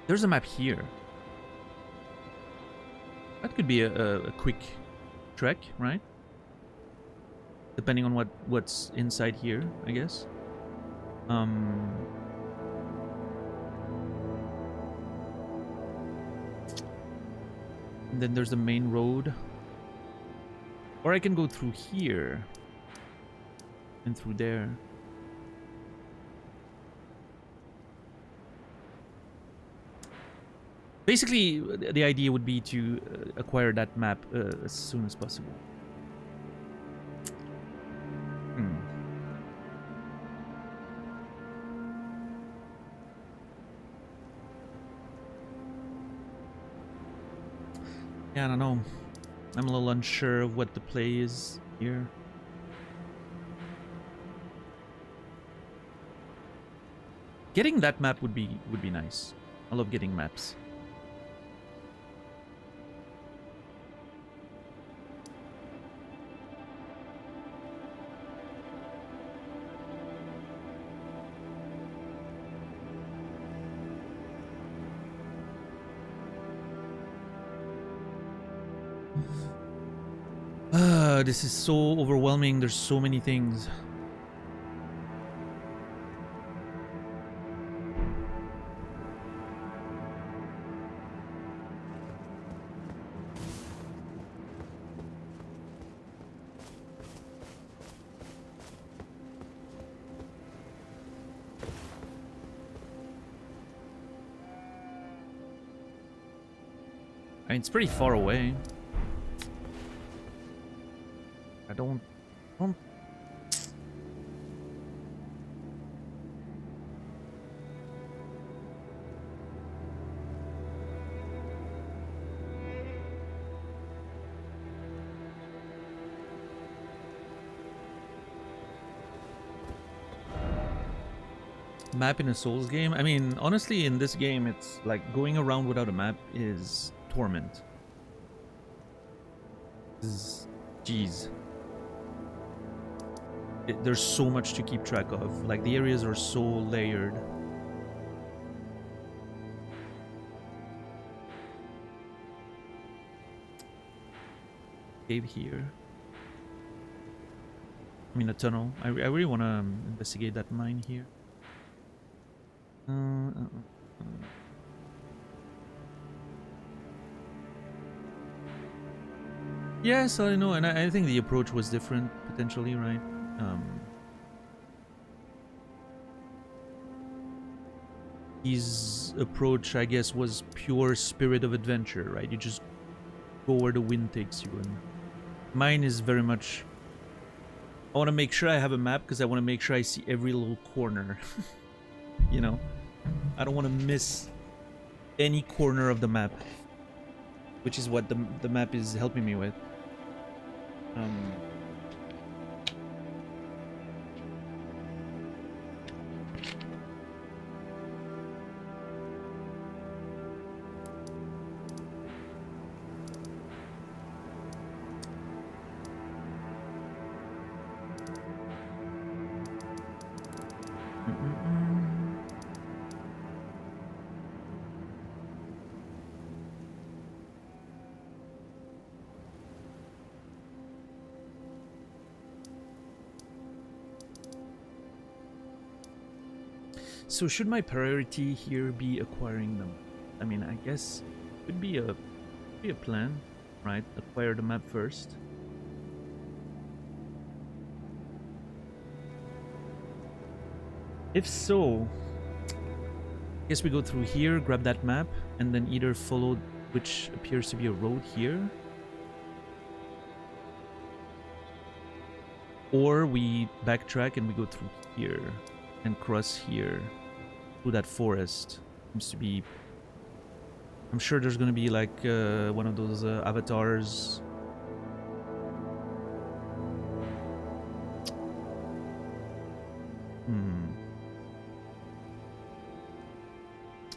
S1: There's a map here. That could be a quick trek, right? Depending on what's inside here, I guess. And then there's the main road. Or I can go through here. And through there. Basically, the idea would be to acquire that map as soon as possible. Yeah, I don't know. I'm a little unsure of what the play is here. Getting that map would be nice. I love getting maps. This is so overwhelming. There's so many things. I mean, it's pretty far away. I don't. Map in a Souls game? I mean, honestly, in this game, it's like going around without a map is torment. Jeez. There's so much to keep track of. Like, the areas are so layered. Cave here. I mean, a tunnel. I really want to investigate that mine here. Yes, I know, and I think the approach was different, potentially, right? His approach, I guess, was pure spirit of adventure, right? You just go where the wind takes you, and mine is very much... I want to make sure I have a map, because I want to make sure I see every little corner. You know? I don't want to miss any corner of the map, which is what the map is helping me with. So should my priority here be acquiring them? I mean, I guess it could be a plan, right? Acquire the map first. If so, I guess we go through here, grab that map, and then either follow which appears to be a road here, or we backtrack and we go through here and cross here through that forest. Seems to be... I'm sure there's gonna be like one of those avatars.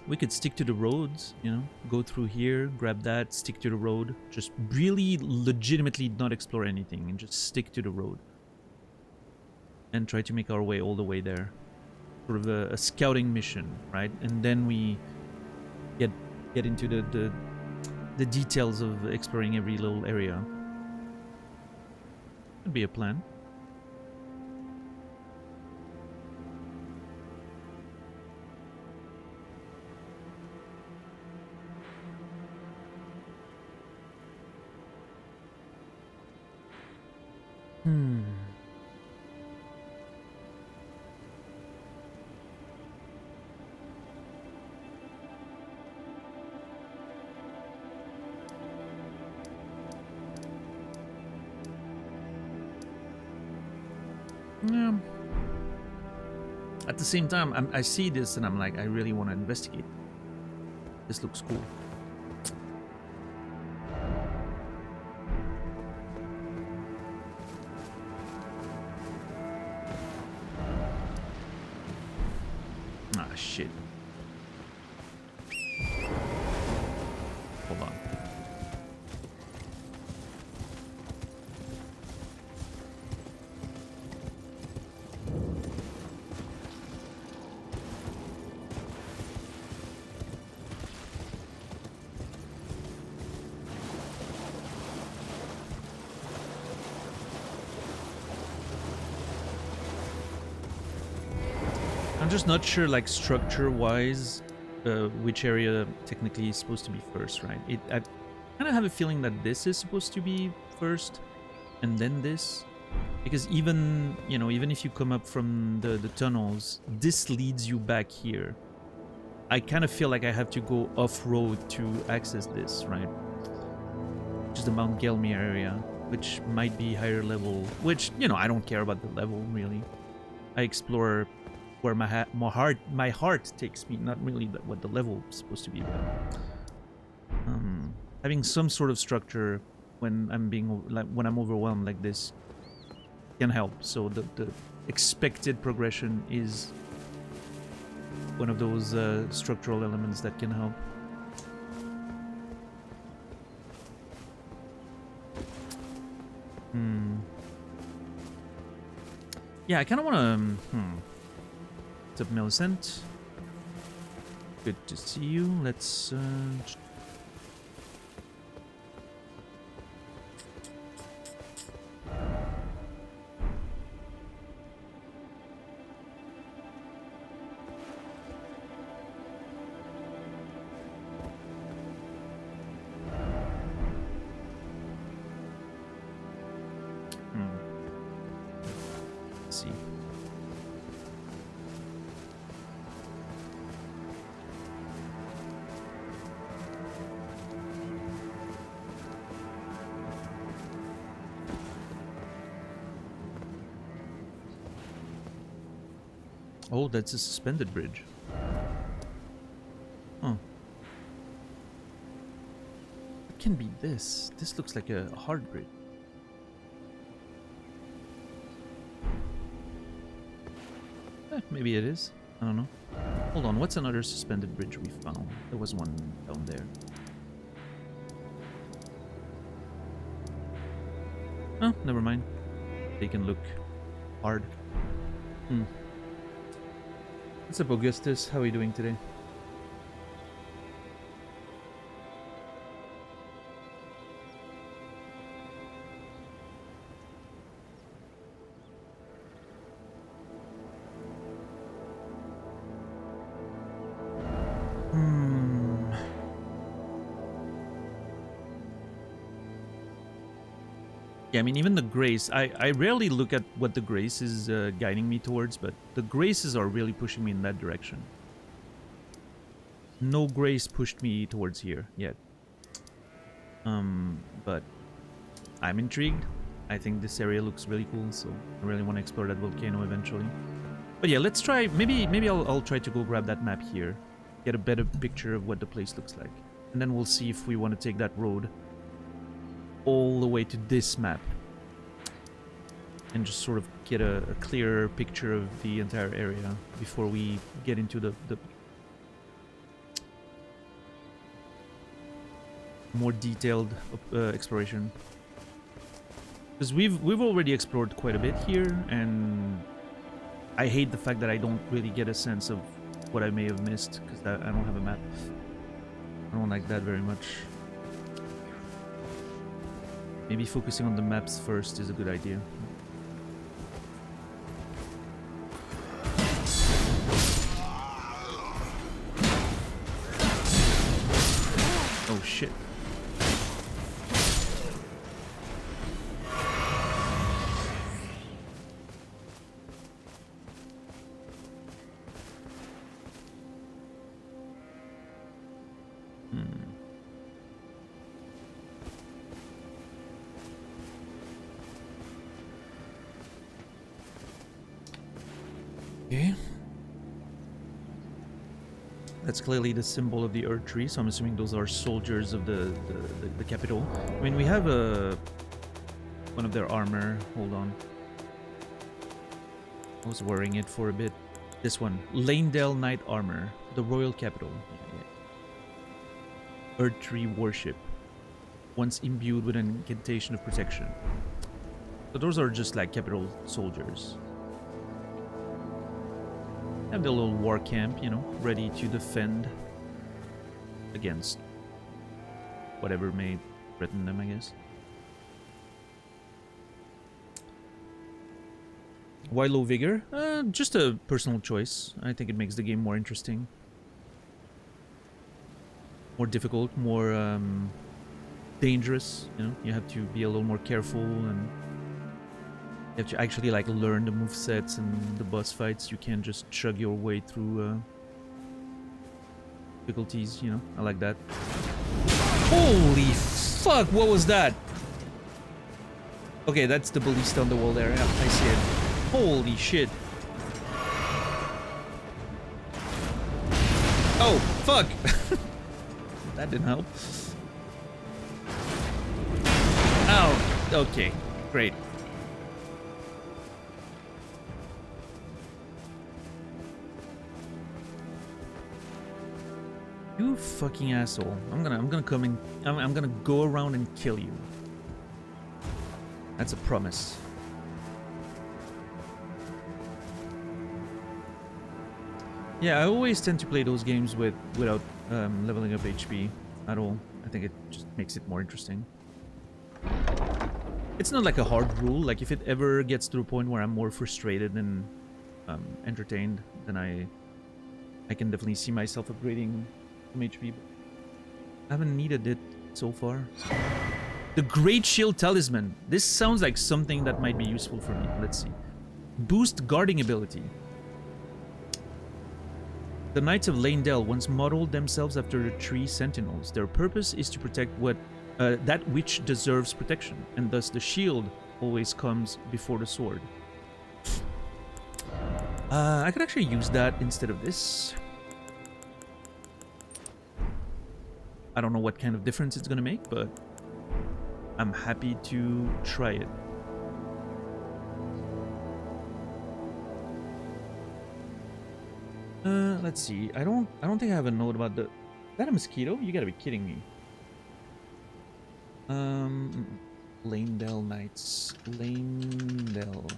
S1: We could stick to the roads, you know, go through here, grab that, stick to the road, just really legitimately not explore anything and just stick to the road and try to make our way all the way there. Sort of a scouting mission, right? And then we get into the details of exploring every little area. Could be a plan. Hmm. Yeah. At the same time, I see this and I'm like, I really want to investigate. This looks cool. Ah, shit. Hold on. I'm just not sure, like, structure-wise, which area technically is supposed to be first, right? I kind of have a feeling that this is supposed to be first, and then this. Because even, you know, even if you come up from the tunnels, this leads you back here. I kind of feel like I have to go off-road to access this, right? Which is the Mount Gelmir area, which might be higher level, which, you know, I don't care about the level, really. I explore where my heart takes me, not really what the level is supposed to be. But having some sort of structure when I'm overwhelmed like this can help. So the expected progression is one of those structural elements that can help. Yeah, I kind of want to. What's up, Millicent? Good to see you. Let's. See. Oh, that's a suspended bridge. Oh. It can be this. This looks like a hard bridge. Maybe it is. I don't know. Hold on, what's another suspended bridge we found? There was one down there. Oh, never mind. They can look hard. What's up, Augustus? How are you doing today? Yeah, I mean, even the grace, I rarely look at what the grace is guiding me towards, but the graces are really pushing me in that direction. No grace pushed me towards here yet. But I'm intrigued. I think this area looks really cool, so I really want to explore that volcano eventually. But yeah, let's try, maybe I'll try to go grab that map here, get a better picture of what the place looks like. And then we'll see if we want to take that road all the way to this map and just sort of get a clearer picture of the entire area before we get into the more detailed exploration. Because we've already explored quite a bit here, and I hate the fact that I don't really get a sense of what I may have missed because I don't have a map. I don't like that very much. Maybe focusing on the maps first is a good idea. Oh shit. Okay. That's clearly the symbol of the Erdtree, so I'm assuming those are soldiers of the capital. I mean, we have one of their armor. Hold on. I was wearing it for a bit. This one. Lanedale Knight Armor. The Royal Capital. Yeah. Erdtree Warship. Once imbued with an incantation of protection. So those are just like capital soldiers. Have their little war camp, you know, ready to defend against whatever may threaten them, I guess. Why low vigor? Just a personal choice. I think it makes the game more interesting. More difficult, more dangerous, you know? You have to be a little more careful and you have to actually like learn the movesets and the boss fights. You can't just chug your way through difficulties, you know? I like that. Holy fuck, what was that? Okay, that's the ballista on the wall there. Yeah, I see it. Holy shit. Oh, fuck! That didn't help. Ow! Okay, great. You fucking asshole. I'm gonna come in. I'm gonna go around and kill you. That's a promise. Yeah, I always tend to play those games without leveling up HP at all. I think it just makes it more interesting. It's not like a hard rule. Like if it ever gets to a point where I'm more frustrated than entertained, then I can definitely see myself upgrading some HP. But I haven't needed it so far. The Great Shield Talisman. This sounds like something that might be useful for me. Let's see. Boost guarding ability. The Knights of Lanedale once modeled themselves after the Tree Sentinels. Their purpose is to protect that which deserves protection, and thus the shield always comes before the sword. I could actually use that instead of this. I don't know what kind of difference it's gonna make, but I'm happy to try it. Let's see. I don't think I have a note about the... Is that a mosquito? You gotta be kidding me. Lanedale Knights. Lanedale.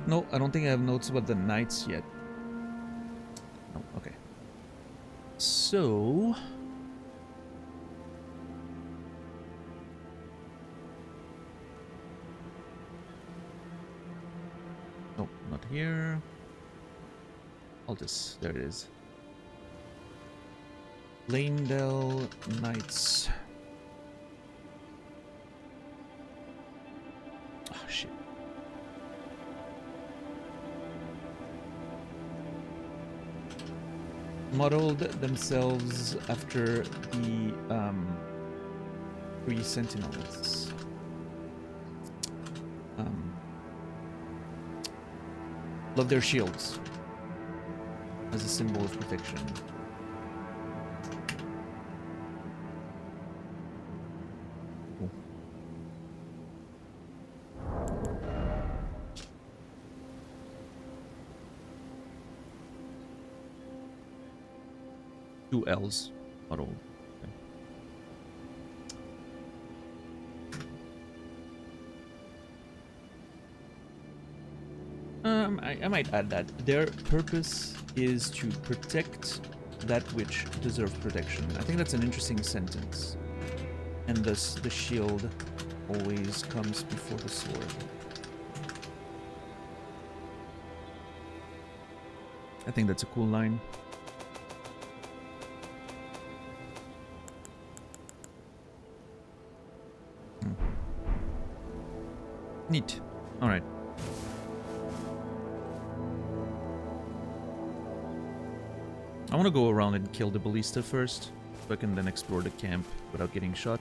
S1: No, I don't think I have notes about the Knights yet. No, okay. So... No, not here. Altus, there it is. Lanedale Knights. Oh, shit. Modeled themselves after the Tree Sentinels. Love their shields as a symbol of protection. Cool. Two L's modeled. I might add that their purpose is to protect that which deserves protection. I think that's an interesting sentence. And thus the shield always comes before the sword. I think that's a cool line. Neat. All right. I want to go around and kill the ballista first, so I can then explore the camp without getting shot.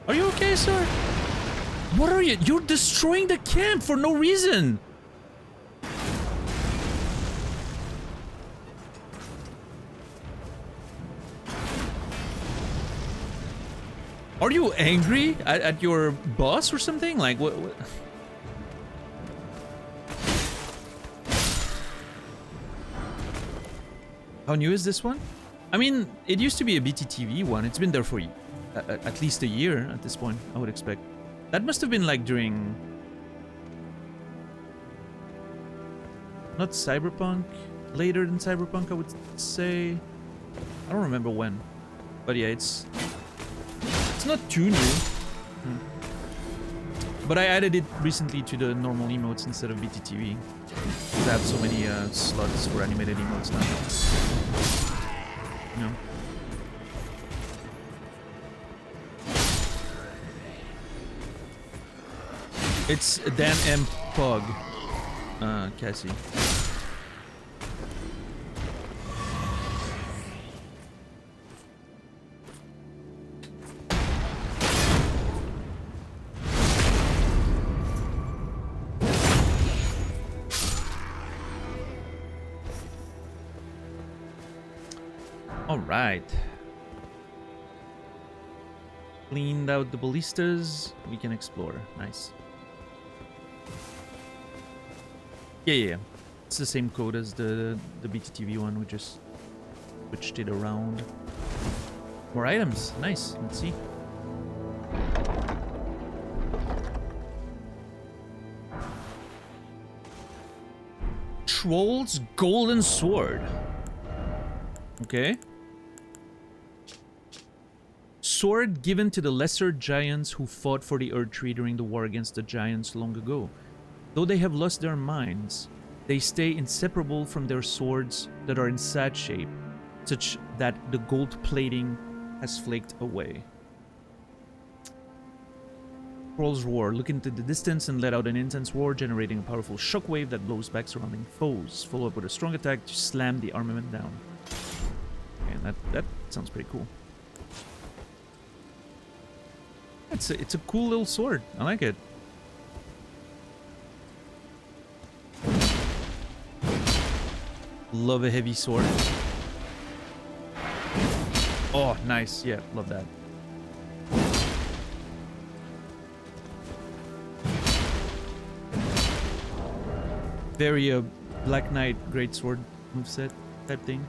S1: Are you okay, sir? What are you? You're destroying the camp for no reason. Are you angry at your boss or something? Like, what? How new is this one? I mean, it used to be a BTTV one. It's been there for at least a year at this point, I would expect. That must have been like during... Not Cyberpunk. Later than Cyberpunk, I would say. I don't remember when. But yeah, it's not too new. But I added it recently to the normal emotes instead of BTTV. Because I have so many slots for animated emotes now. You know? It's Dan M. Pog, Cassie. All right. Cleaned out the ballistas. We can explore. Nice. Yeah. It's the same code as the BTTV one. We just switched it around. More items. Nice. Let's see. Troll's Golden Sword. Okay. Sword given to the lesser giants who fought for the Erdtree during the war against the giants long ago. Though they have lost their minds, they stay inseparable from their swords that are in sad shape, such that the gold plating has flaked away. Troll's Roar. Look into the distance and let out an intense roar, generating a powerful shockwave that blows back surrounding foes. Follow up with a strong attack to slam the armament down. And that sounds pretty cool. It's a cool little sword. I like it. Love a heavy sword. Oh, nice. Yeah, love that. Very Black Knight greatsword moveset type thing.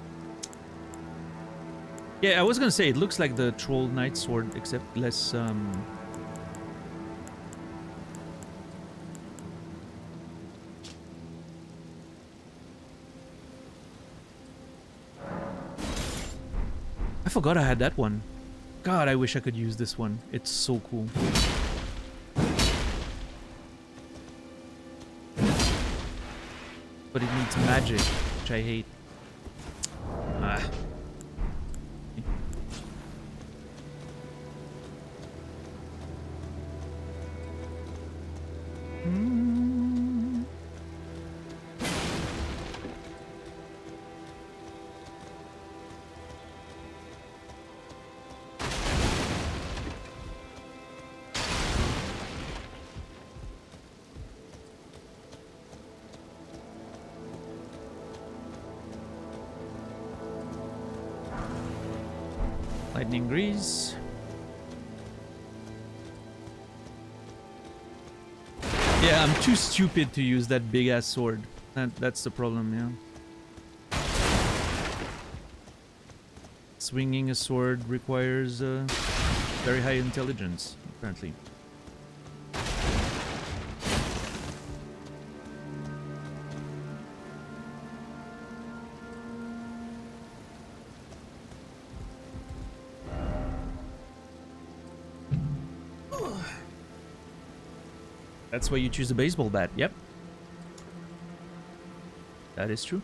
S1: Yeah, I was gonna say it looks like the Troll Knight sword, except less I forgot I had that one. God, I wish I could use this one. It's so cool. But it needs magic, which I hate. Ah. Lightning grease. Yeah, I'm too stupid to use that big ass sword. That's the problem, yeah. Swinging a sword requires very high intelligence, apparently. That's why you choose a baseball bat. Yep. That is true.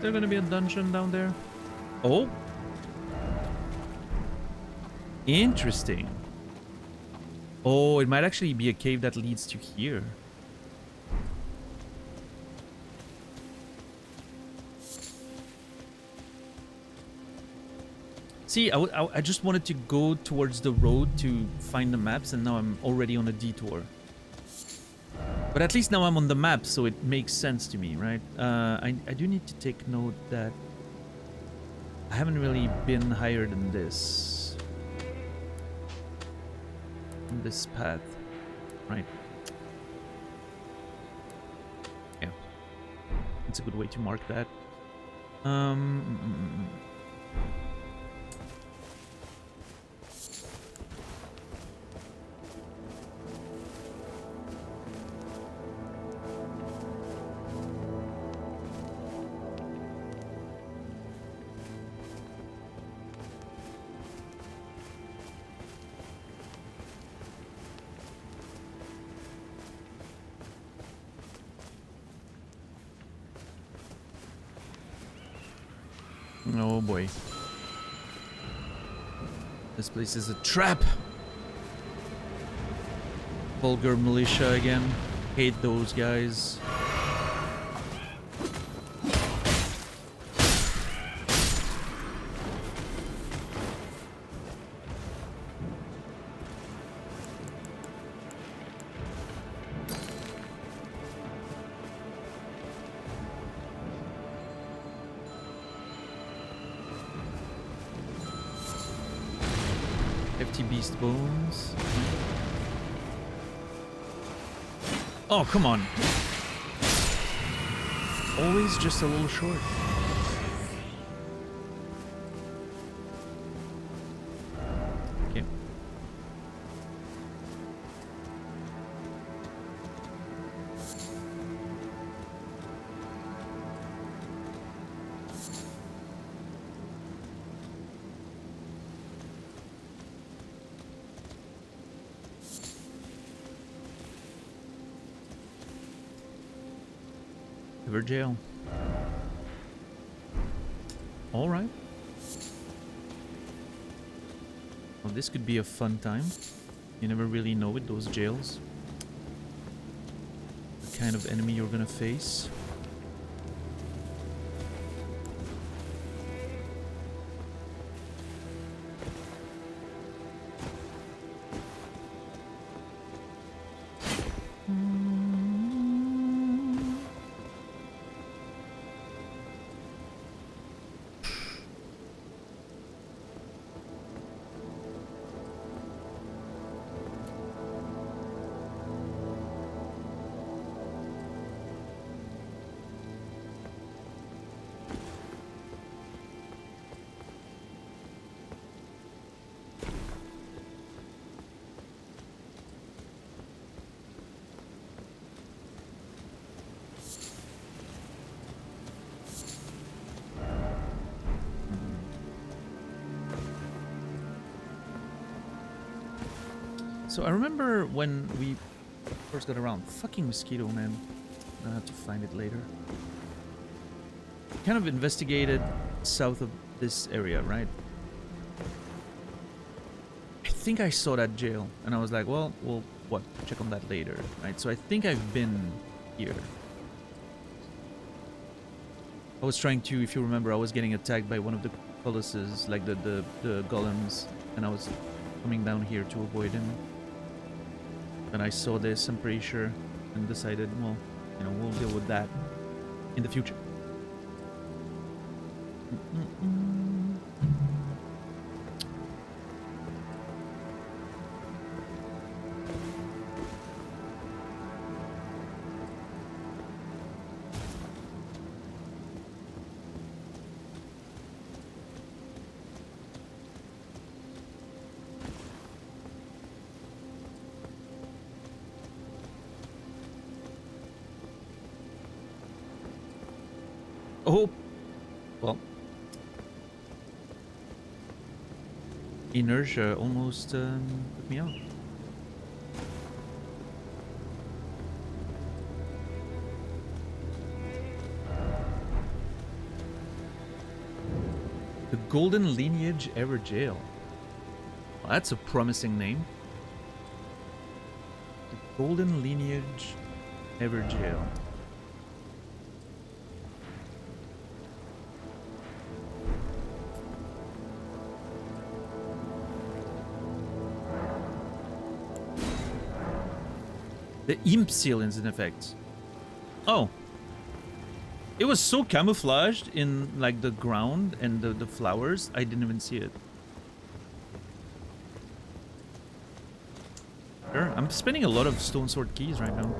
S1: there gonna be a dungeon down there? Oh. Interesting. Oh, it might actually be a cave that leads to here. See, I just wanted to go towards the road to find the maps, and now I'm already on a detour. But at least now I'm on the map, so it makes sense to me, right? I do need to take note that I haven't really been higher than this. On this path, right? Yeah. That's a good way to mark that. Oh boy. This place is a trap. Vulgar militia again. Hate those guys. Beast bones. Oh, come on. Always just a little short. Okay. Jail. All right. Well, this could be a fun time. You never really know with those jails. The kind of enemy you're gonna face. So I remember when we first got around. Fucking mosquito, man. I'm gonna have to find it later. Kind of investigated south of this area, right? I think I saw that jail, and I was like, well, what? Check on that later, right? So I think I've been here. I was trying to, if you remember, I was getting attacked by one of the colossus, like the golems, and I was coming down here to avoid him. And I saw this, I'm pretty sure, and decided, well, you know, we'll deal with that in the future. Oh, well, inertia almost took me out. The Golden Lineage Ever Jail. Well, that's a promising name. The Golden Lineage Ever Jail. The imp seal is in effect. Oh. It was so camouflaged in like the ground and the flowers, I didn't even see it. Sure, I'm spending a lot of stone sword keys right now.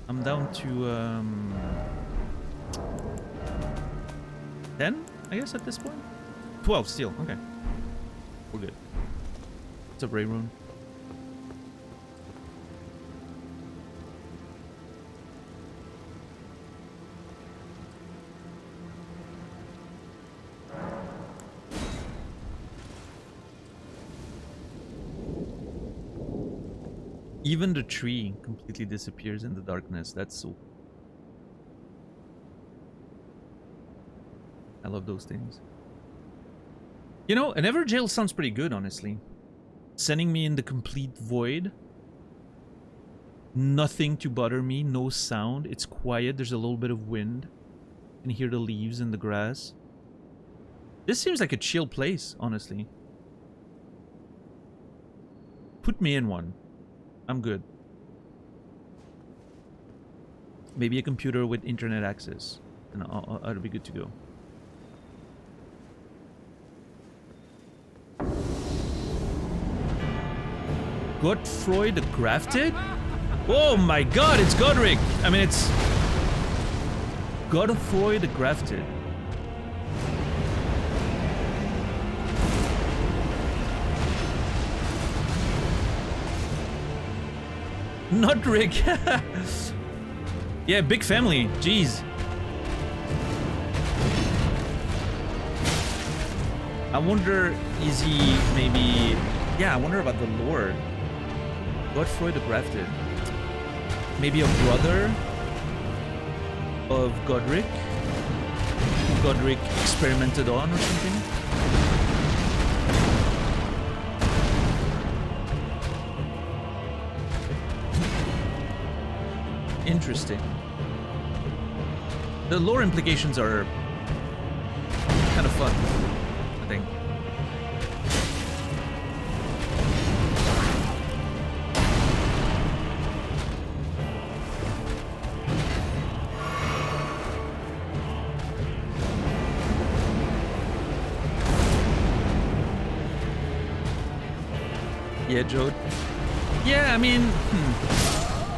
S1: I'm down to 10, I guess, at this point. 12 steel, okay. We're good. It's a Ray rune. Even the tree completely disappears in the darkness. That's so... I love those things. You know, an Ever Jail sounds pretty good, honestly. Sending me in the complete void. Nothing to bother me. No sound. It's quiet. There's a little bit of wind. You can hear the leaves in the grass. This seems like a chill place, honestly. Put me in one. I'm good. Maybe a computer with internet access, and I'll be good to go. Godfroy the Grafted? Oh my god, it's Godric! I mean, it's... Godfroy the Grafted. Notrick! Yeah, big family. Jeez. I wonder, is he maybe... Yeah, I wonder about the lore. Godfroy the Grafted. Maybe a brother of Godric? Who Godric experimented on or something? Interesting. The lore implications are kind of fun, I think. Yeah, Jode. Yeah, I mean...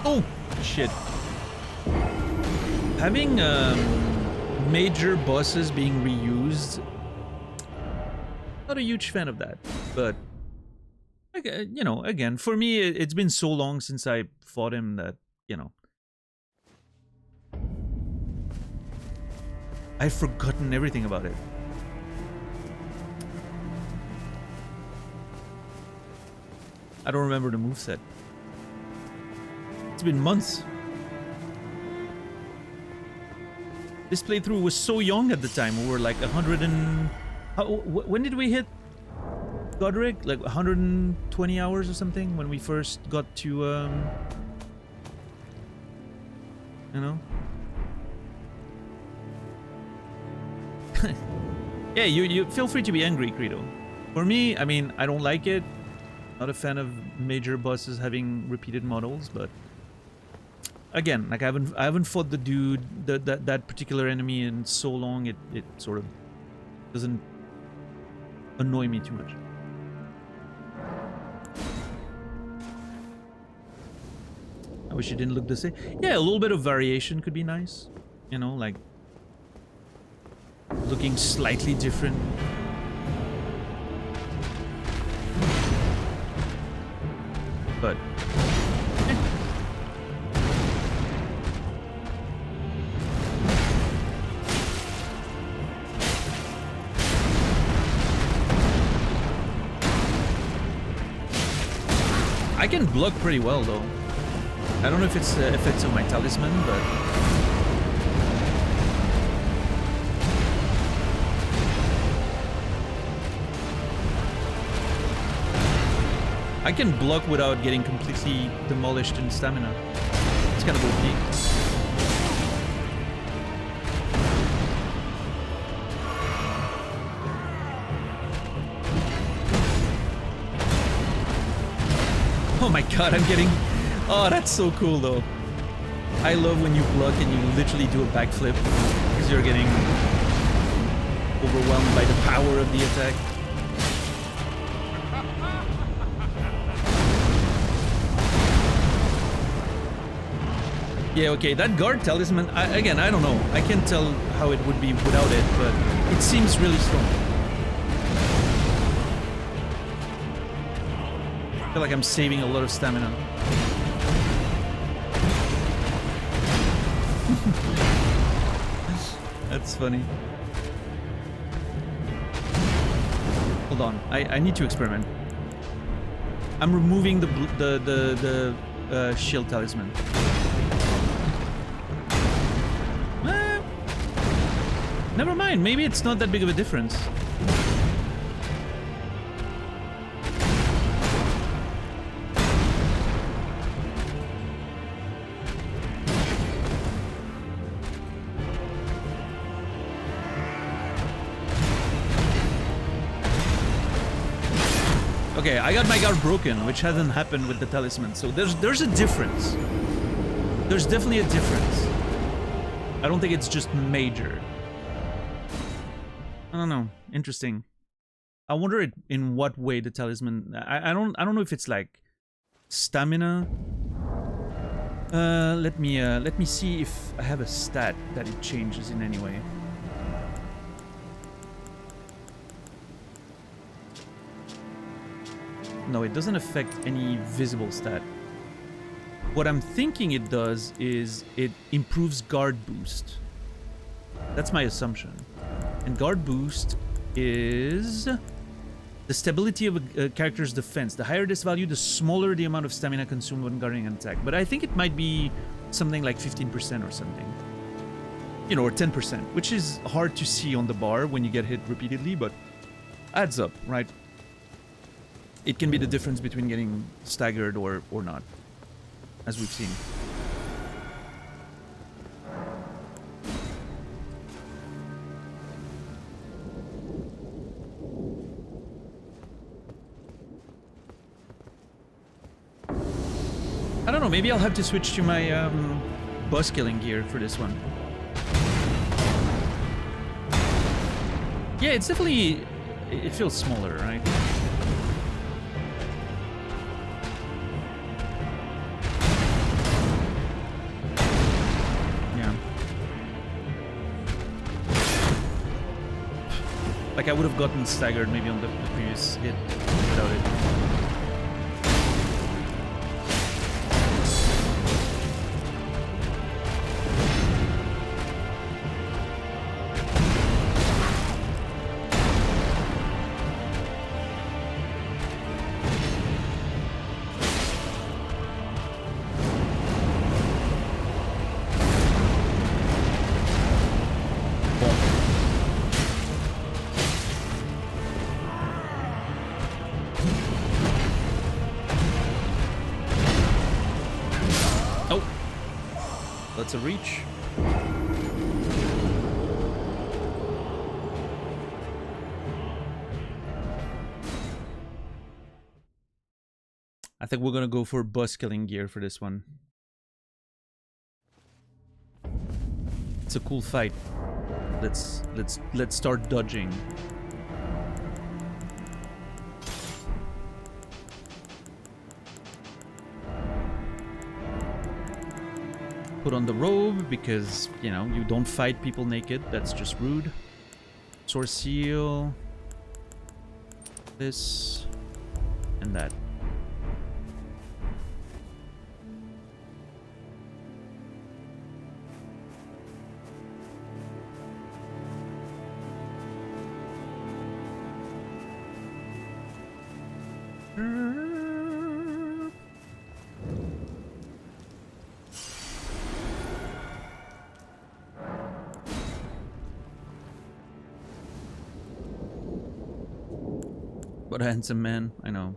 S1: Oh, shit. Having major bosses being reused, not a huge fan of that. But, you know, again, for me, it's been so long since I fought him that, you know, I've forgotten everything about it. I don't remember the moveset. It's been months. This playthrough was so young at the time. We were like 100 and... when did we hit Godric? Like 120 hours or something? When we first got to... you know? Yeah, you feel free to be angry, Credo. For me, I mean, I don't like it. Not a fan of major bosses having repeated models, but... Again, like I haven't fought the dude, that particular enemy in so long, it sort of doesn't annoy me too much. I wish it didn't look the same. Yeah, a little bit of variation could be nice. You know, like looking slightly different. But I can block pretty well though. I don't know if it's effects of my talisman, but I can block without getting completely demolished in stamina. It's kind of OP. Oh my god, I'm getting... Oh, that's so cool though. I love when you block and you literally do a backflip because you're getting overwhelmed by the power of the attack. Yeah, okay, that guard talisman, again, I don't know. I can't tell how it would be without it, but it seems really strong. I feel like I'm saving a lot of stamina. That's funny. Hold on, I need to experiment. I'm removing the shield talisman. Never mind, maybe it's not that big of a difference. Okay, I got my guard broken, which hasn't happened with the talisman, so there's a difference. There's definitely a difference. I don't think it's just major. I don't know. Interesting. I wonder in what way the talisman. I don't know if it's like stamina. Let me see if I have a stat that it changes in any way. No, it doesn't affect any visible stat. What I'm thinking it does is it improves guard boost. That's my assumption. And guard boost is the stability of a character's defense. The higher this value, the smaller the amount of stamina consumed when guarding an attack. But I think it might be something like 15% or something. You know, or 10%, which is hard to see on the bar when you get hit repeatedly, but adds up, right? It can be the difference between getting staggered or not, as we've seen. I don't know, maybe I'll have to switch to my boss killing gear for this one. Yeah, it's definitely... It feels smaller, right? Yeah. Like I would have gotten staggered maybe on the previous hit without it. A reach. I think we're gonna go for boss killing gear for this one. It's a cool fight. Let's start dodging. Put on the robe because, you know, you don't fight people naked. That's just rude. Sword seal. This. And that. What a handsome man, I know.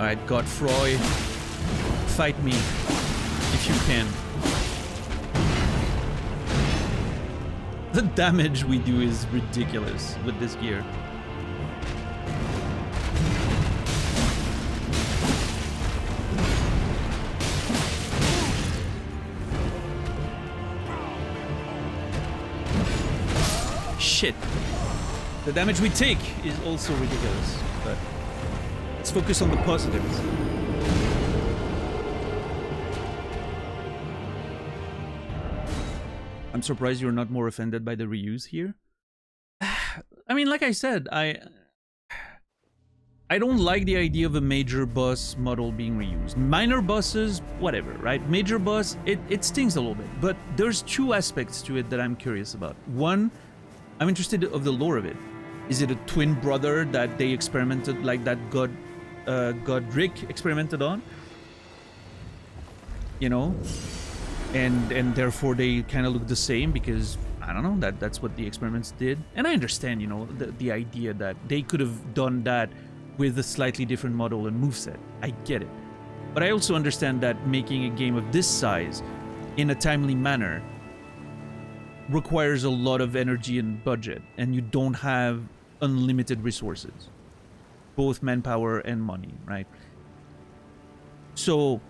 S1: Alright, Godfroy. Fight me. If you can. The damage we do is ridiculous with this gear. Shit. The damage we take is also ridiculous, but let's focus on the positives. I'm surprised you're not more offended by the reuse here. I mean, like I said, I don't like the idea of a major boss model being reused. Minor bosses, whatever, right? Major boss, it stings a little bit. But there's two aspects to it that I'm curious about. One, I'm interested of the lore of it. Is it a twin brother that they experimented, like that Godric experimented on? You know? And therefore they kind of look the same because, I don't know, that's what the experiments did. And I understand, you know, the idea that they could have done that with a slightly different model and moveset. I get it. But I also understand that making a game of this size in a timely manner requires a lot of energy and budget, and you don't have unlimited resources, both manpower and money, right? So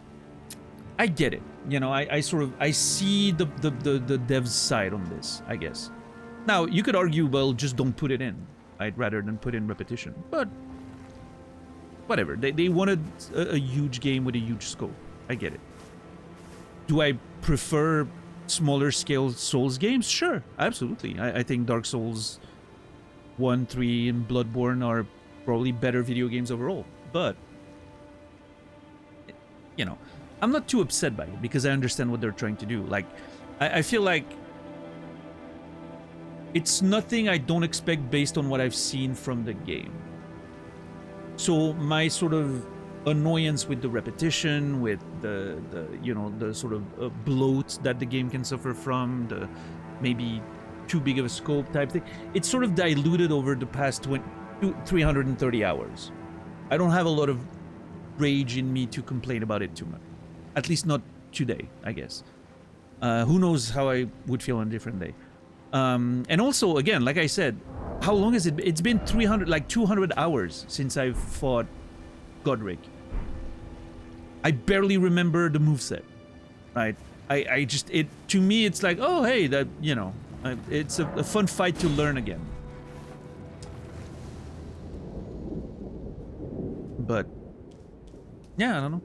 S1: I get it. You know, I see the dev's side on this, I guess. Now, you could argue, well, just don't put it in, right? Rather than put in repetition. But whatever. They wanted a huge game with a huge scope. I get it. Do I prefer smaller scale Souls games? Sure, absolutely. I think Dark Souls 1, 3, and Bloodborne are probably better video games overall. But, you know, I'm not too upset by it because I understand what they're trying to do. Like, I feel like it's nothing I don't expect based on what I've seen from the game. So my sort of annoyance with the repetition, with the you know, the sort of bloat that the game can suffer from, the maybe too big of a scope type thing, it's sort of diluted over the past 330 hours. I don't have a lot of rage in me to complain about it too much. At least not today, I guess. Who knows how I would feel on a different day. And also, again, like I said, how long has it been? It's been 200 hours since I've fought Godric. I barely remember the moveset, right? I just, to me, it's like, oh, hey, that, you know, it's a fun fight to learn again. But, yeah, I don't know.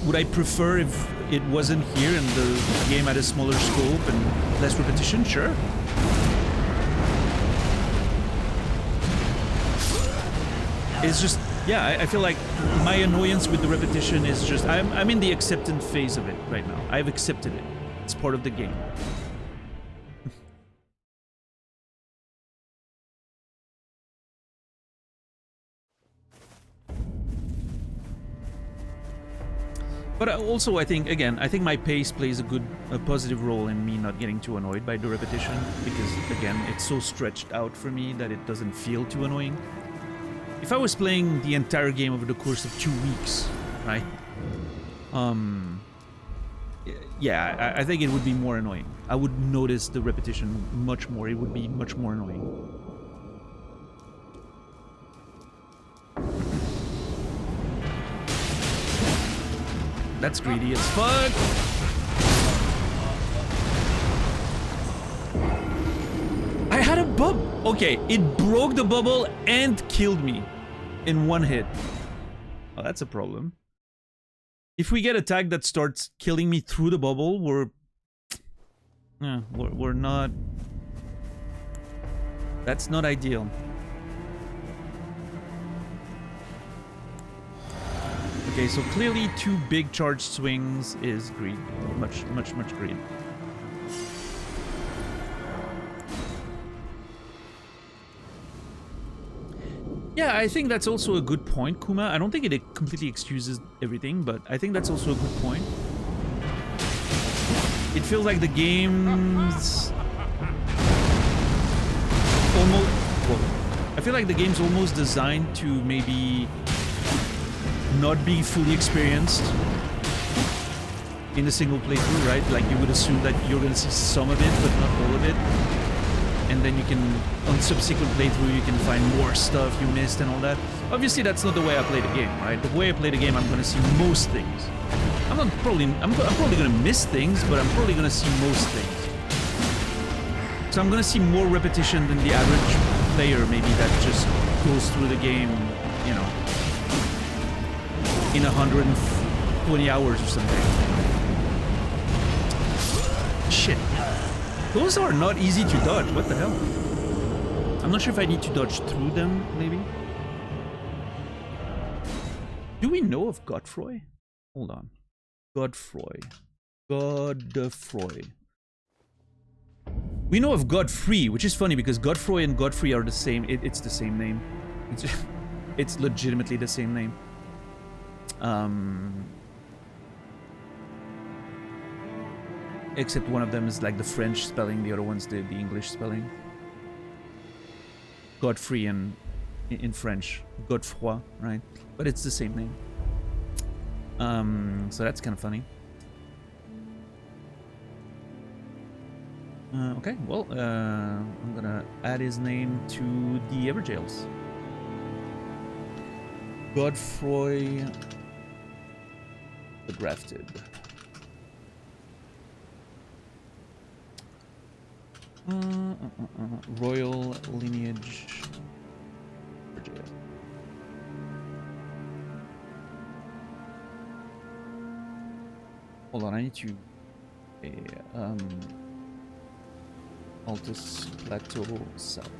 S1: Would I prefer if it wasn't here and the game had a smaller scope and less repetition? Sure. It's just, yeah, I feel like my annoyance with the repetition is just, I'm in the acceptance phase of it right now. I've accepted it. It's part of the game. But also, I think, again, I think my pace plays a positive role in me not getting too annoyed by the repetition, because, again, it's so stretched out for me that it doesn't feel too annoying. If I was playing the entire game over the course of 2 weeks, right? Yeah, I think it would be more annoying. I would notice the repetition much more. It would be much more annoying. That's greedy as fuck. I had a bubble. Okay, it broke the bubble and killed me in one hit. Oh, that's a problem. If we get a tag that starts killing me through the bubble, we're not. That's not ideal. Okay, so clearly 2 big charge swings is greed. Much greed. Yeah, I think that's also a good point, Kuma. I don't think it completely excuses everything, but I think that's also a good point. It feels like the game's almost... Well, I feel like the game's almost designed to maybe not be fully experienced in a single playthrough, right? Like you would assume that you're gonna see some of it, but not all of it. And then you can, on subsequent playthrough, you can find more stuff you missed and all that. Obviously, that's not the way I play the game, right? The way I play the game, I'm gonna see most things. I'm probably gonna miss things, but I'm probably gonna see most things. So I'm gonna see more repetition than the average player, maybe, that just goes through the game, you know, in 120 hours or something. Shit. Those are not easy to dodge. What the hell? I'm not sure if I need to dodge through them, maybe. Do we know of Godfrey? Hold on. Godfrey. We know of Godfrey, which is funny because Godfrey and Godfrey are the same. It's the same name. It's legitimately the same name. Except one of them is like the French spelling, the other one's the English spelling. Godfrey in French, Godefroy, right? But it's the same name. So that's kind of funny. Okay, well, I'm gonna add his name to the Everjails. Godfrey the Grafted. Royal lineage. Hold on, I need to. Altus Plateau South.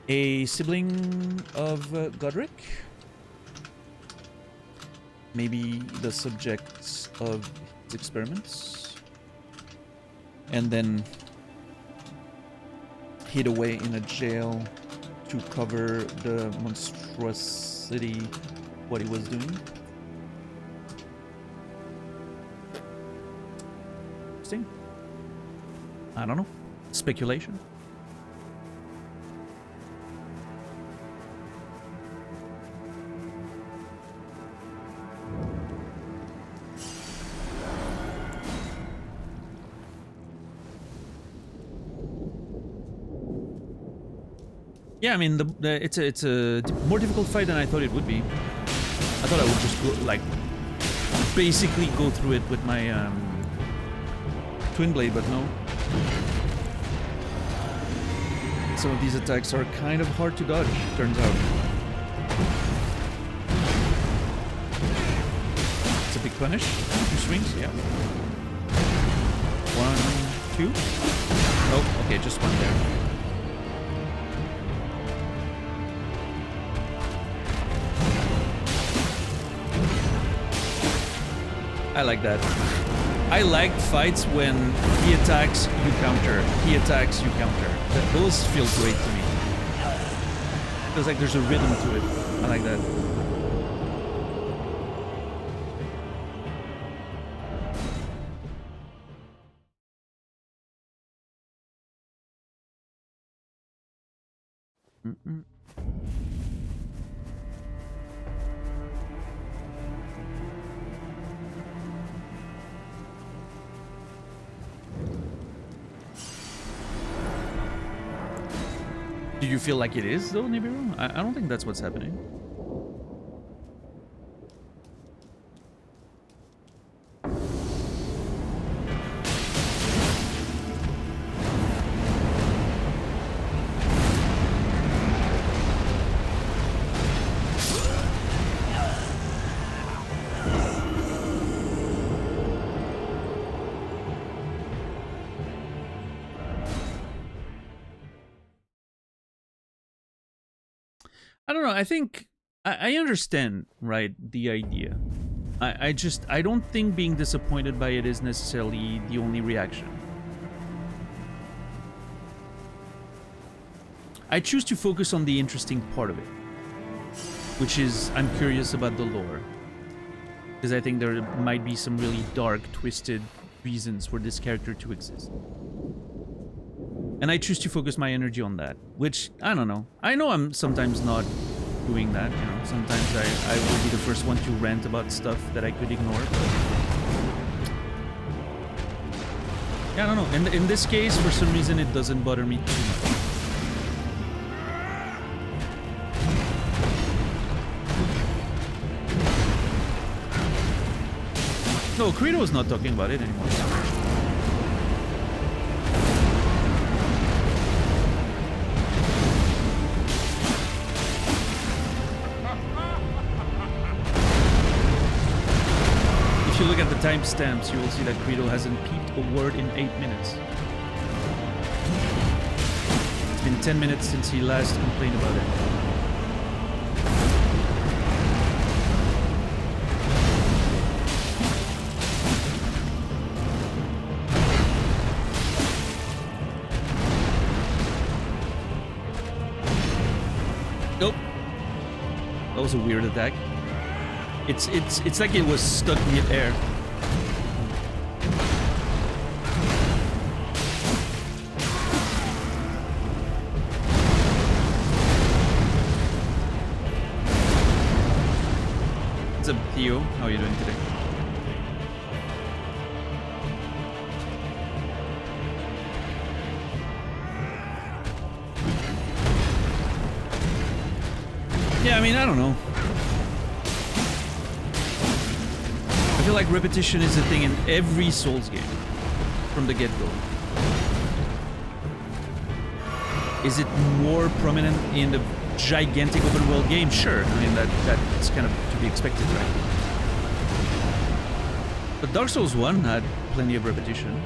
S1: A sibling of Godric. Maybe the subject of his experiments, and then hid away in a jail to cover the monstrosity what he was doing. Interesting. I don't know. Speculation. Yeah, I mean, it's a more difficult fight than I thought it would be. I thought I would just go, like, basically go through it with my twin blade, but no. Some of these attacks are kind of hard to dodge, turns out. It's a big punish. 2 swings, yeah. 1, 2. Oh, okay, just 1 there. I like that. I like fights when he attacks, you counter. He attacks, you counter. Those feel great to me. Feels like there's a rhythm to it. I like that. Do you feel like it is, though, Nibiru? I don't think that's what's happening. I don't know. I think I understand, right, the idea. I don't think being disappointed by it is necessarily the only reaction. I choose to focus on the interesting part of it, which is I'm curious about the lore, because I think there might be some really dark, twisted reasons for this character to exist. And I choose to focus my energy on that, which, I don't know. I know I'm sometimes not doing that, you know. Sometimes I will be the first one to rant about stuff that I could ignore, but... Yeah, I don't know. In this case, for some reason, it doesn't bother me too much. No, Credo is not talking about it anymore. If you look at the timestamps, you will see that Credo hasn't peeped a word in 8 minutes. It's been 10 minutes since he last complained about it. Nope. That was a weird attack. It's like it was stuck mid-air. What's up, Theo? How are you doing today? Yeah, I mean, I don't know. I feel like repetition is a thing in every Souls game from the get-go. Is it more prominent in the gigantic open world game? Sure. I mean, that's kind of to be expected, right? But Dark Souls 1 had plenty of repetition.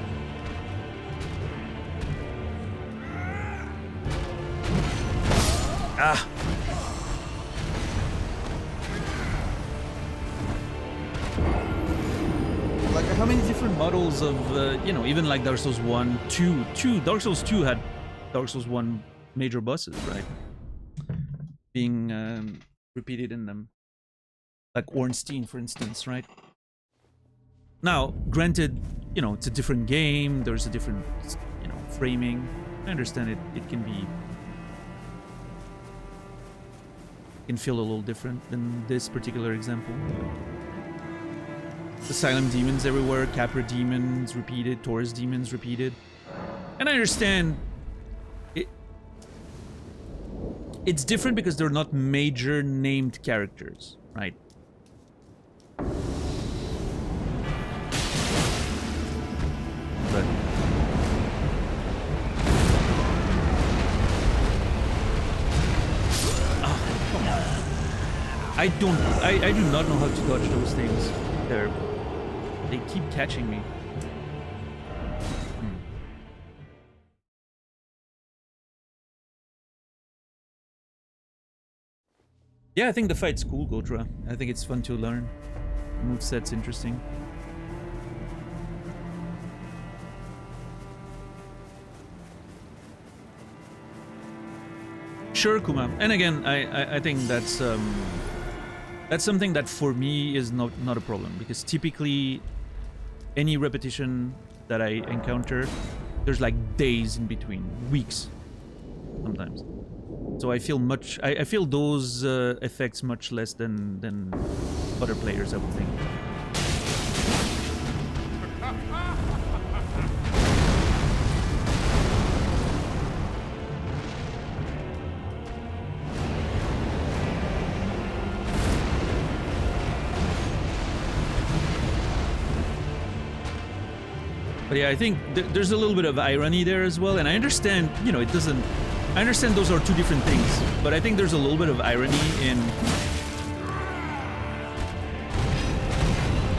S1: Ah! Like, how many different models of, you know, even like Dark Souls 1, 2, Dark Souls 2 had Dark Souls 1 major bosses, right? Being repeated in them. Like Ornstein, for instance, right? Now, granted, you know, it's a different game, there's a different, you know, framing. I understand it can be... can feel a little different than this particular example. Asylum demons everywhere, Capra demons repeated, Taurus demons repeated. And I understand it's different because they're not major named characters, right? But come on. I do not know how to dodge those things. They keep catching me. Yeah, I think the fight's cool, Gotra. I think it's fun to learn. Moveset's interesting. Sure, Kuma. And again, I think that's something that for me is not a problem, because typically any repetition that I encounter, there's like days in between, weeks sometimes. So I feel those effects much less than other players, I would think. But yeah, I think there's a little bit of irony there as well, and I understand, you know, I understand those are two different things, but I think there's a little bit of irony in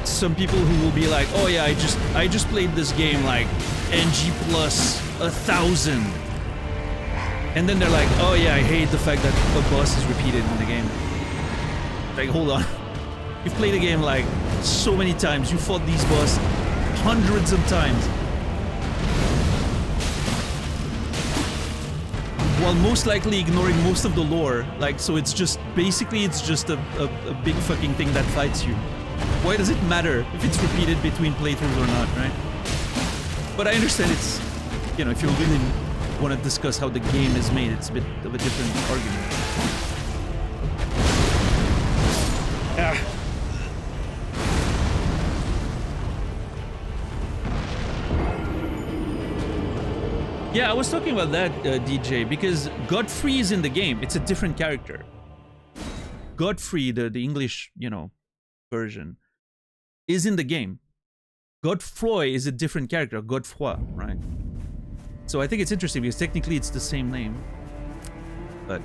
S1: some people who will be like, oh yeah, I just played this game like NG plus 1,000. And then they're like, oh yeah, I hate the fact that a boss is repeated in the game. Like, hold on. You've played the game like so many times, you fought these bosses hundreds of times. While most likely ignoring most of the lore, like, so it's just, basically it's just a big fucking thing that fights you. Why does it matter if it's repeated between playthroughs or not, right? But I understand it's, you know, if you're want to discuss how the game is made, it's a bit of a different argument. Ah. Yeah, I was talking about that, DJ, because Godfrey is in the game. It's a different character. Godfrey, the English, you know, version, is in the game. Godefroy is a different character, Godefroy, right? So I think it's interesting because technically it's the same name, but...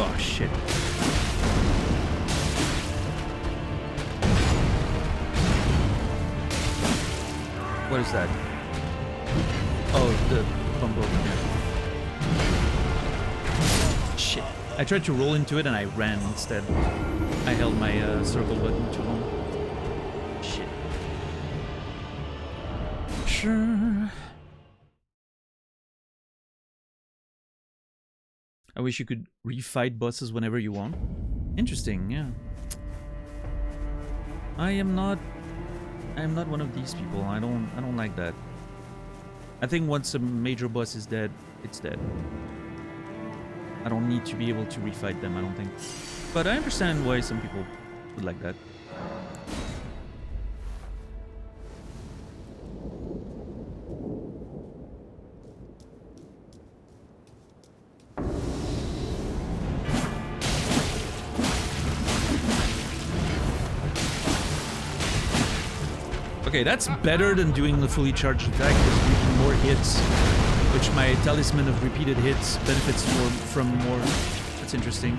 S1: Oh, shit. What is that? Oh, the bumblebee. Shit. I tried to roll into it and I ran instead. I held my circle button too long. Shit. Sure. I wish you could refight bosses whenever you want. Interesting, yeah. I am not one of these people. I don't like that. I think once a major boss is dead, it's dead. I don't need to be able to refight them, I don't think. But I understand why some people would like that. Okay, that's better than doing the fully charged attack, because making more hits, which my talisman of repeated hits benefits from more. That's interesting.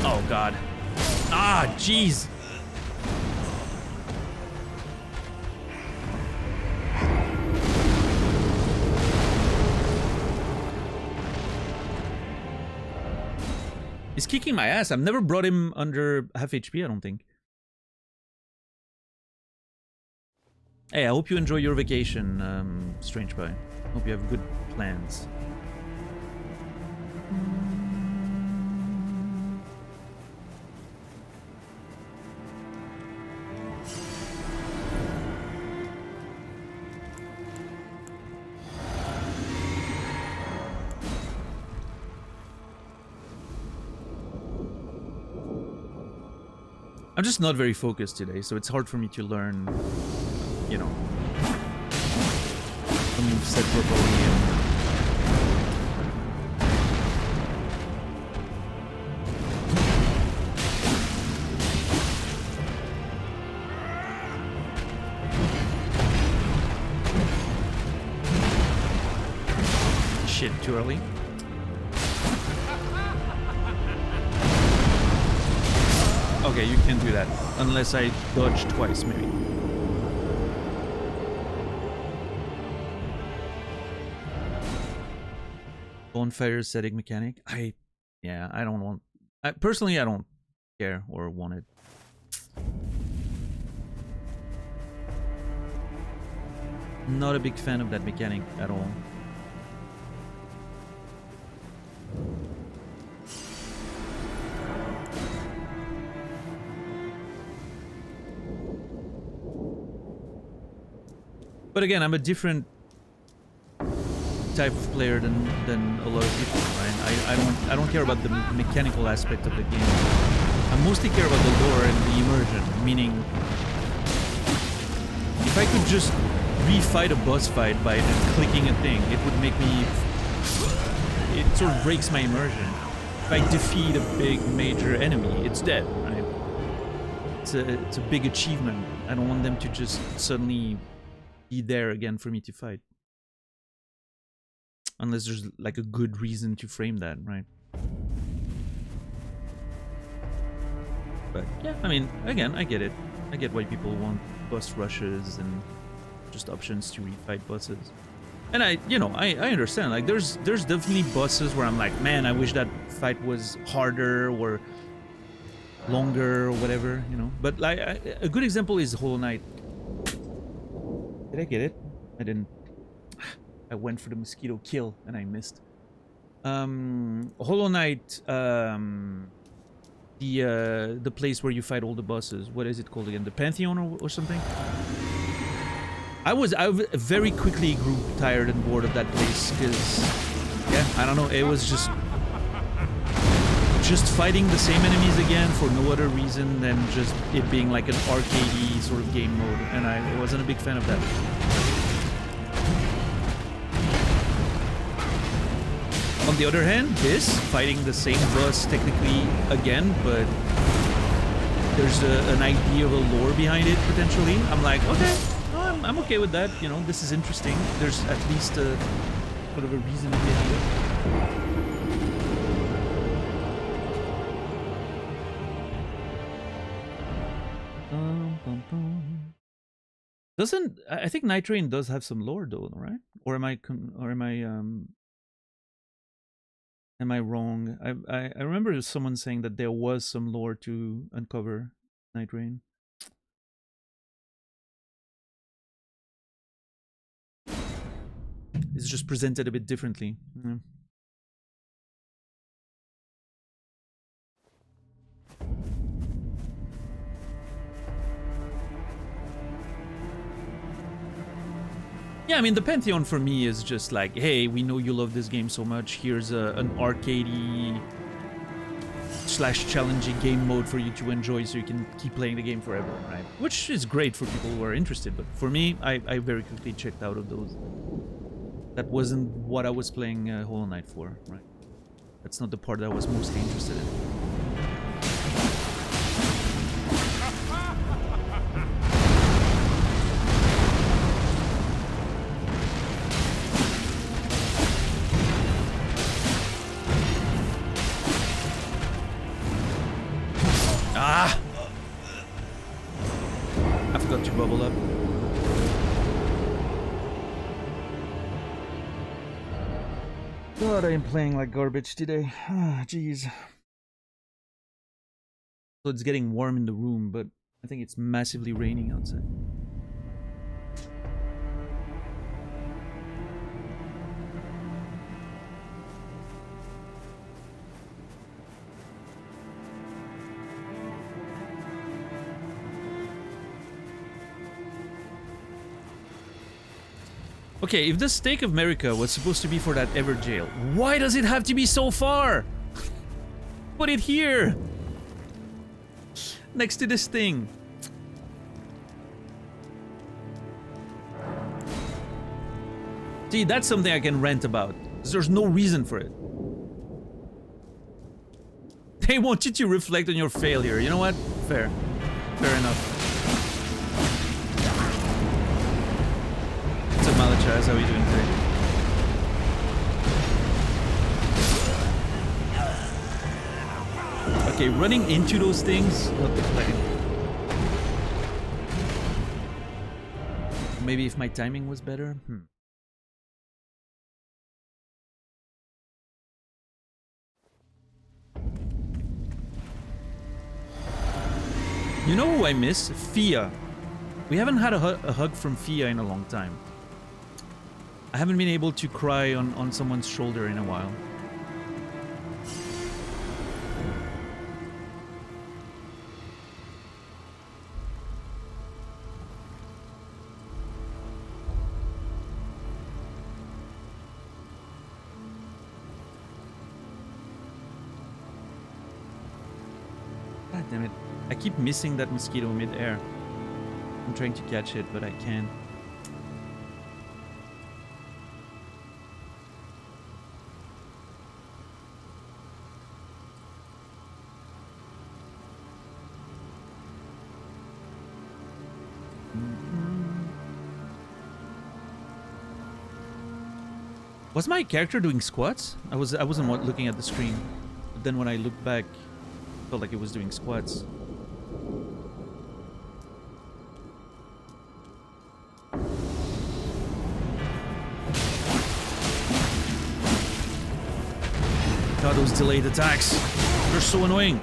S1: Oh god. Ah, jeez. He's kicking my ass. I've never brought him under half HP, I don't think. Hey, I hope you enjoy your vacation, Strange Pie. Hope you have good plans. I'm just not very focused today, so it's hard for me to learn, you know, the moveset properly. Shit, too early. Okay, you can do that. Unless I dodge twice, maybe. Bonfire setting mechanic. I don't want... personally, I don't care or want it. Not a big fan of that mechanic at all. But again, I'm a different type of player than a lot of people, right? I don't care about the mechanical aspect of the game. I mostly care about the lore and the immersion, meaning if I could just refight a boss fight by clicking a thing, it would make me... it sort of breaks my immersion. If I defeat a big major enemy, it's dead, right? It's a big achievement. I don't want them to just suddenly be there again for me to fight. Unless there's like a good reason to frame that, right? But yeah, I mean, again, I get it. I get why people want boss rushes and just options to refight bosses. And I understand. Like, there's definitely bosses where I'm like, man, I wish that fight was harder or longer or whatever, you know. But like, a good example is Hollow Knight. Did I get it? I didn't. I went for the mosquito kill and I missed. Hollow Knight, the place where you fight all the bosses. What is it called again? The Pantheon or something? I very quickly grew tired and bored of that place because, yeah, I don't know. It was just fighting the same enemies again for no other reason than just it being like an arcadey sort of game mode, and I wasn't a big fan of that. On the other hand, this, fighting the same boss technically again, but there's an idea of a lore behind it, potentially. I'm like, okay, no, I'm okay with that. You know, this is interesting. There's at least a sort of a reason behind it. Doesn't, I think Night Train does have some lore though, right? Or am I wrong? I remember someone saying that there was some lore to uncover Night Rain. It's just presented a bit differently. Yeah. Yeah, I mean, the Pantheon for me is just like, hey, we know you love this game so much. Here's an arcadey / challenging game mode for you to enjoy so you can keep playing the game forever, right? Which is great for people who are interested, but for me, I very quickly checked out of those. That wasn't what I was playing Hollow Knight for, right? That's not the part that I was mostly interested in. Ah! I forgot to bubble up. God, I am playing like garbage today. Ah, jeez. So it's getting warm in the room, but I think it's massively raining outside. Okay, if the Stake of America was supposed to be for that Ever jail, why does it have to be so far? Put it here! Next to this thing. See, that's something I can rant about. There's no reason for it. They want you to reflect on your failure. You know what? Fair. Fair enough. Malachaz, how are you doing today? Okay, running into those things, not the plan. Maybe if my timing was better? You know who I miss? Fia. We haven't had a hug from Fia in a long time. I haven't been able to cry on someone's shoulder in a while. God damn it. I keep missing that mosquito mid-air. I'm trying to catch it, but I can't. Was my character doing squats? I wasn't looking at the screen. But then when I looked back, I felt like it was doing squats. delayed attacks. They're so annoying.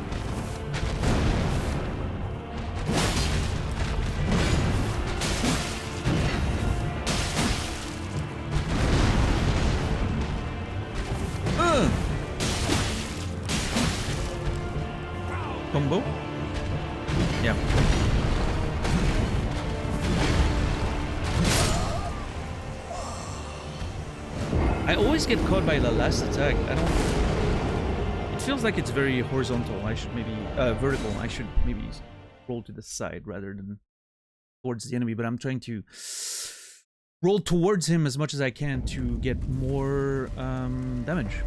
S1: Combo? Yeah. I always get caught by the last attack. I don't... It feels like it's very horizontal. I should maybe... vertical. I should maybe roll to the side rather than towards the enemy. But I'm trying to roll towards him as much as I can to get more damage.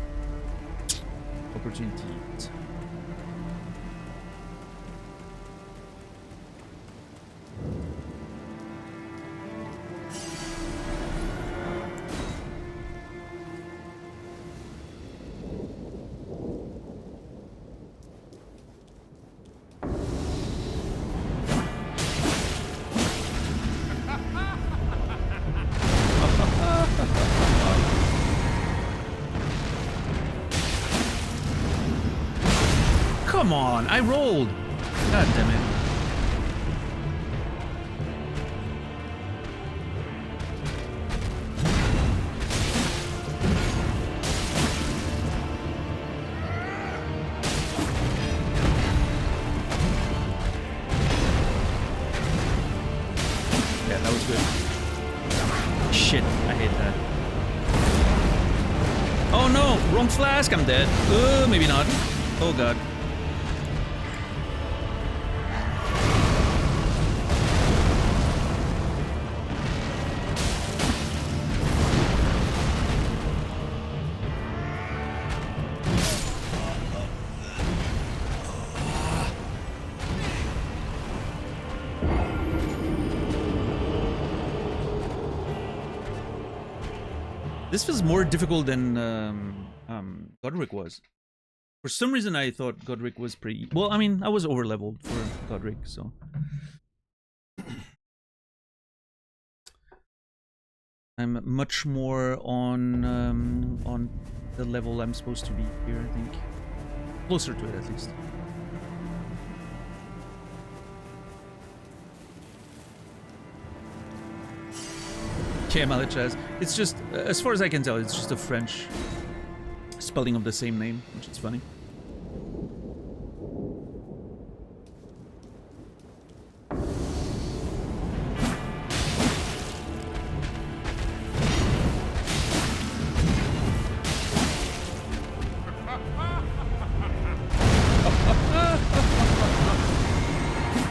S1: Opportunity. Come on, I rolled. God damn it. Yeah, that was good. Shit, I hate that. Oh no, wrong flask, I'm dead. Maybe not. Oh god. This was more difficult than Godric was. For some reason, I thought Godric was pretty... Well, I mean, I was over-leveled for Godric, so... I'm much more on the level I'm supposed to be here, I think. Closer to it, at least. Yeah, Malichaz. It's just, as far as I can tell, it's just a French spelling of the same name, which is funny.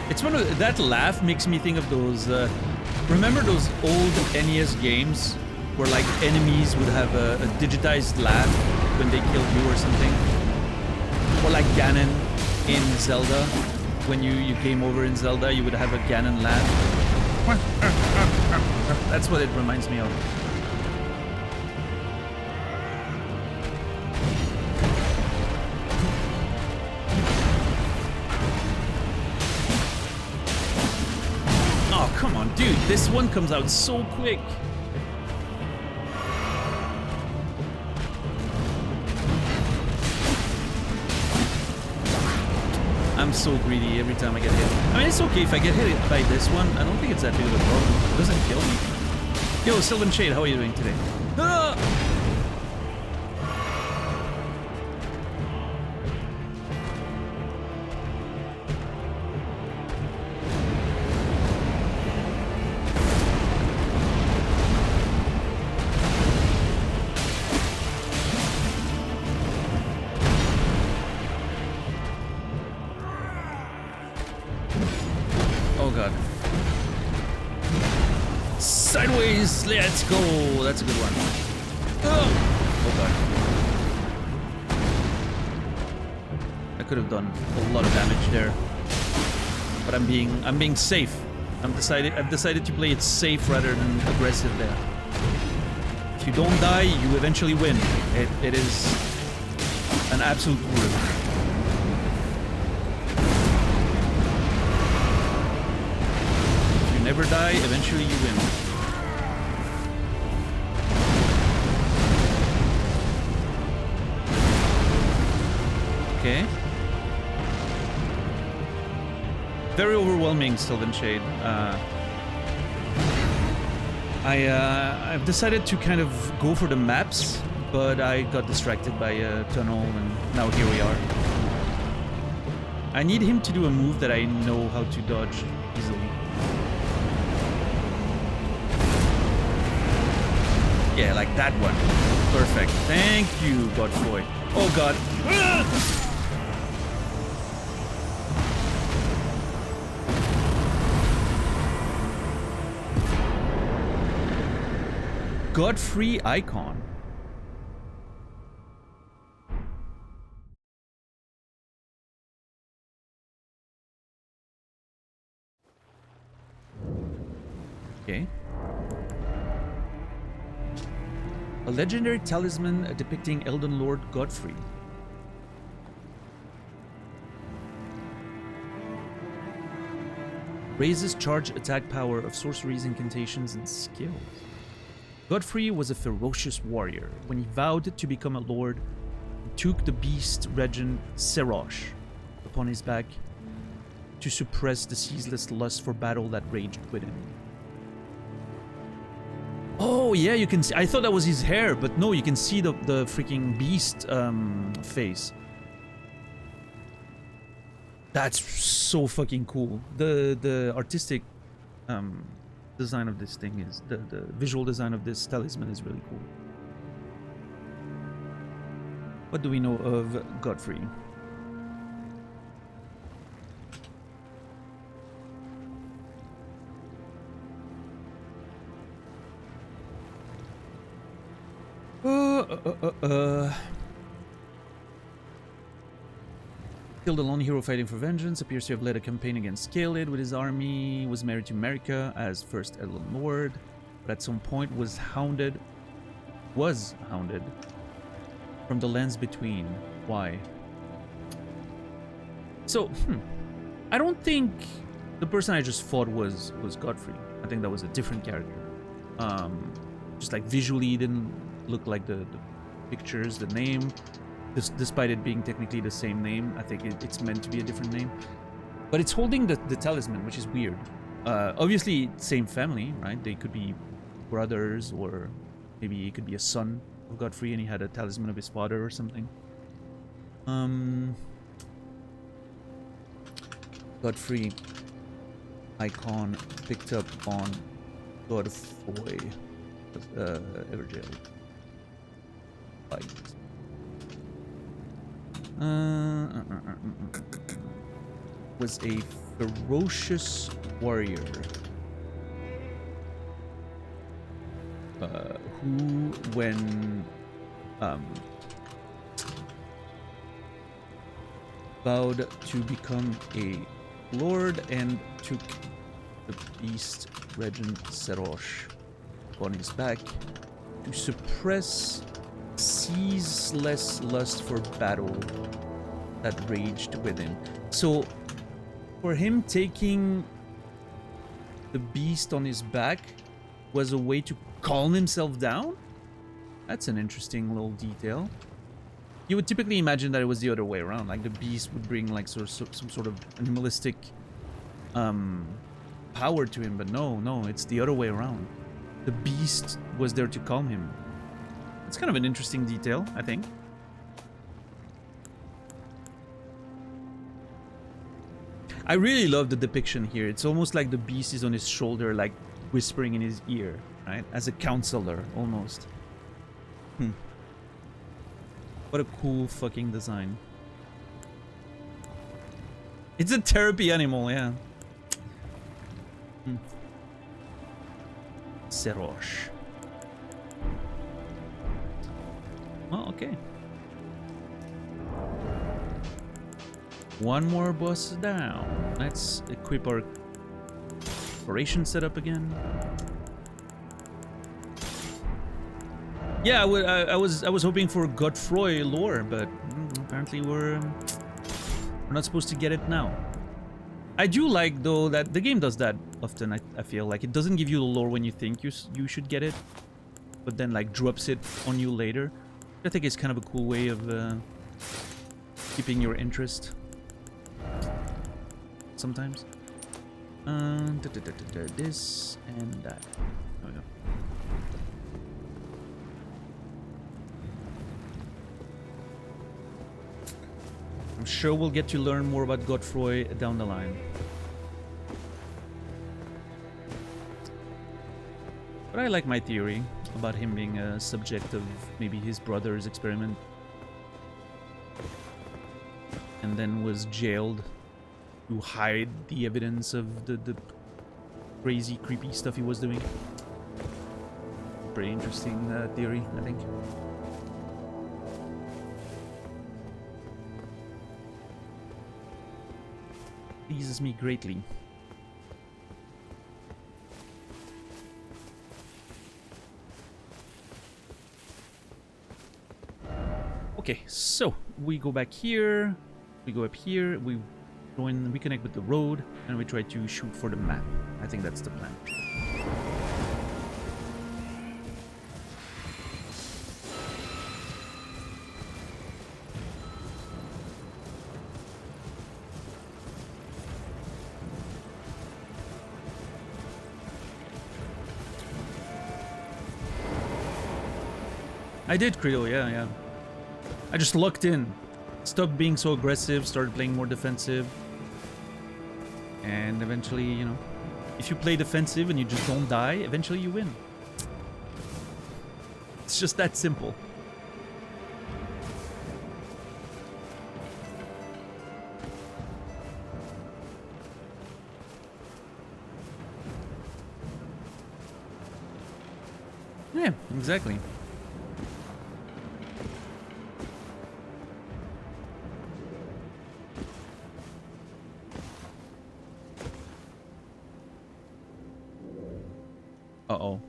S1: It's one of that laugh makes me think of those. Remember those old NES games where like enemies would have a digitized laugh when they killed you or something? Or like Ganon in Zelda. When you came over in Zelda, you would have a Ganon laugh. That's what it reminds me of. Come on, dude, this one comes out so quick. I'm so greedy every time I get hit. I mean, it's okay if I get hit by this one. I don't think it's that big of a problem. It doesn't kill me. Yo, Sylvan Shade, how are you doing today? Ah! Sideways, let's go. That's a good one. Oh god. I could have done a lot of damage there. But I'm being safe. I've decided to play it safe rather than aggressive there. If you don't die, you eventually win. It is an absolute rule. If you never die, eventually you win. Okay. Very overwhelming, Sylvan Shade. I've decided to kind of go for the maps, but I got distracted by a tunnel, and now here we are. I need him to do a move that I know how to dodge easily. Yeah, like that one. Perfect. Thank you, Godfrey. Oh god. Godfrey icon. Okay. A legendary talisman depicting Elden Lord Godfrey. Raises charge attack power of sorceries, incantations, and skills. Godfrey was a ferocious warrior. When he vowed to become a lord, he took the beast regent Serosh upon his back to suppress the ceaseless lust for battle that raged within him. Oh yeah, you can see. I thought that was his hair, but no, you can see the freaking beast face. That's so fucking cool. The artistic design of this thing is the visual design of this talisman is really cool. What do we know of Godfrey? Killed a lone hero fighting for vengeance, appears to have led a campaign against Caelid with his army, was married to Marika as first Elden Lord, but at some point was hounded from the lands between. Why? So, I don't think the person I just fought was Godfrey. I think that was a different character. Just like visually didn't look like the pictures, the name. Despite it being technically the same name, I think it's meant to be a different name. But it's holding the talisman, which is weird. Obviously, same family, right? They could be brothers, or maybe he could be a son of Godfrey and he had a talisman of his father or something. Godfrey icon picked up on Godfrey Everjail. Fight. Was a ferocious warrior who, when vowed to become a lord and took the beast regent Serosh on his back to suppress ceaseless lust for battle that raged within. So for him, taking the beast on his back was a way to calm himself down? That's an interesting little detail. You would typically imagine that it was the other way around, like the beast would bring like some sort of animalistic power to him, but no, it's the other way around. The beast was there to calm him. It's kind of an interesting detail, I think. I really love the depiction here. It's almost like the beast is on his shoulder, like whispering in his ear, right? As a counselor, almost. What a cool fucking design. It's a therapy animal, yeah. Serosh. Oh, okay. One more boss down. Let's equip our operation setup again. Yeah, I was hoping for Godfrey lore, but apparently we're not supposed to get it now. I do like though that the game does that often. I feel like it doesn't give you the lore when you think you should get it, but then like drops it on you later. I think it's kind of a cool way of keeping your interest sometimes. This and that. There we go. I'm sure we'll get to learn more about Godfroy down the line. But I like my theory about him being a subject of maybe his brother's experiment. And then was jailed to hide the evidence of the crazy, creepy stuff he was doing. Pretty interesting theory, I think. Pleases me greatly. Okay, so we go back here, we go up here, we join, we connect with the road, and we try to shoot for the map. I think that's the plan. I did Credo, yeah. I just locked in. Stopped being so aggressive, started playing more defensive. And eventually, you know, if you play defensive and you just don't die, eventually you win. It's just that simple. Yeah, exactly. Uh-oh.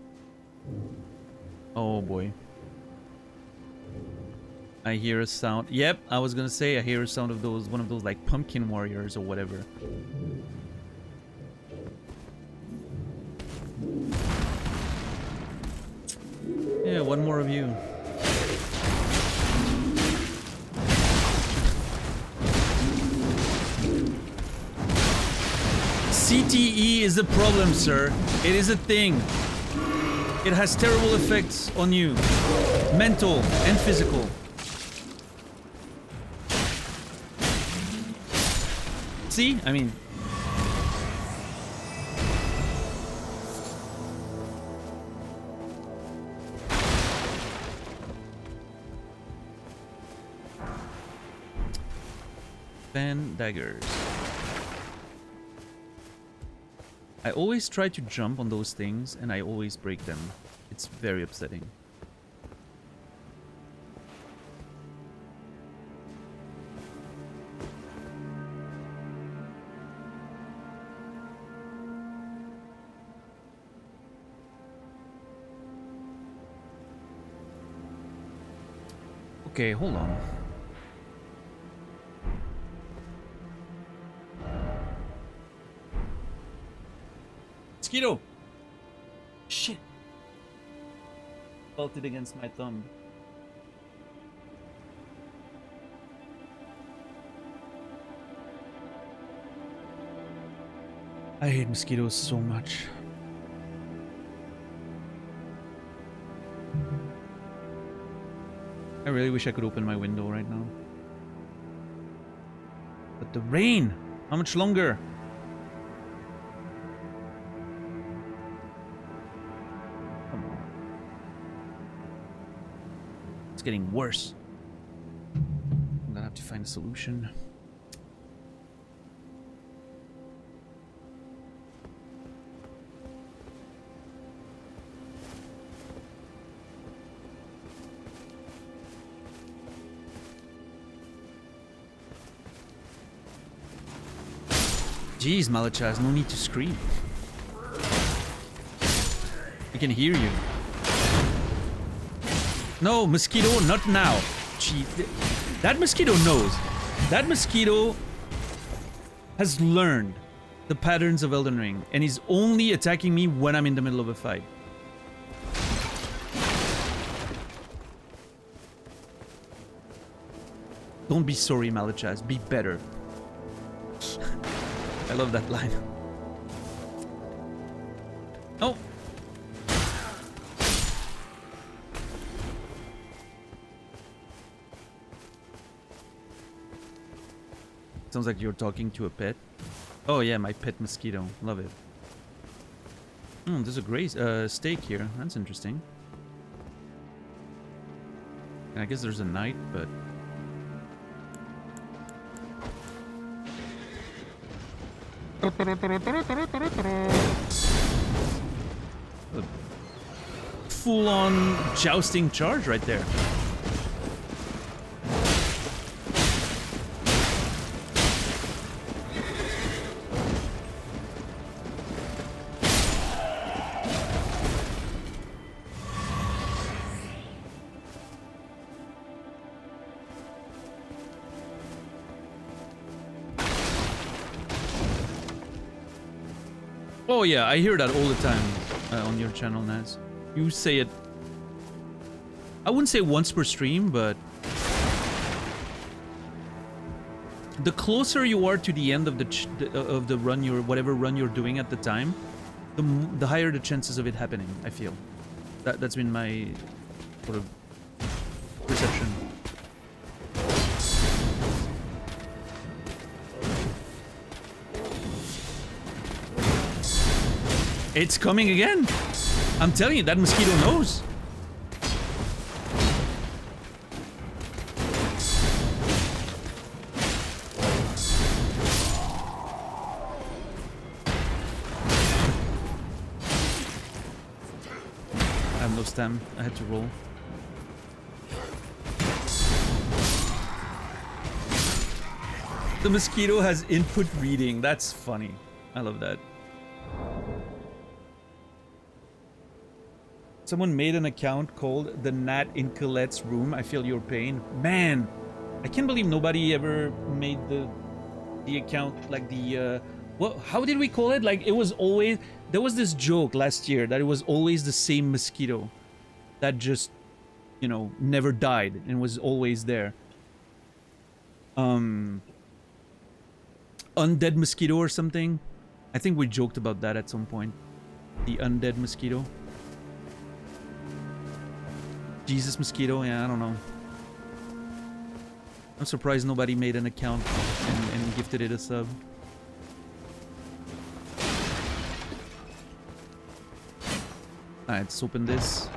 S1: Oh boy. I hear a sound. Yep, I was gonna say I hear a sound of those, one of those like pumpkin warriors or whatever. Yeah, one more of you. CTE is a problem, sir. It is a thing. It has terrible effects on you. Mental and physical. See? I mean... Fan daggers. I always try to jump on those things and I always break them. It's very upsetting. Okay, hold on. Mosquito! Shit! Felt it against my thumb. I hate mosquitoes so much. I really wish I could open my window right now. But the rain! How much longer? It's getting worse. I'm gonna have to find a solution. Jeez, Malachaz, no need to scream. We can hear you. No, mosquito, not now. Gee, that mosquito knows. That mosquito has learned the patterns of Elden Ring and is only attacking me when I'm in the middle of a fight. Don't be sorry, Malachas. Be better. I love that line. Oh! Sounds like you're talking to a pet. Oh yeah, my pet mosquito. Love it. There's a gray steak here. That's interesting. And I guess there's a knight, but... A full-on jousting charge right there. Oh yeah, I hear that all the time on your channel, Naz. You say it... I wouldn't say once per stream, but... The closer you are to the end of the run, whatever run you're doing at the time, the higher the chances of it happening, I feel. That's been my sort of perception. It's coming again! I'm telling you, that mosquito knows! I have no stam. I had to roll. The mosquito has input reading. That's funny. I love that. Someone made an account called The Gnat in Colette's Room. I feel your pain. Man, I can't believe nobody ever made the account like the... how did we call it? Like, it was always... There was this joke last year that it was always the same mosquito that just, you know, never died and was always there. Undead mosquito or something. I think we joked about that at some point. The undead mosquito. Jesus mosquito, yeah, I don't know. I'm surprised nobody made an account and gifted it a sub. Alright, let's open this.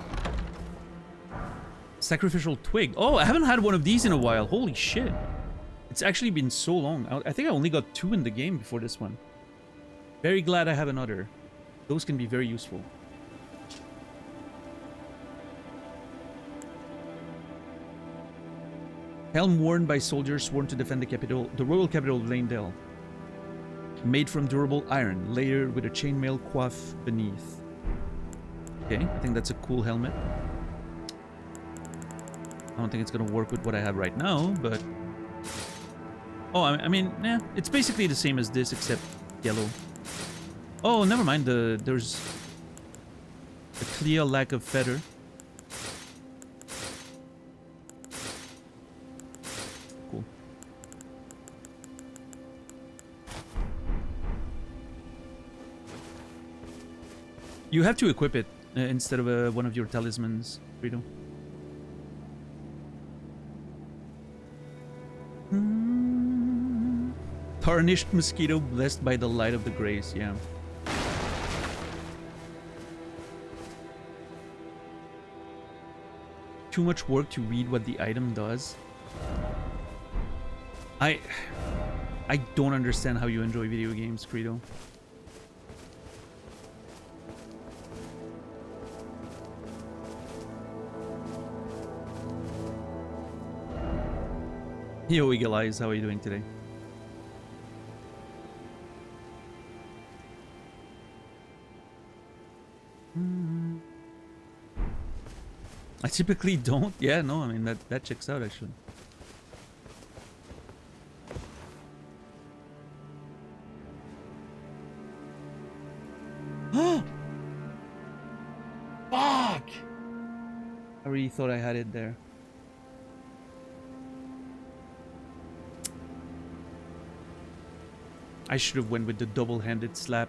S1: Sacrificial twig. Oh, I haven't had one of these in a while. Holy shit. It's actually been so long. I think I only got 2 in the game before this one. Very glad I have another. Those can be very useful. Helm worn by soldiers sworn to defend the royal capital of Leyndell. Made from durable iron, layered with a chainmail coif beneath. Okay, I think that's a cool helmet. I don't think it's gonna work with what I have right now, but... Oh, I mean, yeah, it's basically the same as this, except yellow. Oh, never mind, there's a clear lack of feather. Cool. You have to equip it instead of one of your talismans, Frito. Tarnished mosquito blessed by the light of the grace, yeah. Too much work to read what the item does. I don't understand how you enjoy video games, Credo. Yo, Eagle Eyes, how are you doing today? I typically don't. Yeah, no, I mean, that checks out, actually. Fuck! I really thought I had it there. I should have went with the double-handed slap,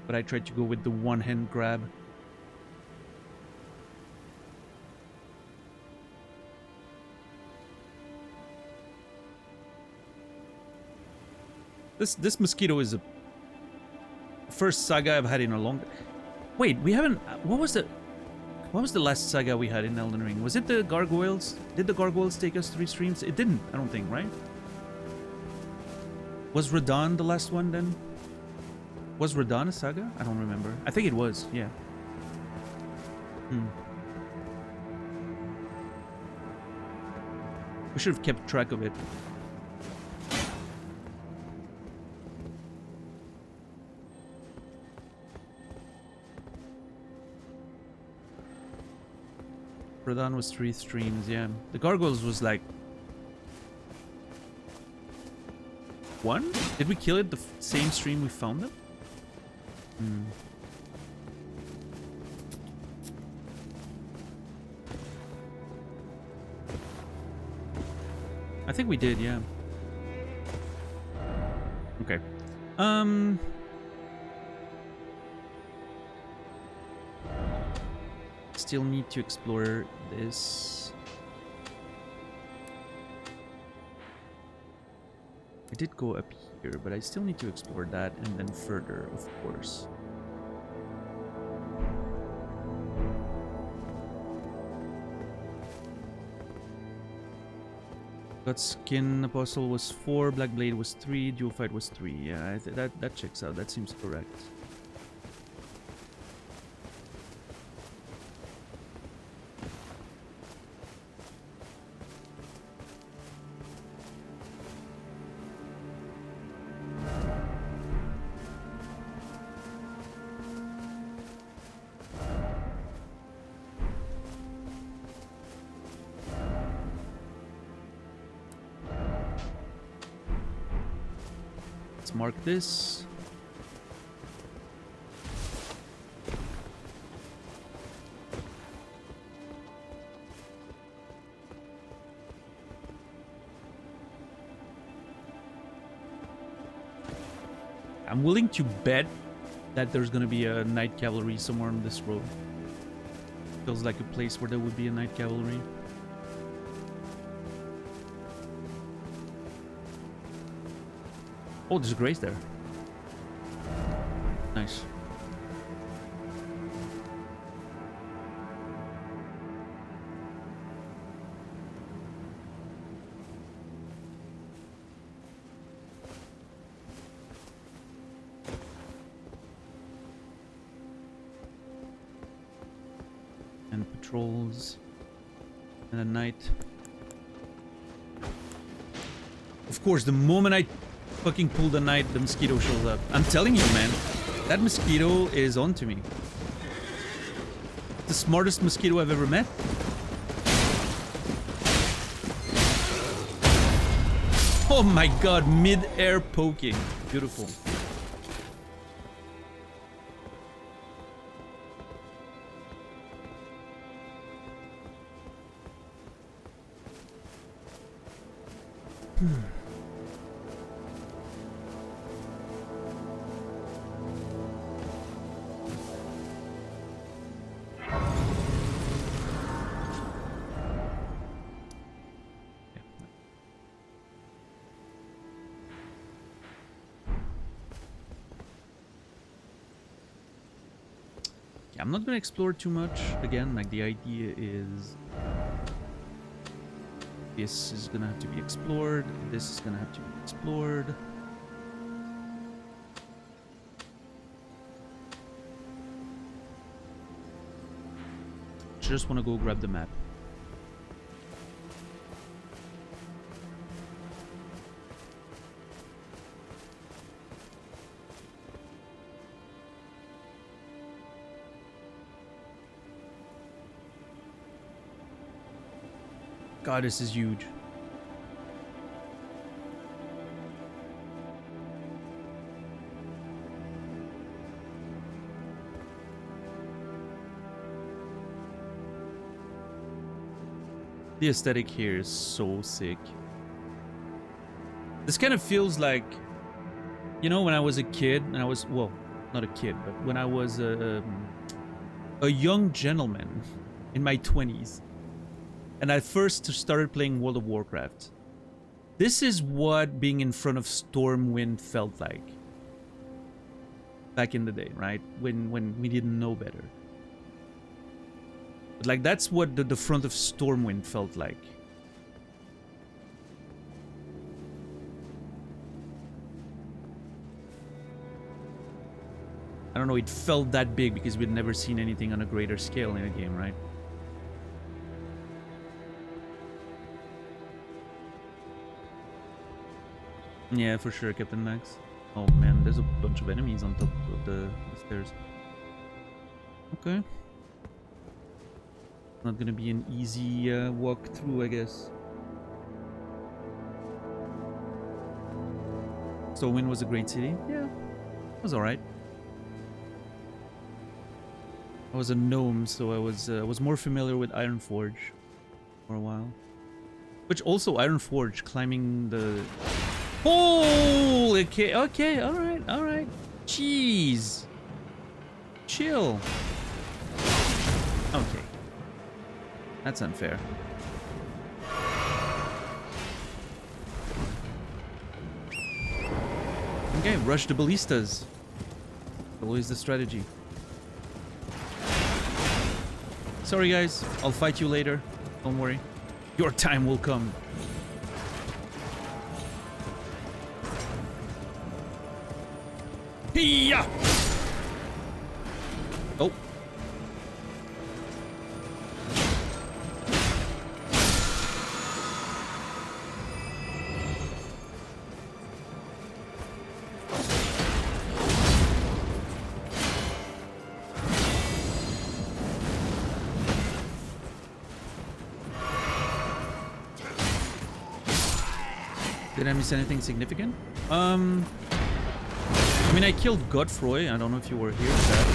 S1: but I tried to go with the one-hand grab. This mosquito is a first saga I've had in a long... Wait, we haven't... What was the last saga we had in Elden Ring? Was it the gargoyles? Did the gargoyles take us 3 streams? It didn't, I don't think, right? Was Radon the last one then? Was Radon a saga? I don't remember. I think it was, yeah. We should have kept track of it. Radon was 3 streams, yeah. The gargoyles was like... 1? Did we kill it the same stream we found them? I think we did, yeah. Okay. Still need to explore this. I did go up here, but I still need to explore that and then further, of course. Got Skin Apostle was 4, Black Blade was 3, Dual Fight was 3. Yeah, that checks out. That seems correct. Mark this. I'm willing to bet that there's gonna be a night cavalry somewhere on this road. Feels like a place where there would be a night cavalry. Oh, there's a grace there. Nice. And patrols. And a night. Of course, the moment I fucking pull the night, the mosquito shows up. I'm telling you, man. That mosquito is onto me. The smartest mosquito I've ever met. Oh my god, mid-air poking. Beautiful. I'm not gonna explore too much. Again, like the idea is this is gonna have to be explored. This is gonna have to be explored. Just wanna go grab the map. God, this is huge. The aesthetic here is so sick. This kind of feels like You know, when I was a kid, and I was, well, not a kid, but when I was a young gentleman in my 20s, and I first started playing World of Warcraft, this is what being in front of Stormwind felt like. Back in the day, right? When we didn't know better. But like, that's what the front of Stormwind felt like. I don't know, it felt that big because we'd never seen anything on a greater scale in a game, right? Yeah, for sure, Captain Max. Oh man, there's a bunch of enemies on top of the stairs. Okay. Not gonna be an easy walk through, I guess. Stormwind was a great city. Yeah, it was alright. I was a gnome, so I was more familiar with Ironforge for a while. Which also Ironforge, climbing the... Oh, okay, okay, alright, alright. Jeez. Chill. Okay. That's unfair. Okay, rush the ballistas. Always the strategy. Sorry guys, I'll fight you later. Don't worry. Your time will come. Hiya! Oh. Did I miss anything significant? I mean, I killed Godfroy. I don't know if you were here for that.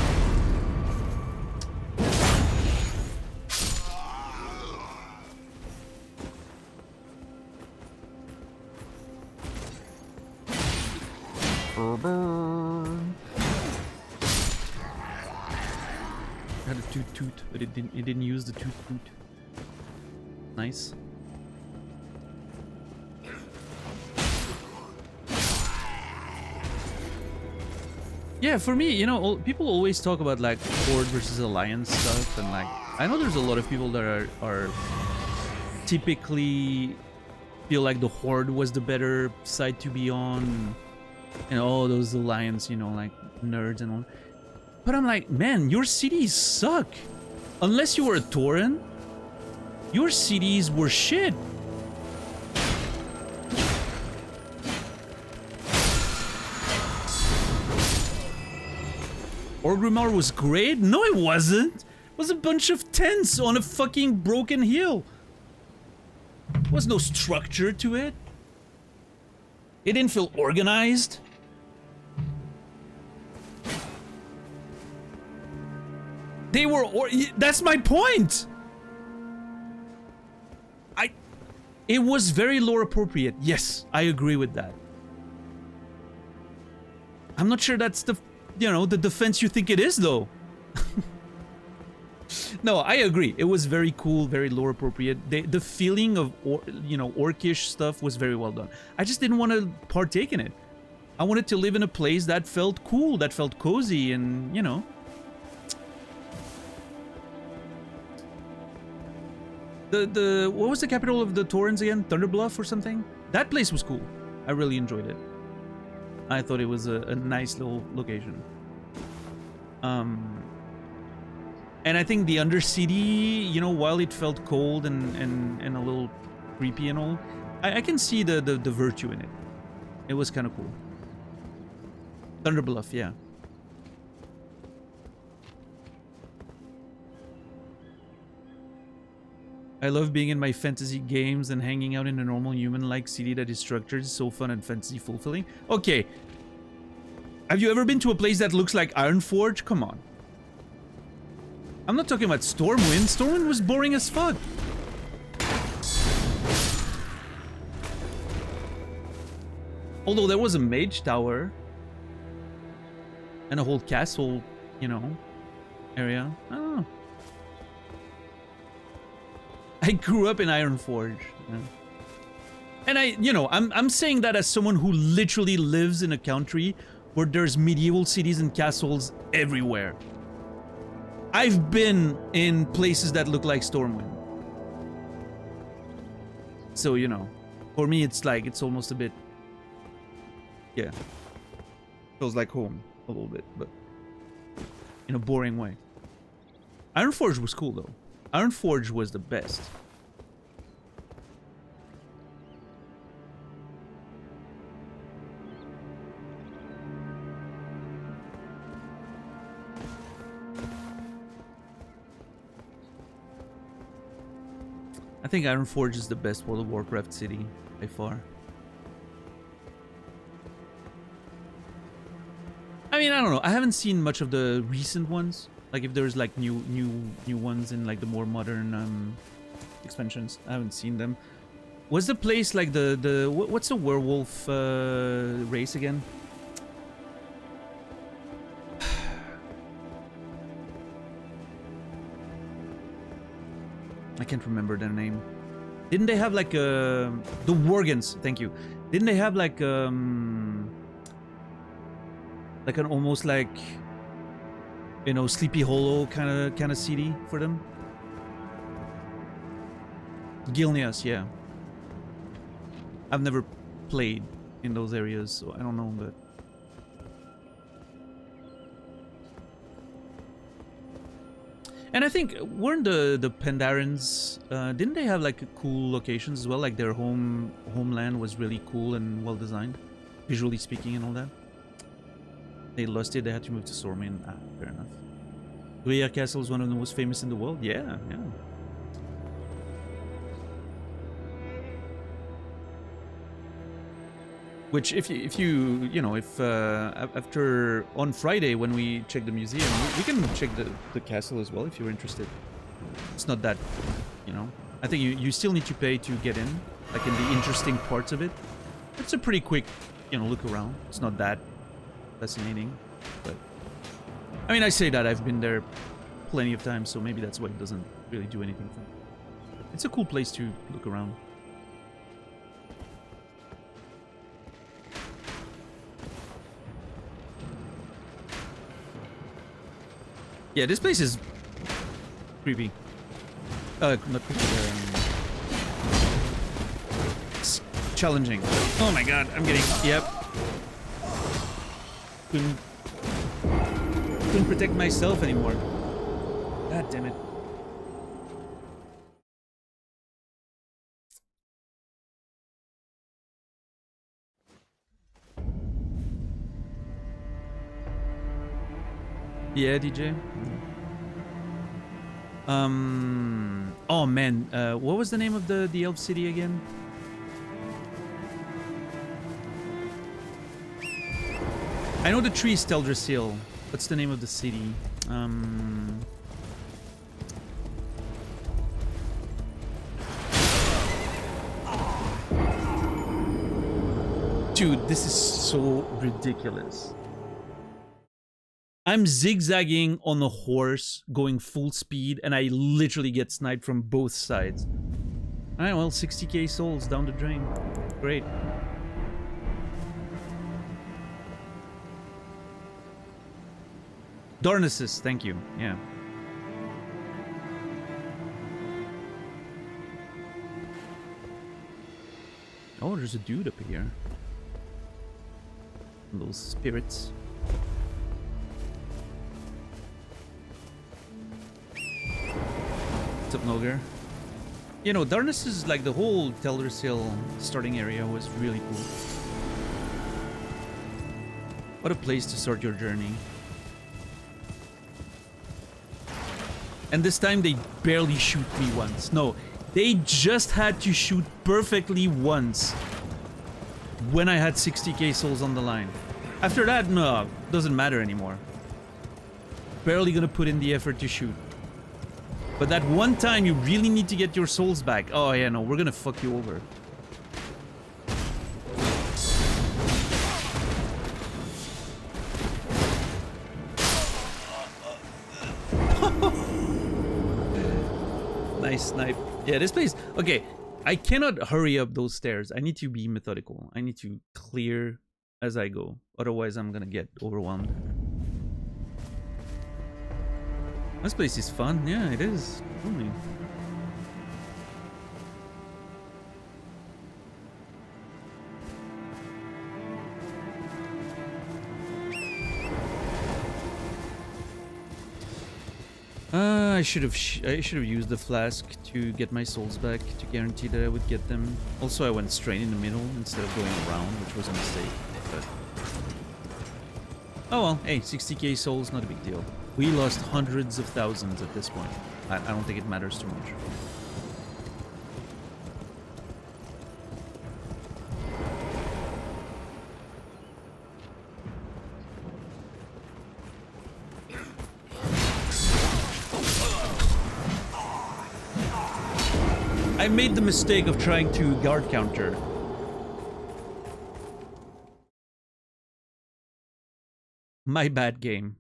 S1: I had a toot, but it didn't use the toot. Nice. Yeah, for me, you know, people always talk about like Horde versus Alliance stuff, and like, I know there's a lot of people that are typically feel like the Horde was the better side to be on, and all those Alliance, you know, like nerds and all. But I'm like, man, your cities suck. Unless you were a Tauren, your cities were shit. Orgrimmar was great? No, it wasn't. It was a bunch of tents on a fucking broken hill. There was no structure to it. It didn't feel organized. They were, that's my point. It was very lore appropriate. Yes, I agree with that. I'm not sure that's the, you know, the defense you think it is, though. No, I agree. It was very cool, very lore appropriate. The feeling of, you know, orcish stuff was very well done. I just didn't want to partake in it. I wanted to live in a place that felt cool, that felt cozy, and, you know. What was the capital of the Taurens again? Thunderbluff or something? That place was cool. I really enjoyed it. I thought it was a nice little location. And I think the Undercity, you know, while it felt cold and a little creepy and all, I can see the virtue in it. It was kind of cool. Thunderbluff, yeah. I love being in my fantasy games and hanging out in a normal human-like city that is structured. It's so fun and fantasy fulfilling. Okay. Have you ever been to a place that looks like Ironforge? Come on. I'm not talking about Stormwind. Stormwind was boring as fuck. Although there was a mage tower. And a whole castle, you know, area. I don't know. I grew up in Ironforge. Yeah. And I'm saying that as someone who literally lives in a country where there's medieval cities and castles everywhere. I've been in places that look like Stormwind. So, you know, for me it's like, it's almost a bit, yeah. Feels like home a little bit, but in a boring way. Ironforge was cool though. Ironforge was the best. I think Ironforge is the best World of Warcraft city by far. I mean, I don't know. I haven't seen much of the recent ones. Like if there's like new ones in like the more modern expansions. I haven't seen them. Was the place like what's the werewolf race again? I can't remember their name. Didn't they have like the Worgans? Thank you. Didn't they have like an almost like, you know, Sleepy Hollow kind of city for them? Gilneas, yeah. I've never played in those areas, so I don't know, but and I think weren't the Pandarans, didn't they have like cool locations as well? Like their homeland was really cool and well designed, visually speaking and all that. They lost it, they had to move to Stormwind. Ah, fair enough. Gruyere Castle is one of the most famous in the world. Yeah, yeah. Which if after on Friday when we check the museum, we can check the castle as well if you're interested. It's not that, you know. I think you still need to pay to get in, like in the interesting parts of it. It's a pretty quick, you know, look around. It's not that fascinating, but I mean, I say that I've been there plenty of times, so maybe that's why it doesn't really do anything for me. It's a cool place to look around. Yeah, this place is creepy. Not creepy. It's challenging. Oh my god, I'm getting. Yep. Couldn't protect myself anymore. God damn it. Yeah, DJ. Oh man, what was the name of the elf city again? I know the tree is Teldrassil. What's the name of the city? Dude, this is so ridiculous. I'm zigzagging on a horse, going full speed, and I literally get sniped from both sides. Alright, well, 60k souls down the drain. Great. Darnassus, thank you. Yeah. Oh, there's a dude up here. Little spirits. What's up, Noger? You know, Darnassus is like the whole Teldrassil starting area was really cool. What a place to start your journey. And this time they barely shoot me once. No, they just had to shoot perfectly once when I had 60k souls on the line. After that, no, doesn't matter anymore. Barely gonna put in the effort to shoot. But that one time you really need to get your souls back. Oh yeah, no, we're gonna fuck you over. Nice snipe. Yeah, this place... Okay, I cannot hurry up those stairs. I need to be methodical. I need to clear as I go. Otherwise, I'm gonna get overwhelmed. This place is fun. Yeah, it is. Totally. I should have used the flask to get my souls back to guarantee that I would get them. Also, I went straight in the middle instead of going around, which was a mistake. But oh well, hey, 60k souls, not a big deal. We lost hundreds of thousands at this point. I don't think it matters too much. I made the mistake of trying to guard counter. My bad game.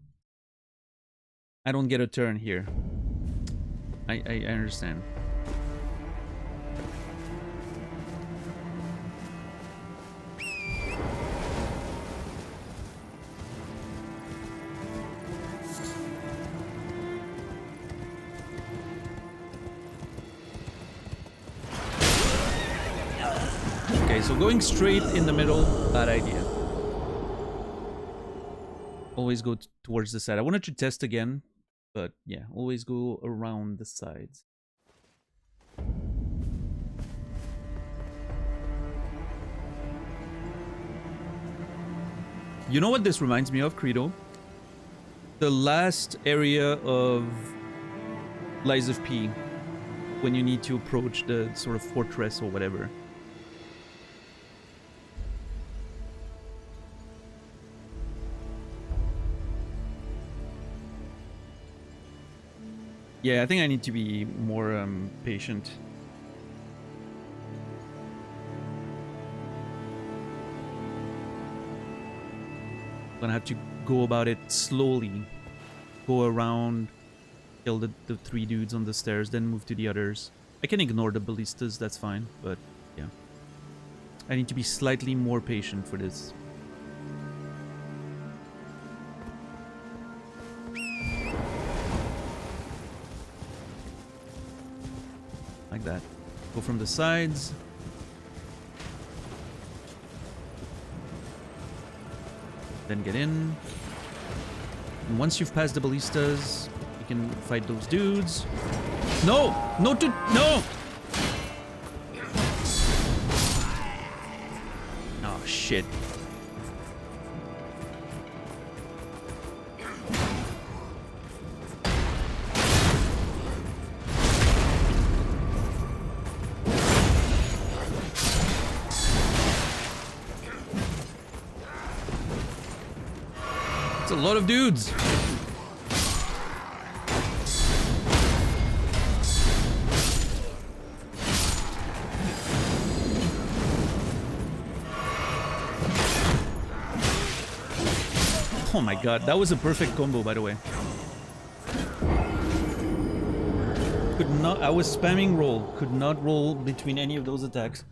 S1: I don't get a turn here. I understand. Okay, so going straight in the middle, bad idea. Always go towards the side. I wanted to test again, but yeah, always go around the sides. You know what this reminds me of, Credo? The last area of Lies of P, when you need to approach the sort of fortress or whatever. Yeah, I think I need to be more patient. I'm gonna have to go about it slowly. Go around, kill the 3 dudes on the stairs, then move to the others. I can ignore the ballistas, that's fine, but yeah. I need to be slightly more patient for this. Like that. Go from the sides. Then get in. And once you've passed the ballistas, you can fight those dudes. No! No! No! Oh, shit. A lot of dudes. Oh my god, that was a perfect combo, by the way. Could not, I was spamming roll, could not roll between any of those attacks.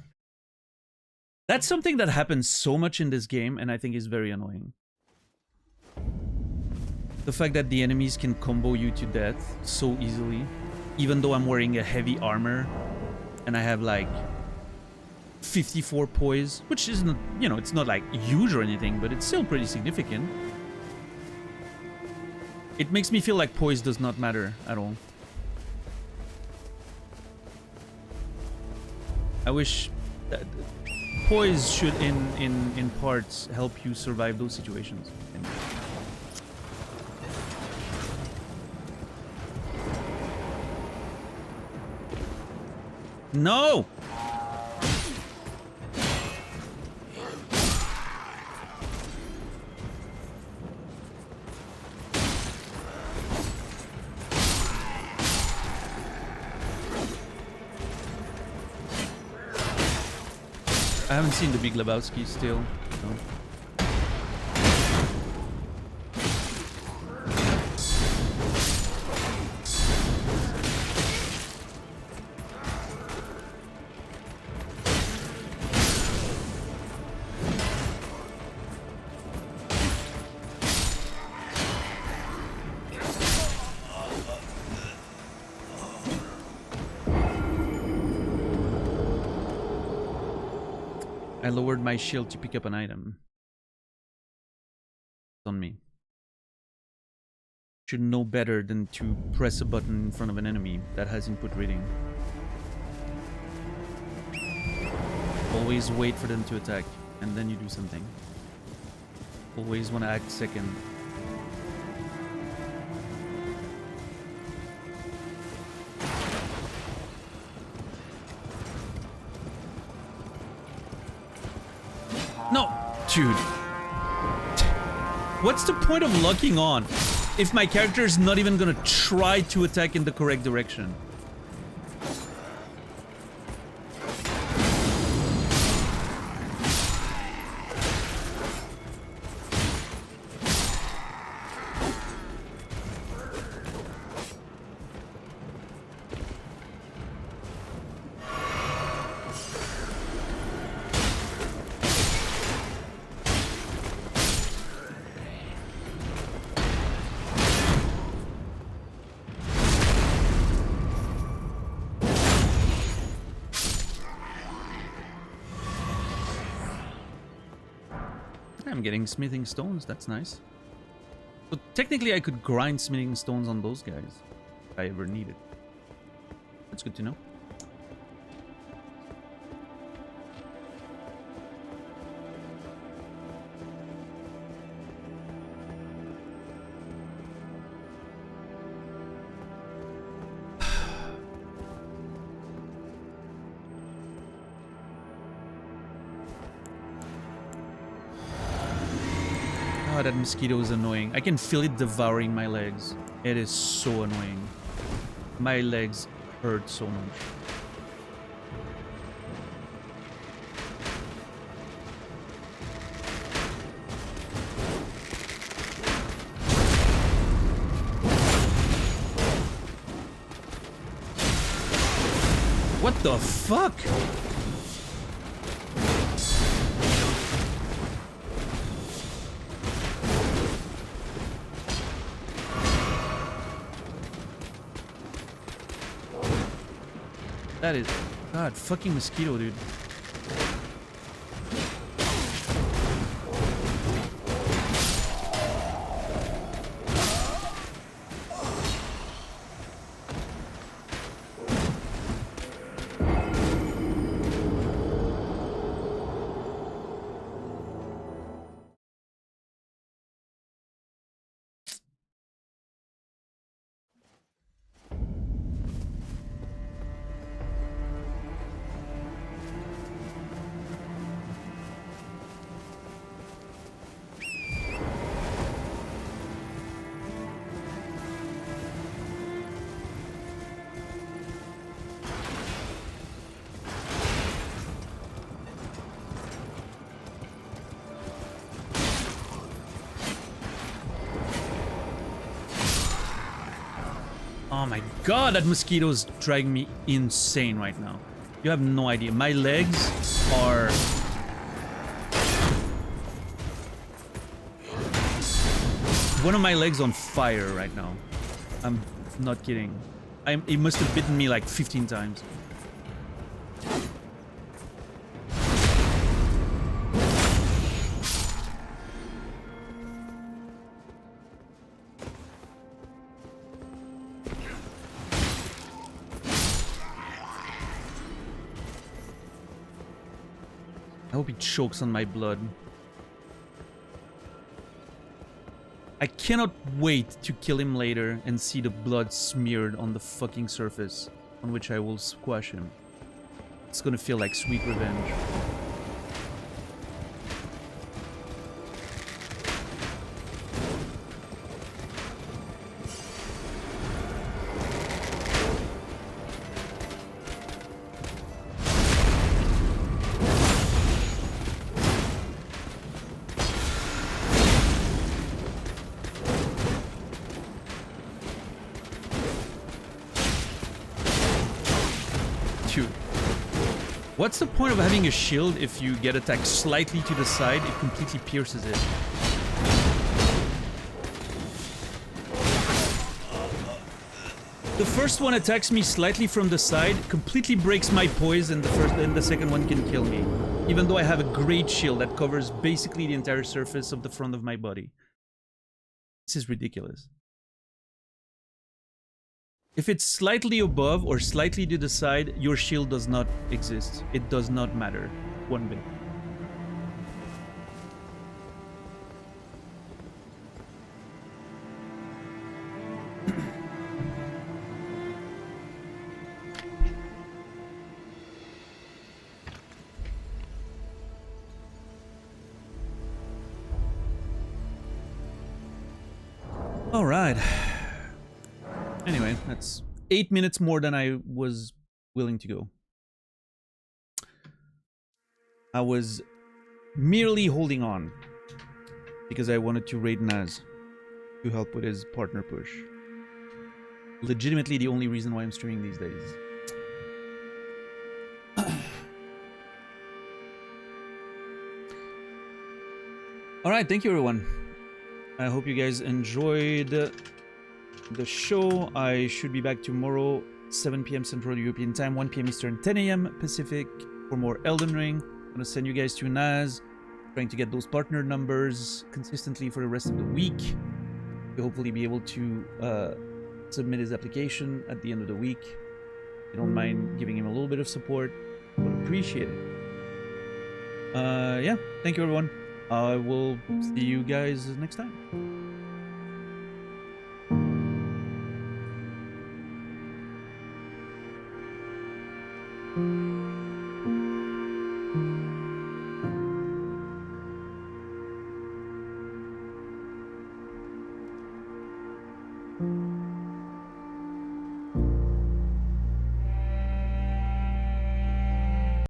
S1: That's something that happens so much in this game, and I think is very annoying. The fact that the enemies can combo you to death so easily, even though I'm wearing a heavy armor and I have like 54 poise, which isn't, you know, it's not like huge or anything, but it's still pretty significant. It makes me feel like poise does not matter at all. I wish that poise should in parts help you survive those situations. No! I haven't seen the Big Lebowski still. No. I lowered my shield to pick up an item. It's on me. Should know better than to press a button in front of an enemy that has input reading. Always wait for them to attack, and then you do something. Always want to act second. No! Dude. What's the point of locking on if my character is not even gonna try to attack in the correct direction? I'm getting smithing stones, that's nice. But technically I could grind smithing stones on those guys if I ever need it. That's good to know. Oh, that mosquito is annoying. I can feel it devouring my legs. It is so annoying. My legs hurt so much. What the fuck? That is... God, fucking mosquito, dude. Oh my god, that mosquito is driving me insane right now. You have no idea. My legs are... One of my legs on fire right now. I'm not kidding. It must have bitten me like 15 times. I hope he chokes on my blood. I cannot wait to kill him later and see the blood smeared on the fucking surface on which I will squash him. It's gonna feel like sweet revenge. What's the point of having a shield if you get attacked slightly to the side, it completely pierces it? The first one attacks me slightly from the side, completely breaks my poise, and the second one can kill me. Even though I have a great shield that covers basically the entire surface of the front of my body. This is ridiculous. If it's slightly above or slightly to the side, your shield does not exist. It does not matter one bit. All right. Anyway, that's 8 minutes more than I was willing to go. I was merely holding on because I wanted to raid Naz to help with his partner push. Legitimately the only reason why I'm streaming these days. Alright, thank you everyone. I hope you guys enjoyed the show. I should be back tomorrow, 7 p.m. Central European Time, 1 p.m. Eastern, 10 a.m. Pacific for more Elden Ring. I'm gonna send you guys to Naz, trying to get those partner numbers consistently for the rest of the week. We'll hopefully be able to submit his application at the end of the week. If you don't mind giving him a little bit of support, I would appreciate it. Yeah, thank you everyone. I will see you guys next time.